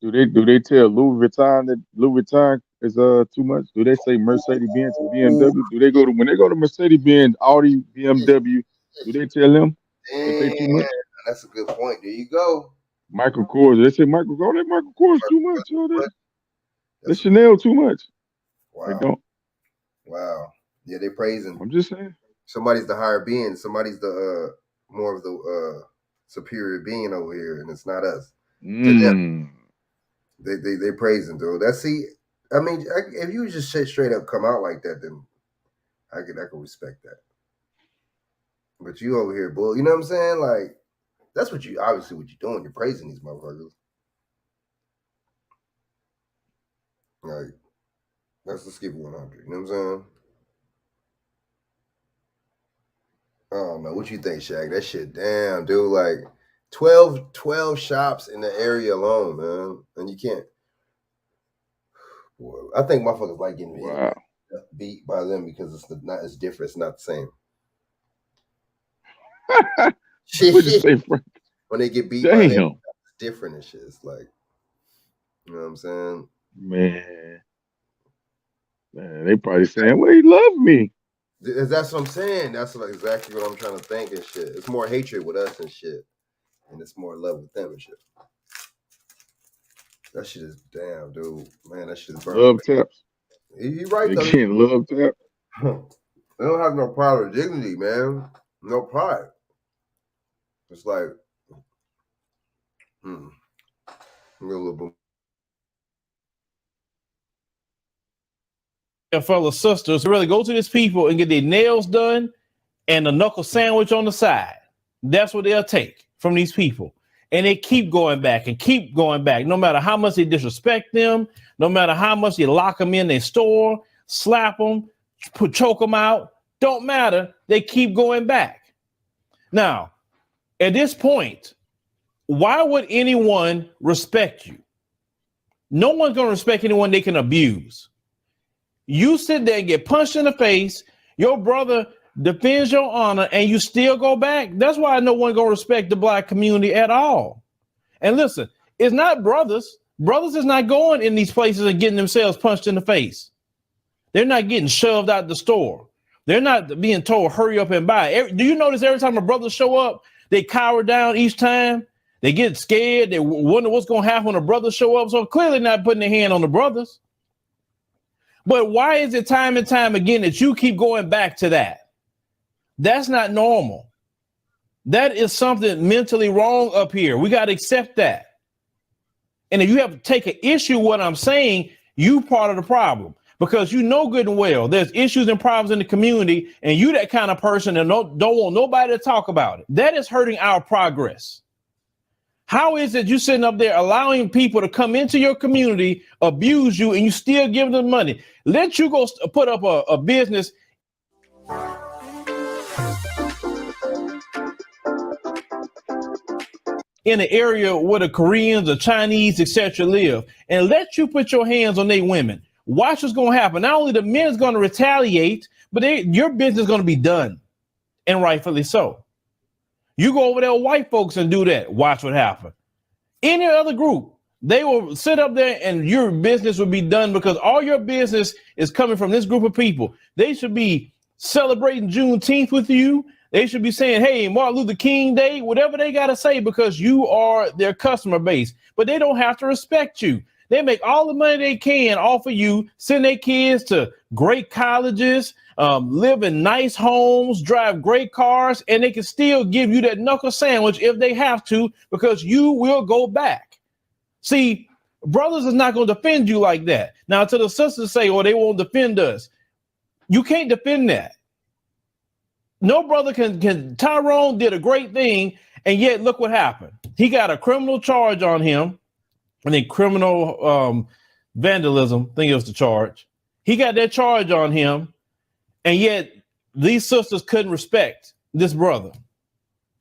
Do they tell Louis Vuitton that Louis Vuitton is too much? Do they say Mercedes-Benz and BMW? Do they when they go to Mercedes-Benz, Audi, BMW? Do they tell them that they too much? That's a good point. There you go. Michael Kors. They say Michael Kors too much. Oh, that Chanel too much. Wow. They don't. Wow. Yeah, they praising. I'm just saying. Somebody's the higher being. Somebody's the more of the superior being over here, and it's not us. To them, they praising, dude. I mean, if you just straight up come out like that, then I could respect that. But you over here, bull. You know what I'm saying? Like, that's what you obviously what you're doing. You're praising these motherfuckers. Like, let's give it 100. You know what I'm saying? I don't know. What you think, Shaq? That shit, damn, dude. Like, 12 shops in the area alone, man. And you can't. Boy, I think motherfuckers like getting beat by them because it's different. It's not the same. Shit. When they get beat by them, it's different and shit. It's like, you know what I'm saying? Man, they probably saying, well, he loved me. That's what I'm saying. That's exactly what I'm trying to think and shit. It's more hatred with us and shit. And it's more love with them and shit. That shit is damn, dude. Man, that shit is burning. Love taps. He right, though. Again, love tap. They don't have no pride or dignity, man. No pride. It's like, a little bit. Your fellow sisters really go to these people and get their nails done and a knuckle sandwich on the side. That's what they'll take from these people. And they keep going back and keep going back. No matter how much they disrespect them, no matter how much they lock them in their store, slap them, choke them out, don't matter. They keep going back. Now, at this point, why would anyone respect you? No one's going to respect anyone they can abuse. You sit there and get punched in the face. Your brother defends your honor and you still go back. That's why no one going to respect the black community at all. And listen, it's not brothers. Brothers is not going in these places and getting themselves punched in the face. They're not getting shoved out the store. They're not being told, hurry up and buy. Do you notice every time a brother show up, they cower down each time? They get scared. They wonder what's going to happen when a brother show up. So clearly not putting their hand on the brothers. But why is it time and time again that you keep going back to that? That's not normal. That is something mentally wrong up here. We got to accept that. And if you have to take an issue with what I'm saying, you part of the problem. Because you know good and well there's issues and problems in the community, and you that kind of person and don't want nobody to talk about it. That is hurting our progress. How is it you sitting up there allowing people to come into your community, abuse you, and you still give them money? Let you go put up a business. In the area where the Koreans, the Chinese, etc. live, and let you put your hands on their women. Watch what's going to happen. Not only the men's going to retaliate, but your business is going to be done, and rightfully so. You go over there with white folks and do that. Watch what happens. Any other group, they will sit up there and your business will be done because all your business is coming from this group of people. They should be celebrating Juneteenth with you. They should be saying, hey, Martin Luther King Day, whatever they got to say, because you are their customer base. But they don't have to respect you. They make all the money they can off of you, send their kids to great colleges, live in nice homes, drive great cars, and they can still give you that knuckle sandwich if they have to, because you will go back. See, brothers is not going to defend you like that. Now, to the sisters say, oh, they won't defend us. You can't defend that. No brother can. Tyrone did a great thing, and yet look what happened. He got a criminal charge on him. I think criminal vandalism, I think it was the charge. He got that charge on him, and yet these sisters couldn't respect this brother.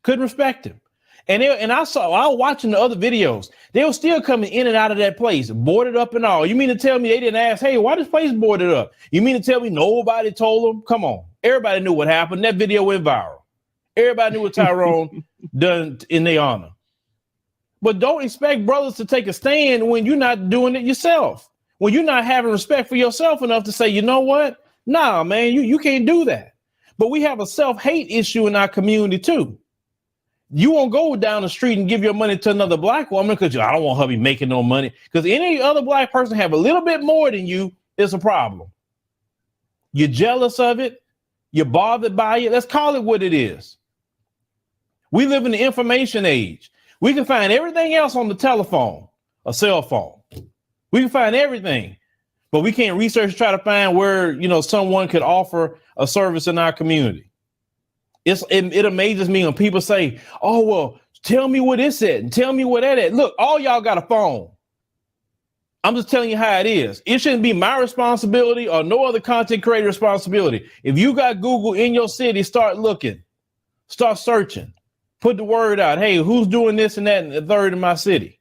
Couldn't respect him. And I was watching the other videos. They were still coming in and out of that place, boarded up and all. You mean to tell me they didn't ask, hey, why this place boarded up? You mean to tell me nobody told them? Come on. Everybody knew what happened. That video went viral. Everybody knew what Tyrone done in their honor. But don't expect brothers to take a stand when you're not doing it yourself. When you're not having respect for yourself enough to say, you know what? Nah, man, you can't do that. But we have a self-hate issue in our community too. You won't go down the street and give your money to another black woman because I don't want her to be making no money. Because any other black person have a little bit more than you is a problem. You're jealous of it. You're bothered by it. Let's call it what it is. We live in the information age. We can find everything else on the telephone, a cell phone. We can find everything, but we can't research, try to find where, someone could offer a service in our community. It amazes me when people say, oh, well, tell me what it's at and tell me what that is. Look, all y'all got a phone. I'm just telling you how it is. It shouldn't be my responsibility or no other content creator responsibility. If you got Google in your city, start looking, start searching, put the word out. Hey, who's doing this and that and the third in my city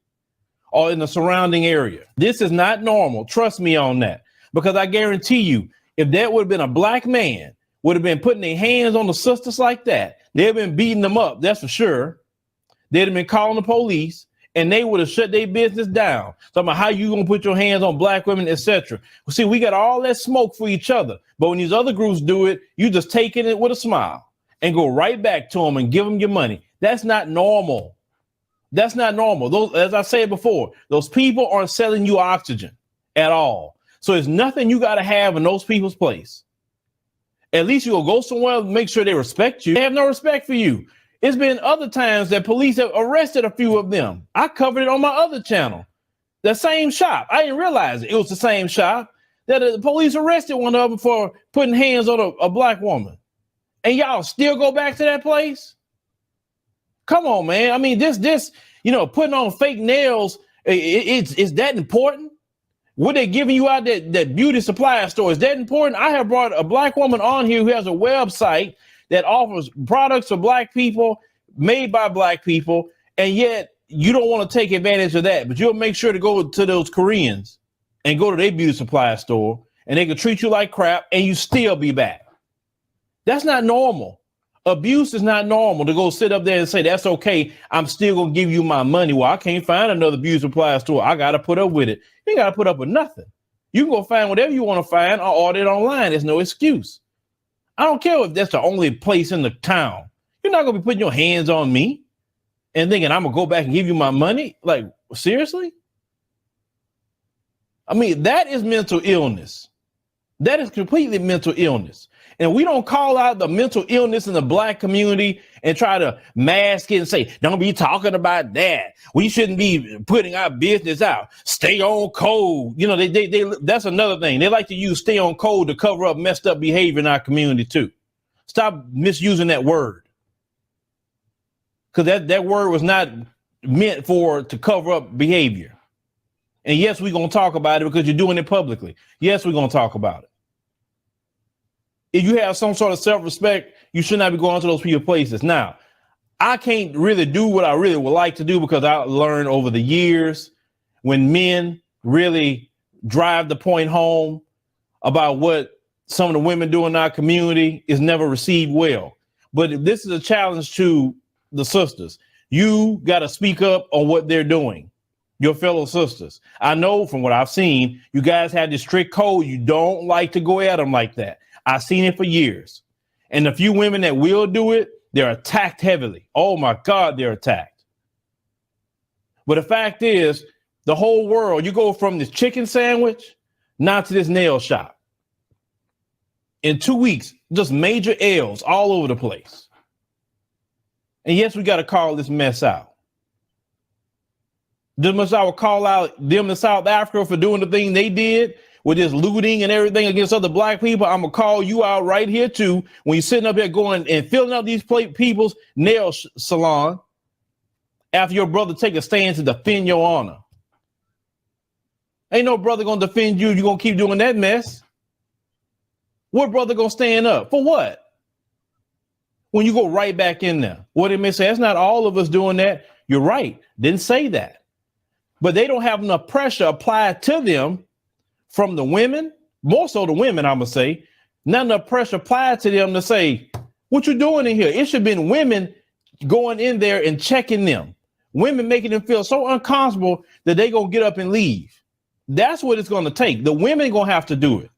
or in the surrounding area? This is not normal. Trust me on that, because I guarantee you, if that would have been a black man, would have been putting their hands on the sisters like that, they'd have been beating them up. That's for sure. They'd have been calling the police. And they would have shut their business down. Talking about how you gonna put your hands on black women, etc. Well, see, we got all that smoke for each other. But when these other groups do it, you just taking it with a smile and go right back to them and give them your money. That's not normal. That's not normal. Those, as I said before, those people aren't selling you oxygen at all. So there's nothing you got to have in those people's place. At least you'll go somewhere and make sure they respect you. They have no respect for you. It's been other times that police have arrested a few of them. I covered it on my other channel. The same shop. I didn't realize it was the same shop that the police arrested one of them for putting hands on a black woman. And y'all still go back to that place? Come on, man. I mean, this, putting on fake nails, it's that important? What they giving you out that beauty supply store, is that important? I have brought a black woman on here who has a website that offers products for black people, made by black people, and yet you don't want to take advantage of that, but you'll make sure to go to those Koreans and go to their beauty supply store, and they can treat you like crap, and you still be back. That's not normal. Abuse is not normal to go sit up there and say, that's okay, I'm still going to give you my money. Well, I can't find another beauty supply store. I got to put up with it. You ain't got to put up with nothing. You can go find whatever you want to find or order it online. There's no excuse. I don't care if that's the only place in the town. You're not going to be putting your hands on me and thinking I'm going to go back and give you my money. Like, seriously? I mean, that is mental illness. That is completely mental illness. And we don't call out the mental illness in the black community and try to mask it and say, don't be talking about that. We shouldn't be putting our business out. Stay on code. They that's another thing. They like to use stay on code to cover up messed up behavior in our community too. Stop misusing that word. Because that word was not meant to cover up behavior. And yes, we're going to talk about it because you're doing it publicly. Yes, we're going to talk about it. If you have some sort of self-respect, you should not be going to those people's places. Now, I can't really do what I really would like to do because I learned over the years when men really drive the point home about what some of the women do in our community is never received well. But this is a challenge to the sisters. You got to speak up on what they're doing, your fellow sisters. I know from what I've seen, you guys have this strict code. You don't like to go at them like that. I've seen it for years. And the few women that will do it, they're attacked heavily. Oh my God, they're attacked. But the fact is, the whole world, you go from this chicken sandwich now to this nail shop. In 2 weeks, just major L's all over the place. And yes, we got to call this mess out. Just much I would call out them in South Africa for doing the thing they did with this looting and everything against other black people. I'm going to call you out right here too. When you're sitting up here going and filling up these people's nail salon after your brother take a stand to defend your honor. Ain't no brother going to defend you. You're going to keep doing that mess. What brother going to stand up for what? When you go right back in there, what it may say, that's not all of us doing that. You're right. Didn't say that. But they don't have enough pressure applied to them from the women, more so the women, I'm going to say, not enough pressure applied to them to say, what you doing in here? It should have been women going in there and checking them. Women making them feel so uncomfortable that they going to get up and leave. That's what it's going to take. The women going to have to do it.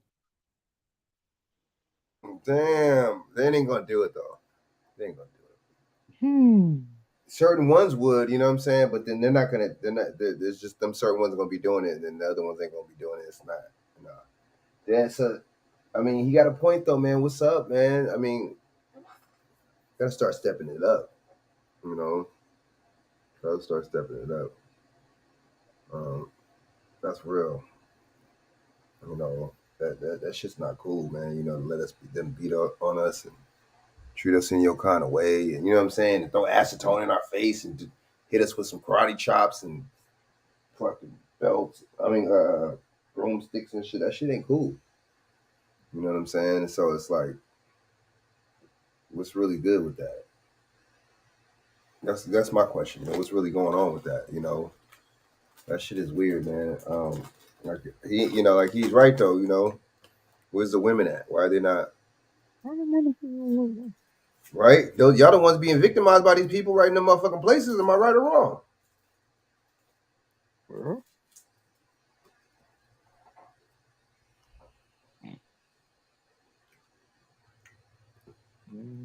Damn, they ain't going to do it, though. They ain't going to do it. Certain ones would, you know what I'm saying? But then there's just them certain ones are going to be doing it, and then the other ones ain't going to be doing it. It's not. No. I mean, he got a point though, man. What's up, man? I mean, gotta start stepping it up. You know, gotta start stepping it up. That's real. You know, that shit's not cool, man. You know, to let them beat up on us and treat us in your kind of way, and you know what I'm saying, and throw acetone in our face and hit us with some karate chops and fucking belts. I mean, broomsticks and shit. That shit ain't cool. You know what I'm saying? So it's like, what's really good with that? That's my question. You know, what's really going on with that? You know, that shit is weird, man. Like you know, like he's right though. You know, where's the women at? Why are they not? Right? Y'all the ones being victimized by these people right in the motherfucking places. Am I right or wrong?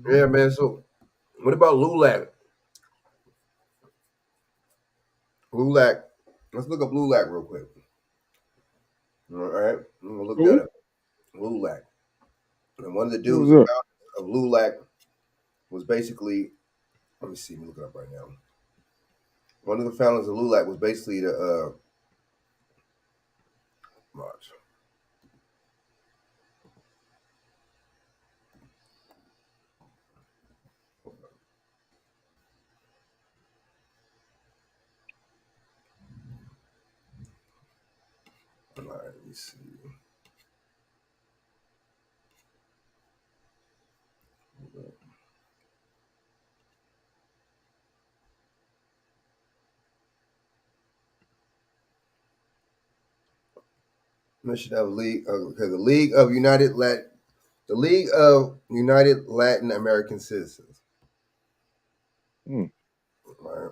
Yeah, man. So, what about LULAC? LULAC. Let's look up LULAC real quick. All right, I'm gonna look that up. LULAC. And one of the dudes of LULAC was basically. Let me see. Let me look it up right now. One of the founders of LULAC was basically the. Watch. All right, let me see. Mission of League. Okay, the League of United Latin American Citizens. All right.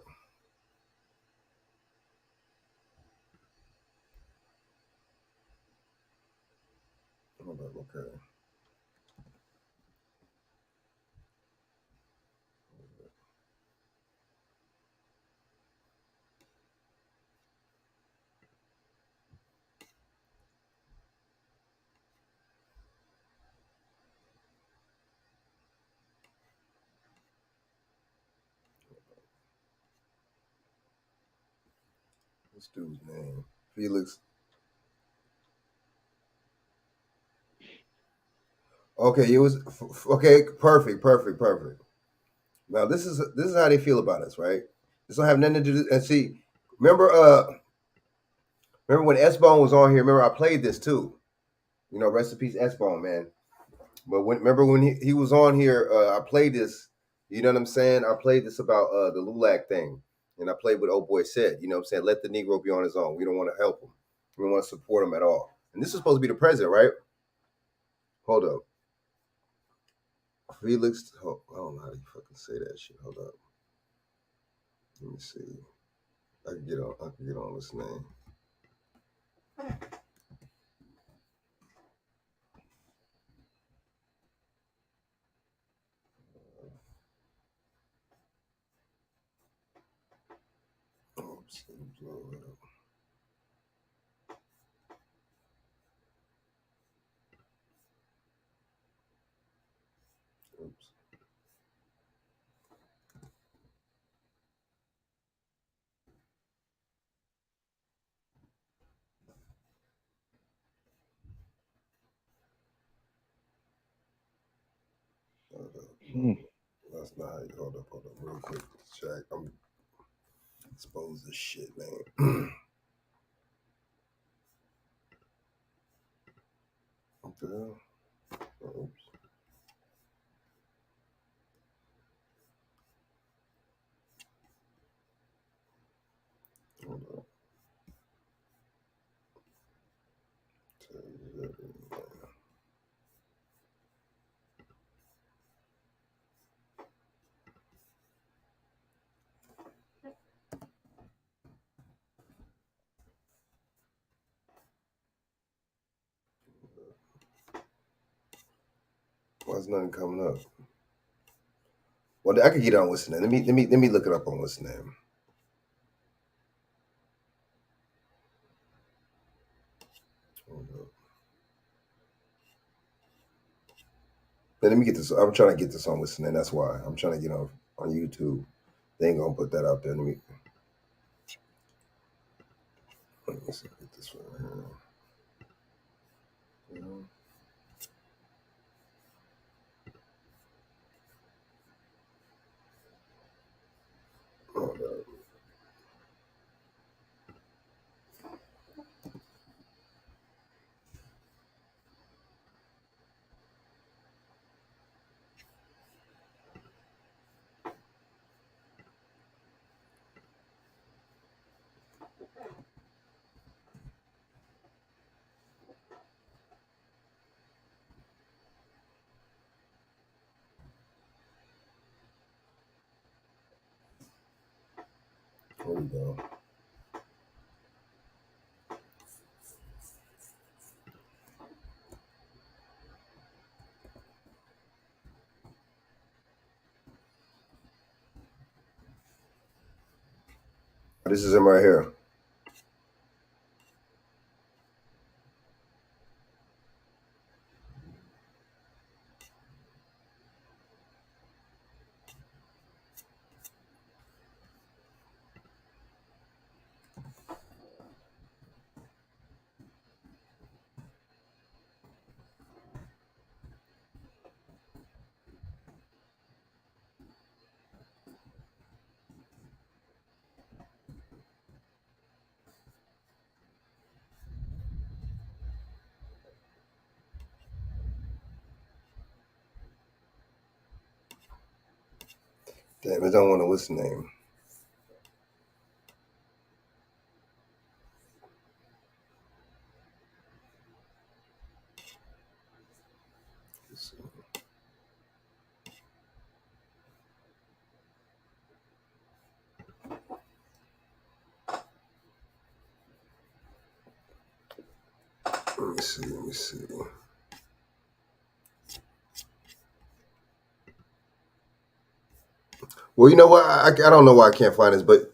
Hold up, okay. This dude's name, Felix. Okay, it was okay. Perfect. Now this is how they feel about us, right? This don't have nothing to do. And see, remember when S-Bone was on here? Remember I played this too. You know, rest in peace, S-Bone, man. But remember when he was on here? I played this. You know what I'm saying? I played this about the LULAC thing, and I played what old boy said. You know what I'm saying? Let the Negro be on his own. We don't want to help him. We don't want to support him at all. And this is supposed to be the president, right? Hold up. Felix, I don't know how you fucking say that shit. Hold up. Let me see. I can get on this name. Oops. That's not how you hold up real quick. Check. I'm exposed to shit, man. What the hell? Oops. Hold up. Why's nothing coming up? Well, I could get on what's the name. Let me look it up on what's the name. Hold up. Let me get this. I'm trying to get this on listening. That's why I'm trying to get on YouTube. They ain't gonna put that out there. Let me see, get this one here. Hold up. There we go. This is him right here. Damn, I don't want to listen to him. Let me see. Well, you know what? I don't know why I can't find this, but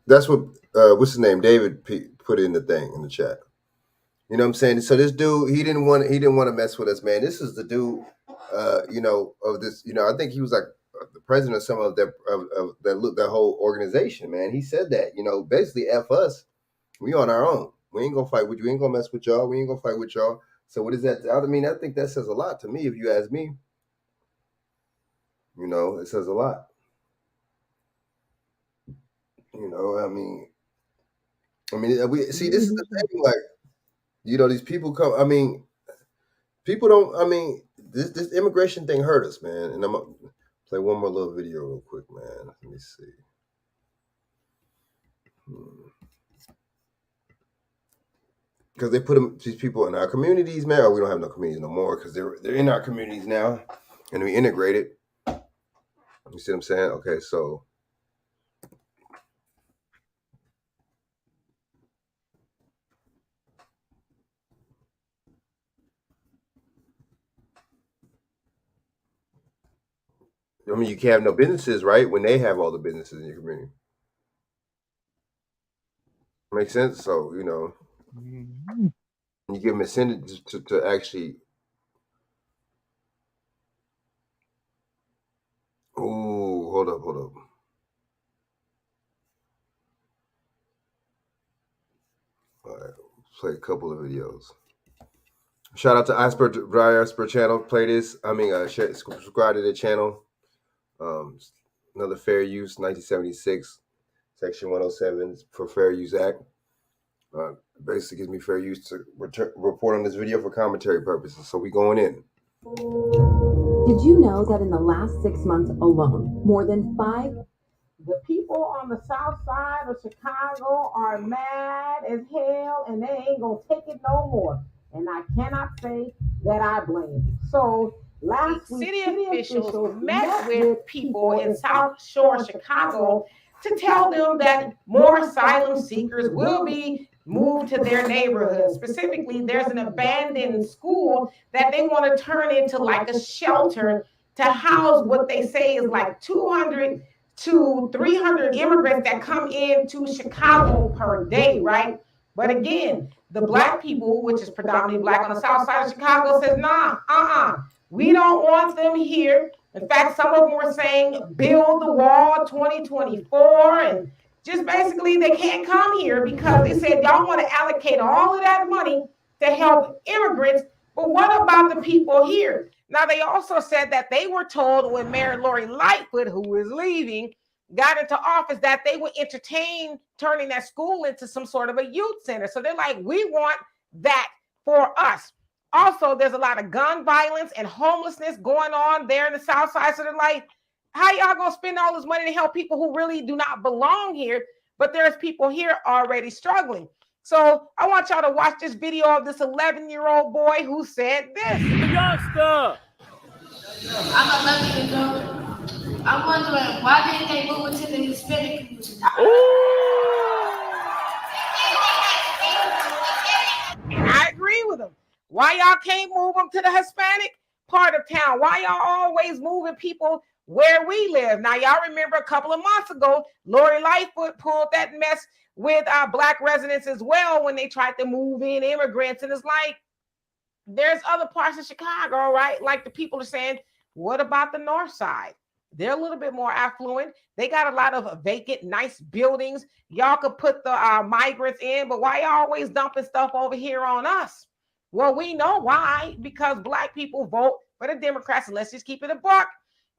that's what what's his name? David put in the thing in the chat. You know what I'm saying? So this dude, he didn't want to mess with us, man. This is the dude, you know, of this. You know, I think he was like the president of some of that whole organization, man. He said that, you know, basically F us. We on our own. We ain't gonna fight with you. We ain't gonna mess with y'all. We ain't gonna fight with y'all. So what is that? I mean, I think that says a lot to me, if you ask me. You know, it says a lot. You know, I mean, we see. This is the thing. Like, you know, these people come. I mean, people don't. I mean, this immigration thing hurt us, man. And I'm gonna play one more little video real quick, man. Let me see. Because they put these people in our communities, man. Or we don't have no communities no more because they're in our communities now, and we integrated. You see what I'm saying? Okay, so. I mean, you can't have no businesses, right? When they have all the businesses in your community. Makes sense? So, you know, you give them incentive to actually. Oh, hold up. All right, play a couple of videos. Shout out to Iceberg channel. Play this. I mean, subscribe to the channel. Another fair use, 1976, Section 107 for Fair Use Act. Basically gives me fair use to report on this video for commentary purposes. So we going in. Did you know that in the last 6 months alone, more than 5... The people on the south side of Chicago are mad as hell and they ain't gonna take it no more. And I cannot say that I blame them. So last week, city officials met with people in South Shore, Chicago to tell them that more asylum seekers will be moved to their neighborhoods. Specifically, there's an abandoned school that they want to turn into like a shelter to house what they say is like 200 to 300 immigrants that come into Chicago per day, right? But again, the Black people, which is predominantly Black on the south side of Chicago, says, nah, We don't want them here. In fact, some of them were saying build the wall 2024, and just basically they can't come here because they said y'all want to allocate all of that money to help immigrants. But what about the people here? Now, they also said that they were told when Mayor Lori Lightfoot, who is leaving, got into office that they would entertain turning that school into some sort of a youth center. So they're like, we want that for us. Also, there's a lot of gun violence and homelessness going on there in the South Side. So they're like, how y'all gonna spend all this money to help people who really do not belong here? But there's people here already struggling. So I want y'all to watch this video of this 11-year-old boy who said this. Youngster! I'm 11 years old. I'm wondering, why didn't they move into the Hispanic community? And I agree with him. Why y'all can't move them to the Hispanic part of town? Why y'all always moving people where we live? Now, y'all remember a couple of months ago, Lori Lightfoot pulled that mess with our Black residents as well when they tried to move in immigrants. And it's like, there's other parts of Chicago, right? Like the people are saying, what about the North Side? They're a little bit more affluent. They got a lot of vacant, nice buildings. Y'all could put the migrants in, but why y'all always dumping stuff over here on us? Well, we know why, because Black people vote for the Democrats. And let's just keep it a buck.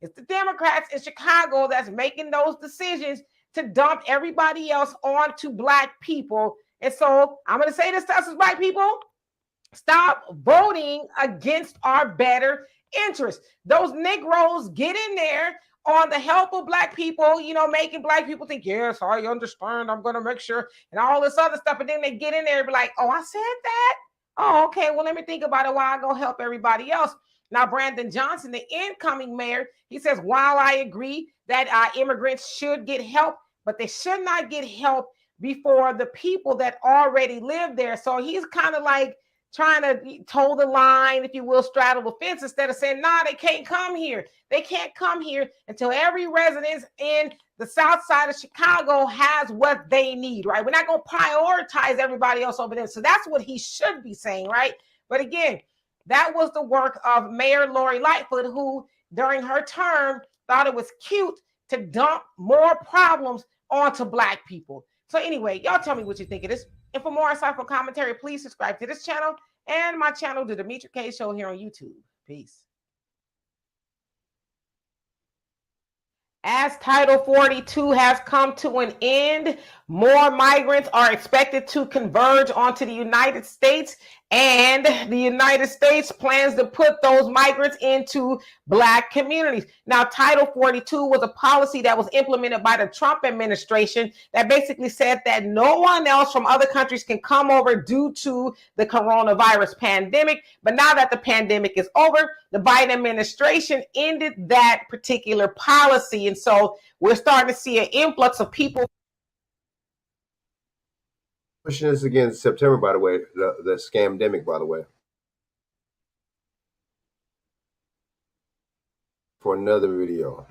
It's the Democrats in Chicago that's making those decisions to dump everybody else onto Black people. And so I'm going to say this to us as Black people. Stop voting against our better interests. Those Negroes get in there on the help of Black people, you know, making Black people think, yes, I understand. I'm going to make sure and all this other stuff. And then they get in there and be like, oh, I said that. Oh, okay. Well, let me think about it while I go help everybody else. Now, Brandon Johnson, the incoming mayor, he says, while I agree that immigrants should get help, but they should not get help before the people that already live there. So he's kind of like trying to toe the line, if you will, straddle the fence, instead of saying, nah, they can't come here. They can't come here until every resident in the South Side of Chicago has what they need, right? We're not going to prioritize everybody else over there. So that's what he should be saying, right? But again, that was the work of Mayor Lori Lightfoot, who during her term thought it was cute to dump more problems onto Black people. So anyway, y'all tell me what you think of this. And for more insightful commentary, please subscribe to this channel and my channel, The Demetra Kaye Show, here on YouTube. Peace. As Title 42 has come to an end, more migrants are expected to converge onto the United States, and the United States plans to put those migrants into Black communities. Now, Title 42 was a policy that was implemented by the Trump administration that basically said that no one else from other countries can come over due to the coronavirus pandemic. But now that the pandemic is over, the Biden administration ended that particular policy. And so we're starting to see an influx of people. Pushing this again in September, by the way, the scamdemic, by the way. For another video.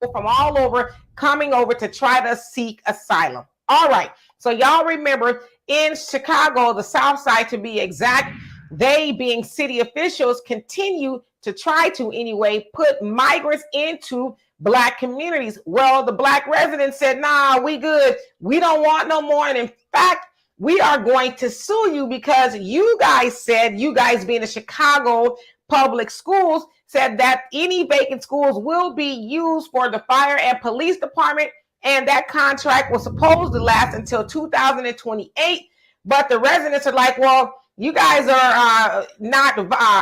From all over coming over to try to seek asylum. All right. So y'all remember in Chicago, the South Side to be exact, they being city officials continue to try to anyway put migrants into Black communities. Well, the Black residents said, nah, we good. We don't want no more. And in fact, we are going to sue you because you guys said, you guys being the Chicago public schools, said that any vacant schools will be used for the fire and police department. And that contract was supposed to last until 2028. But the residents are like, well, you guys are not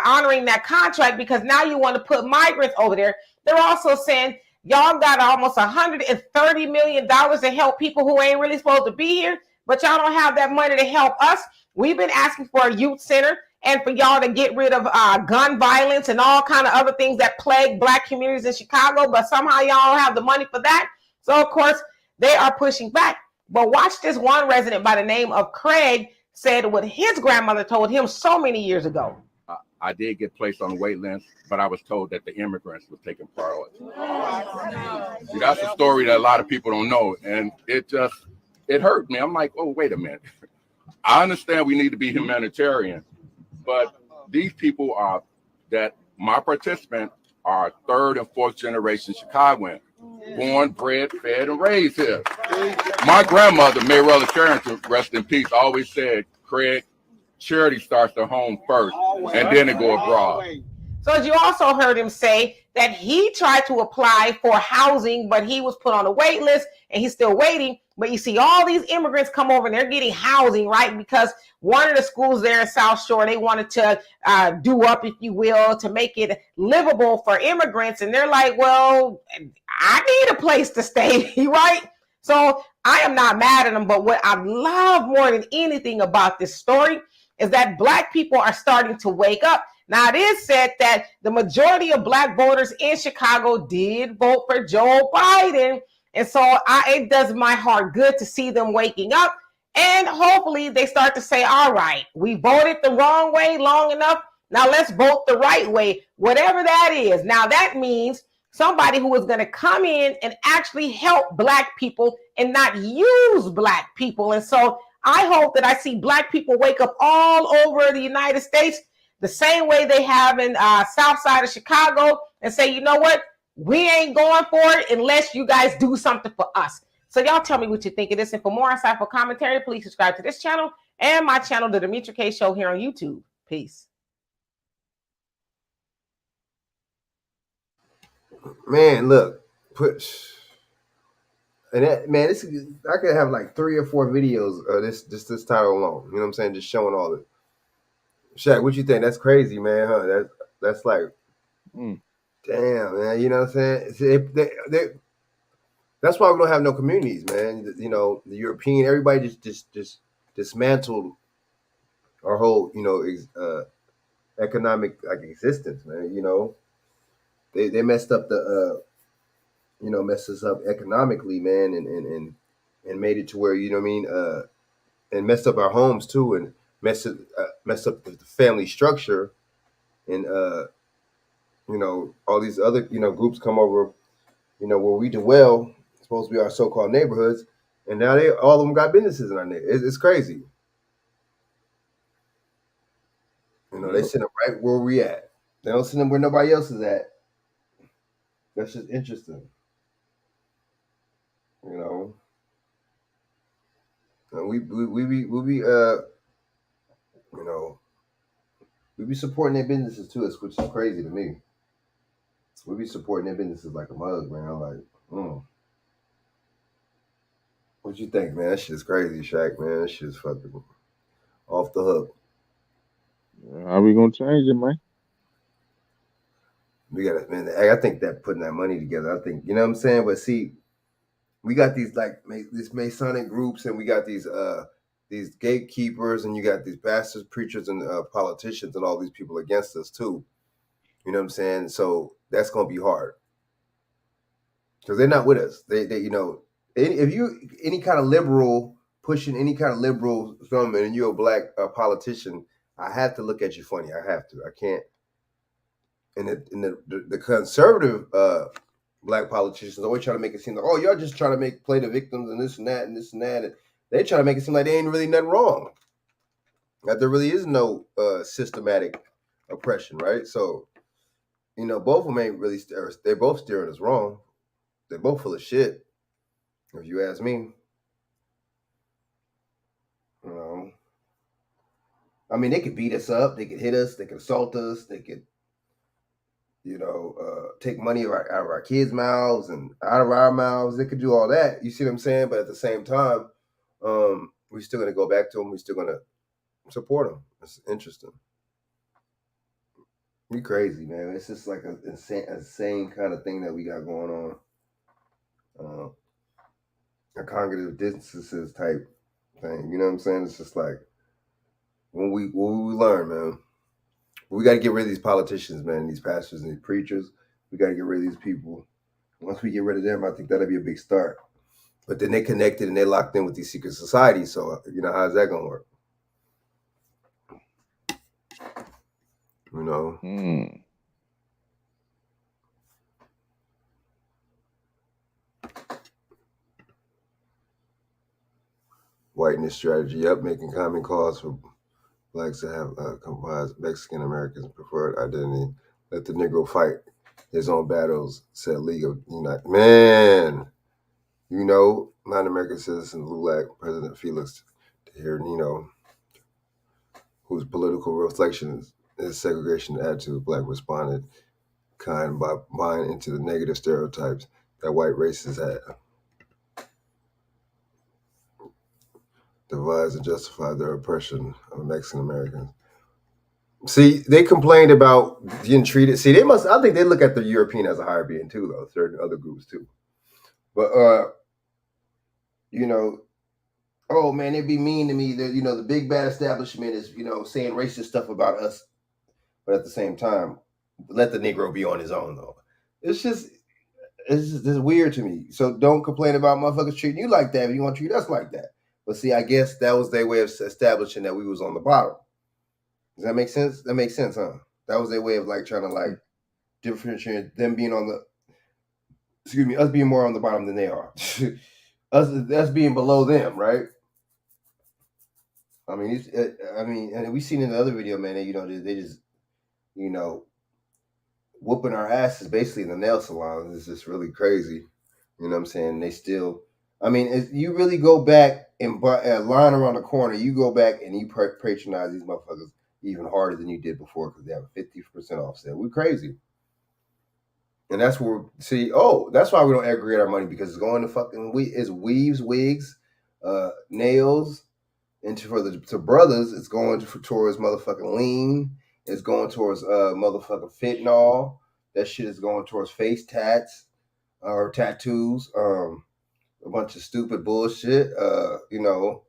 honoring that contract because now you want to put migrants over there. They're also saying, y'all got almost $130 million to help people who ain't really supposed to be here, but y'all don't have that money to help us. We've been asking for a youth center and for y'all to get rid of gun violence and all kind of other things that plague Black communities in Chicago, but somehow y'all don't have the money for that. So, of course, they are pushing back. But watch this one resident by the name of Craig said what his grandmother told him so many years ago. I did get placed on a wait list, but I was told that the immigrants was taking priority. See, that's a story that a lot of people don't know, and it hurt me. I'm like, oh, wait a minute. I understand we need to be humanitarian, but these people are that my participants are third and fourth generation Chicagoans, born, bred, fed, and raised here. My grandmother, Mayrella Carrington, rest in peace, always said, Craig, charity starts at home first, and then it go abroad. So as you also heard him say that he tried to apply for housing, but he was put on a wait list and he's still waiting. But you see all these immigrants come over and they're getting housing, right? Because one of the schools there in South Shore, they wanted to do up, if you will, to make it livable for immigrants. And they're like, well, I need a place to stay, right? So I am not mad at them. But what I love more than anything about this story is that Black people are starting to wake up. Now, it is said that the majority of Black voters in Chicago did vote for Joe Biden. And so it does my heart good to see them waking up. And hopefully they start to say, all right, we voted the wrong way long enough. Now let's vote the right way, whatever that is. Now that means somebody who is going to come in and actually help Black people and not use Black people. And so I hope that I see Black people wake up all over the United States the same way they have in South Side of Chicago and say, you know what? We ain't going for it unless you guys do something for us. So y'all tell me what you think of this. And for more insightful commentary, please subscribe to this channel and my channel, The Demetra K Show, here on YouTube. Peace. Man, look, and that, man, this I could have like 3 or 4 videos of this title alone. You know what I'm saying? Just showing all it. Shaq, what you think? That's crazy, man. Huh? That's like, damn, man. You know what I'm saying? That's why we don't have no communities, man. You know, the European, everybody just dismantled our whole, you know, economic like existence, man. You know, they messed up the, you know, messed us up economically, man, and made it to where, you know what I mean, and messed up our homes too, and messed up the family structure, and you know, all these other, you know, groups come over, you know, where we dwell, supposed to be our so-called neighborhoods, and now all of them got businesses in our neighborhood. It's crazy. You know, they send them right where we at. They don't send them where nobody else is at. That's just interesting. You know, and we be you know, we be supporting their businesses too, which is crazy to me. We be supporting their businesses like a mug, man. I'm like, What you think, man? That shit's crazy, Shaq, man. That shit's fucking off the hook. How we gonna change it, man? We gotta, man. I think that putting that money together, I think, you know what I'm saying? But see, we got these like these Masonic groups, and we got these gatekeepers, and you got these pastors, preachers, and politicians, and all these people against us too. You know what I'm saying? So that's gonna be hard because they're not with us. They you know, if you any kind of liberal pushing any kind of liberal something, and you're a Black politician, I have to look at you funny. I have to. I can't. And the conservative Black politicians always try to make it seem like, oh, y'all just trying to play the victims and this and that and this and that, and they try to make it seem like they ain't really nothing wrong. That there really is no systematic oppression, right? So, you know, both of them ain't really. They're both steering us wrong. They're both full of shit, if you ask me. You know, I mean, they could beat us up, they could hit us, they could assault us, they could, you know, take money out of our kids' mouths and out of our mouths. They could do all that. You see what I'm saying? But at the same time, we're still going to go back to them. We're still going to support them. It's interesting. We crazy, man. It's just like an insane kind of thing that we got going on. A cognitive dissonance type thing. You know what I'm saying? It's just like when we learn, man. We got to get rid of these politicians, man, these pastors and these preachers. We got to get rid of these people. Once we get rid of them, I think that'll be a big start. But then they connected and they locked in with these secret societies. So, you know, how's that going to work? You know? What whiteness strategy. Yep, making common cause for blacks to have comprised Mexican Americans' preferred identity. Let the Negro fight his own battles, said League of United. Man, you know, non-American citizen LULAC, President Felix Hiernino, whose political reflections is segregation attitude, black responded kind by buying into the negative stereotypes that white racists had. Devise and justify their oppression of Mexican Americans. See, they complained about getting treated. See, they must, I think they look at the European as a higher being too, though, certain other groups too. But, you know, oh man, they'd be mean to me. That, you know, the big bad establishment is, you know, saying racist stuff about us. But at the same time, let the Negro be on his own, though. It's just weird to me. So don't complain about motherfuckers treating you like that if you want to treat us like that. But see, I guess that was their way of establishing that we was on the bottom. Does that make sense? That makes sense, huh? That was their way of like trying to like differentiate them being on the, us being more on the bottom than they are. us being below them, right? I mean, and we seen in the other video, man. They just, you know, whooping our asses basically in the nail salons. It's just really crazy. You know what I'm saying? They still, I mean, if you really go back and buy a line around the corner, you go back and you patronize these motherfuckers even harder than you did before because they have a 50% offset. We're crazy. And that's where, that's why we don't aggregate our money, because it's going to fucking, it's weaves, wigs, nails, and to brothers, it's going towards motherfucking lean. It's going towards motherfucking fentanyl. That shit is going towards face tats or tattoos. A bunch of stupid bullshit. You know,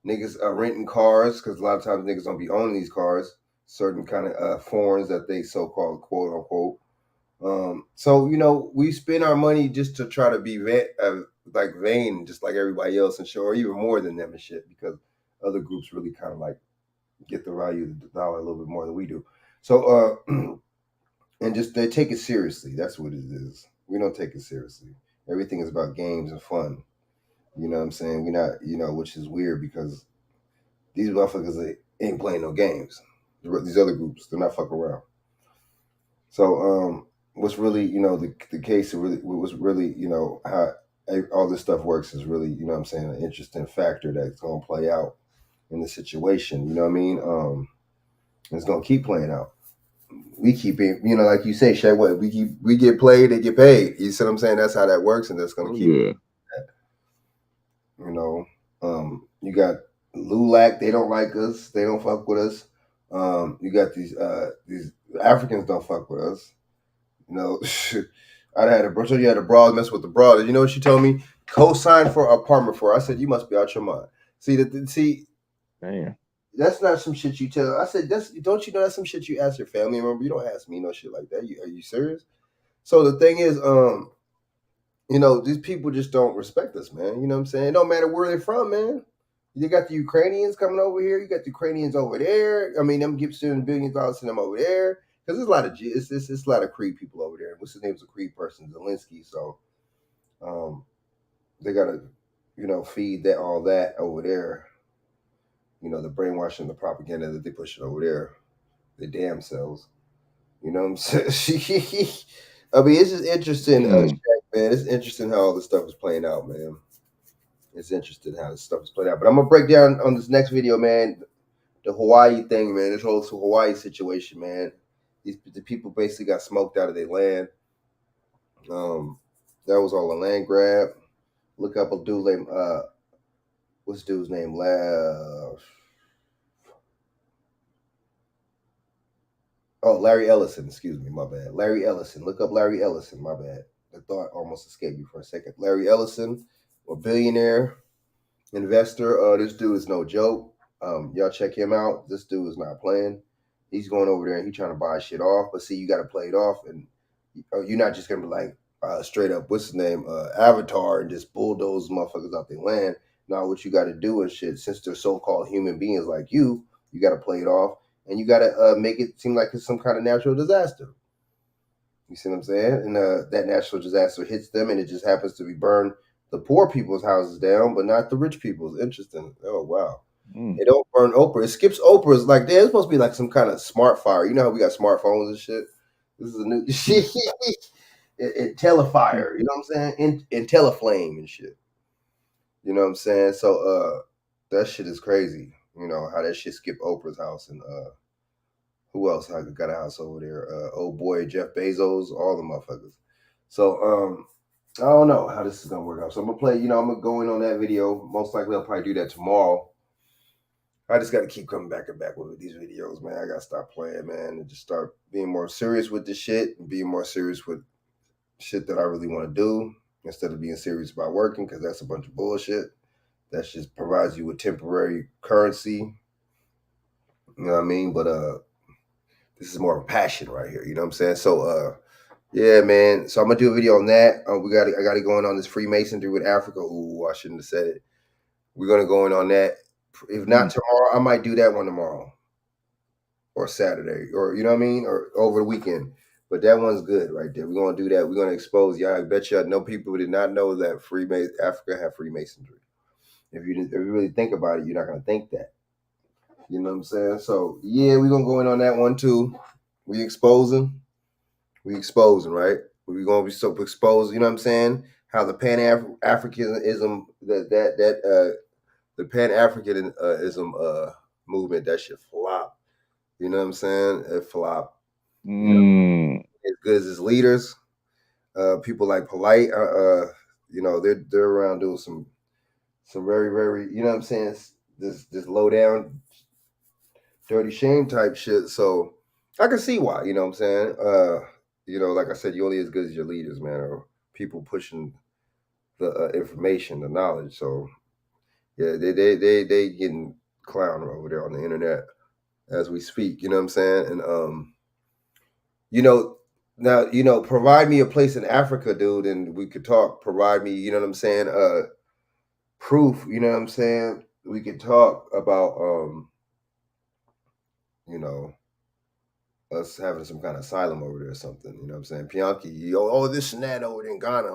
niggas are renting cars because a lot of times niggas don't be owning these cars. Certain kind of foreigns that they so-called quote unquote. So you know, we spend our money just to try to be vain, just like everybody else, and show, or even more than them and shit, because other groups really kind of like get the value of the dollar a little bit more than we do. So, and just they take it seriously. That's what it is. We don't take it seriously. Everything is about games and fun. You know what I'm saying? We're not, you know, which is weird because these motherfuckers, they ain't playing no games. These other groups, they're not fucking around. So, what's really, you know, the case of really, what was really, you know, how all this stuff works is really, you know what I'm saying, an interesting factor that's going to play out in the situation. You know what I mean? It's going to keep playing out. We keep it, you know, like you say, Shay, what we get played, they get paid. You see what I'm saying? That's how that works, and that's going to keep that. You know, you got LULAC, they don't like us, they don't fuck with us. You got these Africans don't fuck with us. You know, I had a bro, you had a broad mess with the broad. You know what she told me? Co-sign for an apartment for her. I said, you must be out your mind. Damn. That's not some shit you tell. I said, don't you know that's some shit you ask your family member? You don't ask me no shit like that. Are you serious? So the thing is, you know, these people just don't respect us, man. You know what I'm saying? It don't matter where they're from, man. You got the Ukrainians coming over here. You got the Ukrainians over there. I mean, them giving billions of dollars to them over there. Because there's a lot of it's a lot of Cree people over there. What's his name's a Cree person, Zelensky. So they gotta, you know, feed that all that over there. You know, the brainwashing, the propaganda that they push over there, the damn selves. You know what I'm saying? I mean, it's just interesting, man. It's interesting how all this stuff is playing out, man. It's interesting how this stuff is playing out. But I'm gonna break down on this next video, man, the Hawaii thing, man. This whole Hawaii situation, man. The people basically got smoked out of their land. That was all a land grab. Look up a dude named what's the dude's name? Larry Ellison. Excuse me, my bad. Larry Ellison. Look up Larry Ellison. My bad. The thought almost escaped me for a second. Larry Ellison, a billionaire investor. This dude is no joke. Y'all check him out. This dude is not playing. He's going over there and he's trying to buy shit off. But see, you got to play it off, and you're not just gonna be like straight up, what's his name, Avatar, and just bulldoze motherfuckers out their land. Now, what you got to do and shit, since they're so-called human beings like you got to play it off, and you got to make it seem like it's some kind of natural disaster. You see what I'm saying? And that natural disaster hits them, and it just happens to be burned the poor people's houses down, but not the rich people's. Interesting. Oh wow. They don't burn Oprah. It skips Oprah's. Like there's supposed to be like some kind of smart fire. You know how we got smartphones and shit. This is a new shit. Telefire. You know what I'm saying? In Teleflame and shit. You know what I'm saying? So that shit is crazy. You know how that shit skipped Oprah's house and who else got a house over there? Old boy Jeff Bezos, all the motherfuckers. So I don't know how this is gonna work out. So I'm gonna play, I'm gonna go in on that video. Most likely I'll probably do that tomorrow. I just gotta keep coming back and back with these videos, man. I gotta stop playing, man, and just start being more serious with this shit and being more serious with shit that I really want to do instead of being serious about working, because that's a bunch of bullshit. That just provides you with temporary currency. You know what I mean? But this is more of a passion right here. You know what I'm saying? So yeah, man. So I'm gonna do a video on that. I got it going on this Freemasonry with Africa. Ooh, I shouldn't have said it. We're gonna go in on that. If not tomorrow, I might do that one tomorrow or Saturday, or you know what I mean, or over the weekend. But that one's good right there. We're gonna do that. We're gonna expose y'all. I bet you no people did not know that Africa had Freemasonry. If you really think about it, you're not gonna think that. You know what I'm saying? So yeah, we're gonna go in on that one too. We exposing, right? We're gonna be so exposed. You know what I'm saying? How the Pan-Africanism the Pan-Africanism movement, that shit flop. You know what I'm saying? It flop. You know, as good as its leaders, people like Polite, they're around doing some very, very, you know what I'm saying, this low down, dirty shame type shit. So I can see why, you know what I'm saying? Like I said, you're only as good as your leaders, man, or people pushing the information, the knowledge. So yeah, they getting clown over there on the internet as we speak. You know what I'm saying? And now provide me a place in Africa, dude, and we could talk. Provide me, you know what I'm saying? Proof. You know what I'm saying? We could talk about us having some kind of asylum over there or something. You know what I'm saying? Pianki, this and that over there in Ghana.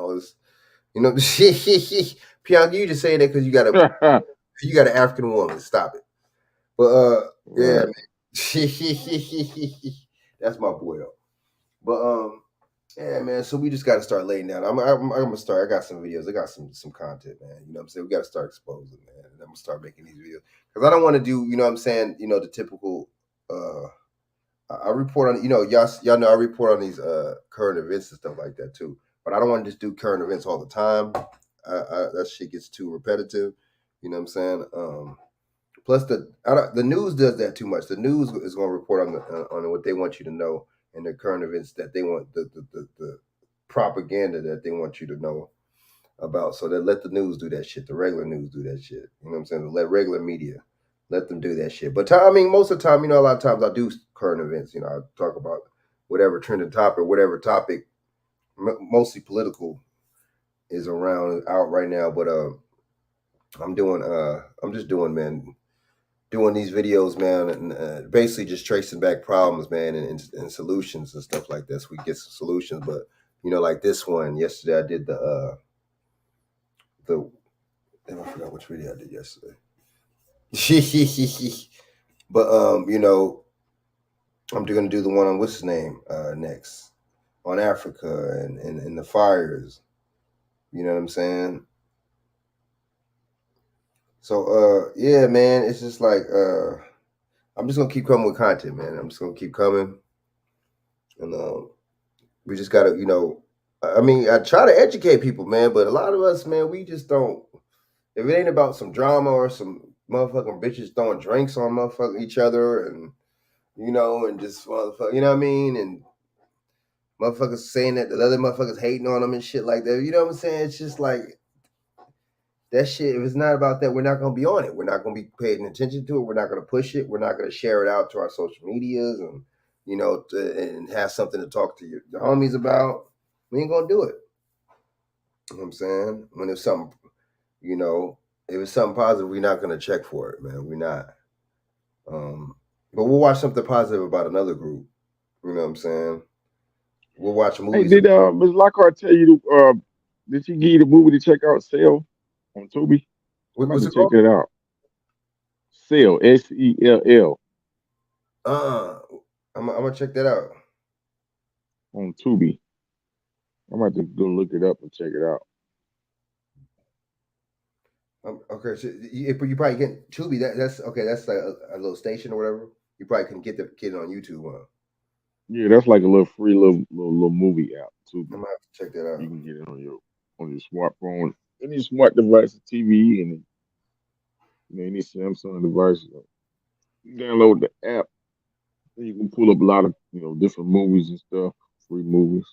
Pianki, you just saying that because you got an African woman. Stop it. But yeah, man. That's my boy though. But yeah, man. So we just got to start laying down. I'm gonna start. I got some videos. I got some content, man. You know what I'm saying? We got to start exposing, man. And I'm gonna start making these videos because I don't want to do, you know what I'm saying, the typical. I report on, y'all know I report on these current events and stuff like that too. But I don't want to just do current events all the time. That shit gets too repetitive. You know what I'm saying? Plus the news does that too much. The news is going to report on what they want you to know and the current events that they want, the propaganda that they want you to know about. So they let the news do that shit. The regular news do that shit. You know what I'm saying? Let regular media, let them do that shit. But most of the time, a lot of times I do current events. I talk about whatever trending topic, whatever topic, mostly political, is out right now. But I'm just doing these videos, man, and basically just tracing back problems, man, and solutions and stuff like this. We get some solutions, but like this one yesterday, I did I forgot which video I did yesterday. But I'm going to do the one on what's his name next, on Africa and the fires. You know what I'm saying? So yeah, man, it's just like I'm just gonna keep coming with content, man. I'm just gonna keep coming, and we just gotta, I try to educate people, man, but a lot of us, man, we just don't. If it ain't about some drama or some motherfucking bitches throwing drinks on motherfucking each other, and and just motherfucker, you know what I mean, and motherfuckers saying that the other motherfuckers hating on them and shit like that. You know what I'm saying? It's just like that shit. If it's not about that, we're not gonna be on it. We're not gonna be paying attention to it. We're not gonna push it. We're not gonna share it out to our social medias and and have something to talk to your homies about. We ain't gonna do it. You know what I'm saying? When it's something, if it's something positive, we're not gonna check for it, man. We're not. But we'll watch something positive about another group. You know what I'm saying? We'll watch movies. Hey, did Ms. Lockhart tell you Did she give you the movie to check out? Sale on Tubi. I'm about What's to it check called? that out. Sale, SELL I'm gonna check that out. on Tubi. I'm about to go look it up and check it out. Okay, so you probably get Tubi. That's okay. That's like a little station or whatever. You probably can get it on YouTube. Yeah, that's like a little free little movie app too. I'm gonna have to check that out. You can get it on your smartphone, any smart device, TV, and any Samsung device. You download the app, and you can pull up a lot of different movies and stuff, free movies.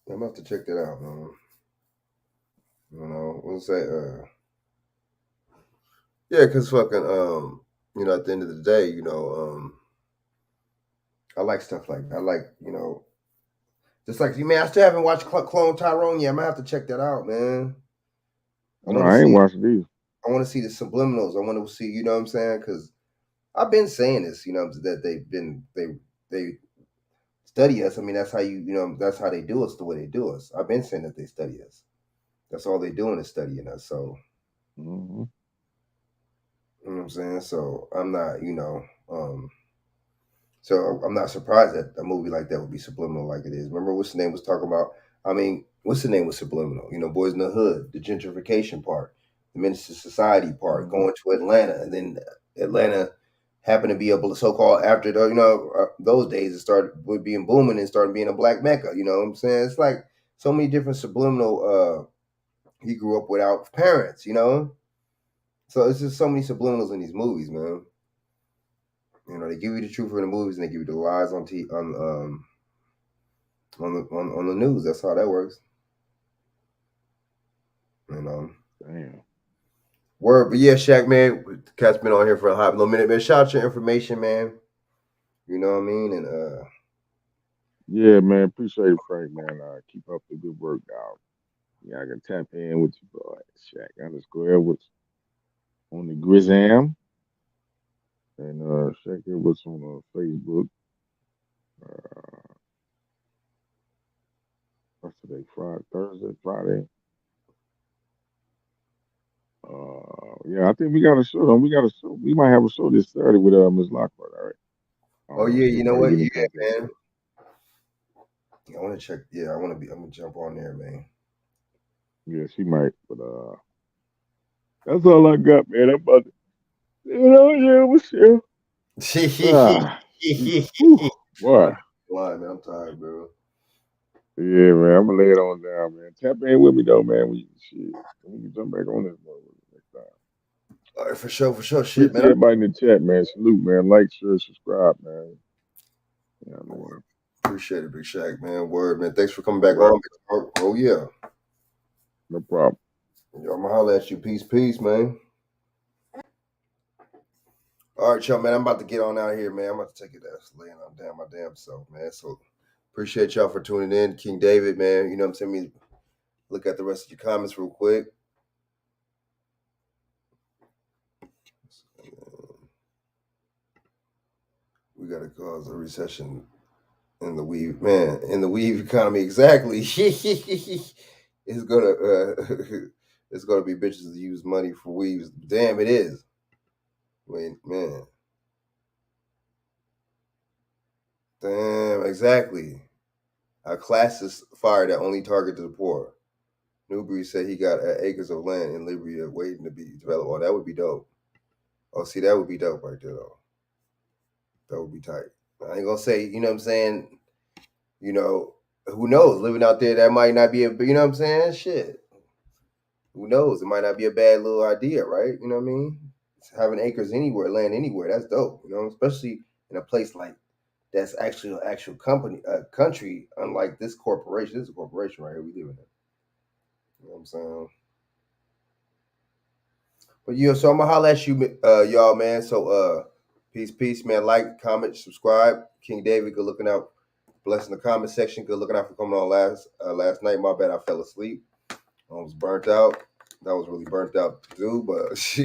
I'm gonna have to check that out, man. What's that? Yeah, cause fucking at the end of the day, I like stuff like that. I like, just like you, man. I still haven't watched Clone Tyrone yet. I'm gonna have to check that out, man. I ain't watched these. I want to see the subliminals. I want to see, you know what I'm saying? Because I've been saying this, that they study us. I mean, that's how that's how they do us the way they do us. I've been saying that they study us. That's all they're doing is studying us. So, you know what I'm saying? So I'm not, so I'm not surprised that a movie like that would be subliminal like it is. Remember what's the name was talking about? I mean, what's the name was subliminal? Boys in the Hood, the gentrification part, the Menace to Society part, going to Atlanta, and then Atlanta happened to be a so-called after the those days it started with being booming and started being a black mecca. You know what I'm saying? It's like so many different subliminal. He grew up without parents, So it's just so many subliminals in these movies, man. They give you the truth in the movies and they give you the lies on the news. That's how that works. Damn. Word, but yeah, Shaq, man, cat's been on here for a hot little minute, man. Shout out your information, man. You know what I mean? And yeah, man, appreciate it, Frank, man. Keep up the good work, dog. Yeah, I can tap in with you, boy. Shaq _Edwards on the Grizzam. And Shaq Edwards on Facebook. What's today? Friday. Yeah, I think we got a show. We might have a show this Saturday with Ms. Lockhart. All right. oh yeah, you know what? Yeah, man. I want to check. Yeah, I'm gonna jump on there, man. Yeah, she might, but that's all I got, man. I'm about to, yeah, what's up? What? Why, man? I'm tired, bro. Yeah, man. I'm gonna lay it on down, man. Tap in with me though, man. We can jump back on this next time. All right, for sure. Shit, man. Everybody in the chat, man. Salute, man. Like, share, subscribe, man. Yeah, man. Appreciate it, Big Shaq, man. Word, man. Thanks for coming back on. Oh yeah. No problem. Yo, I'm gonna holler at you. Peace, man. All right, y'all, man. I'm about to get on out of here, man. I'm about to take it as laying on down my damn self, man. So appreciate y'all for tuning in. King David, man. You know what I'm saying? Look at the rest of your comments real quick. We gotta cause a recession in the weave, man. In the weave economy, exactly. It's gonna be bitches that use money for weaves. Damn, it is. Wait, man. Damn, exactly. A classist fire that only targeted the poor. Newbury said he got acres of land in Libya waiting to be developed. Oh, that would be dope. Oh, see, that would be dope right there, though. That would be tight. I ain't gonna say, you know what I'm saying? Who knows? Living out there, that might not be you know what I'm saying? Shit. Who knows? It might not be a bad little idea, right? You know what I mean? Having acres anywhere, land anywhere, that's dope. Especially in a place like that's actually an actual country, unlike this corporation. This is a corporation right here we live in. You know what I'm saying? But yeah, so I'm gonna holler at you, y'all, man. So peace, man. Like, comment, subscribe. King David, good looking out. Bless in the comment section. Good looking out for coming on last night. My bad, I fell asleep. I was burnt out. That was really burnt out to do, but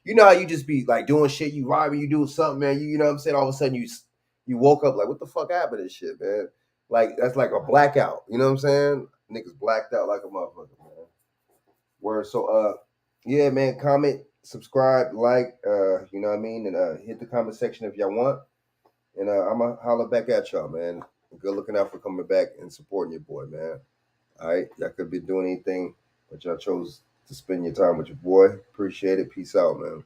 you know how you just be like doing shit, you vibing, you do something, man. You know what I'm saying? All of a sudden you woke up like, what the fuck happened to this shit, man? Like that's like a blackout. You know what I'm saying? Niggas blacked out like a motherfucker, man. Word. So yeah, man, comment, subscribe, like, you know what I mean, and hit the comment section if y'all want. And I'ma holler back at y'all, man. Good looking out for coming back and supporting your boy, man. All right, y'all could be doing anything, but y'all chose to spend your time with your boy. Appreciate it. Peace out, man.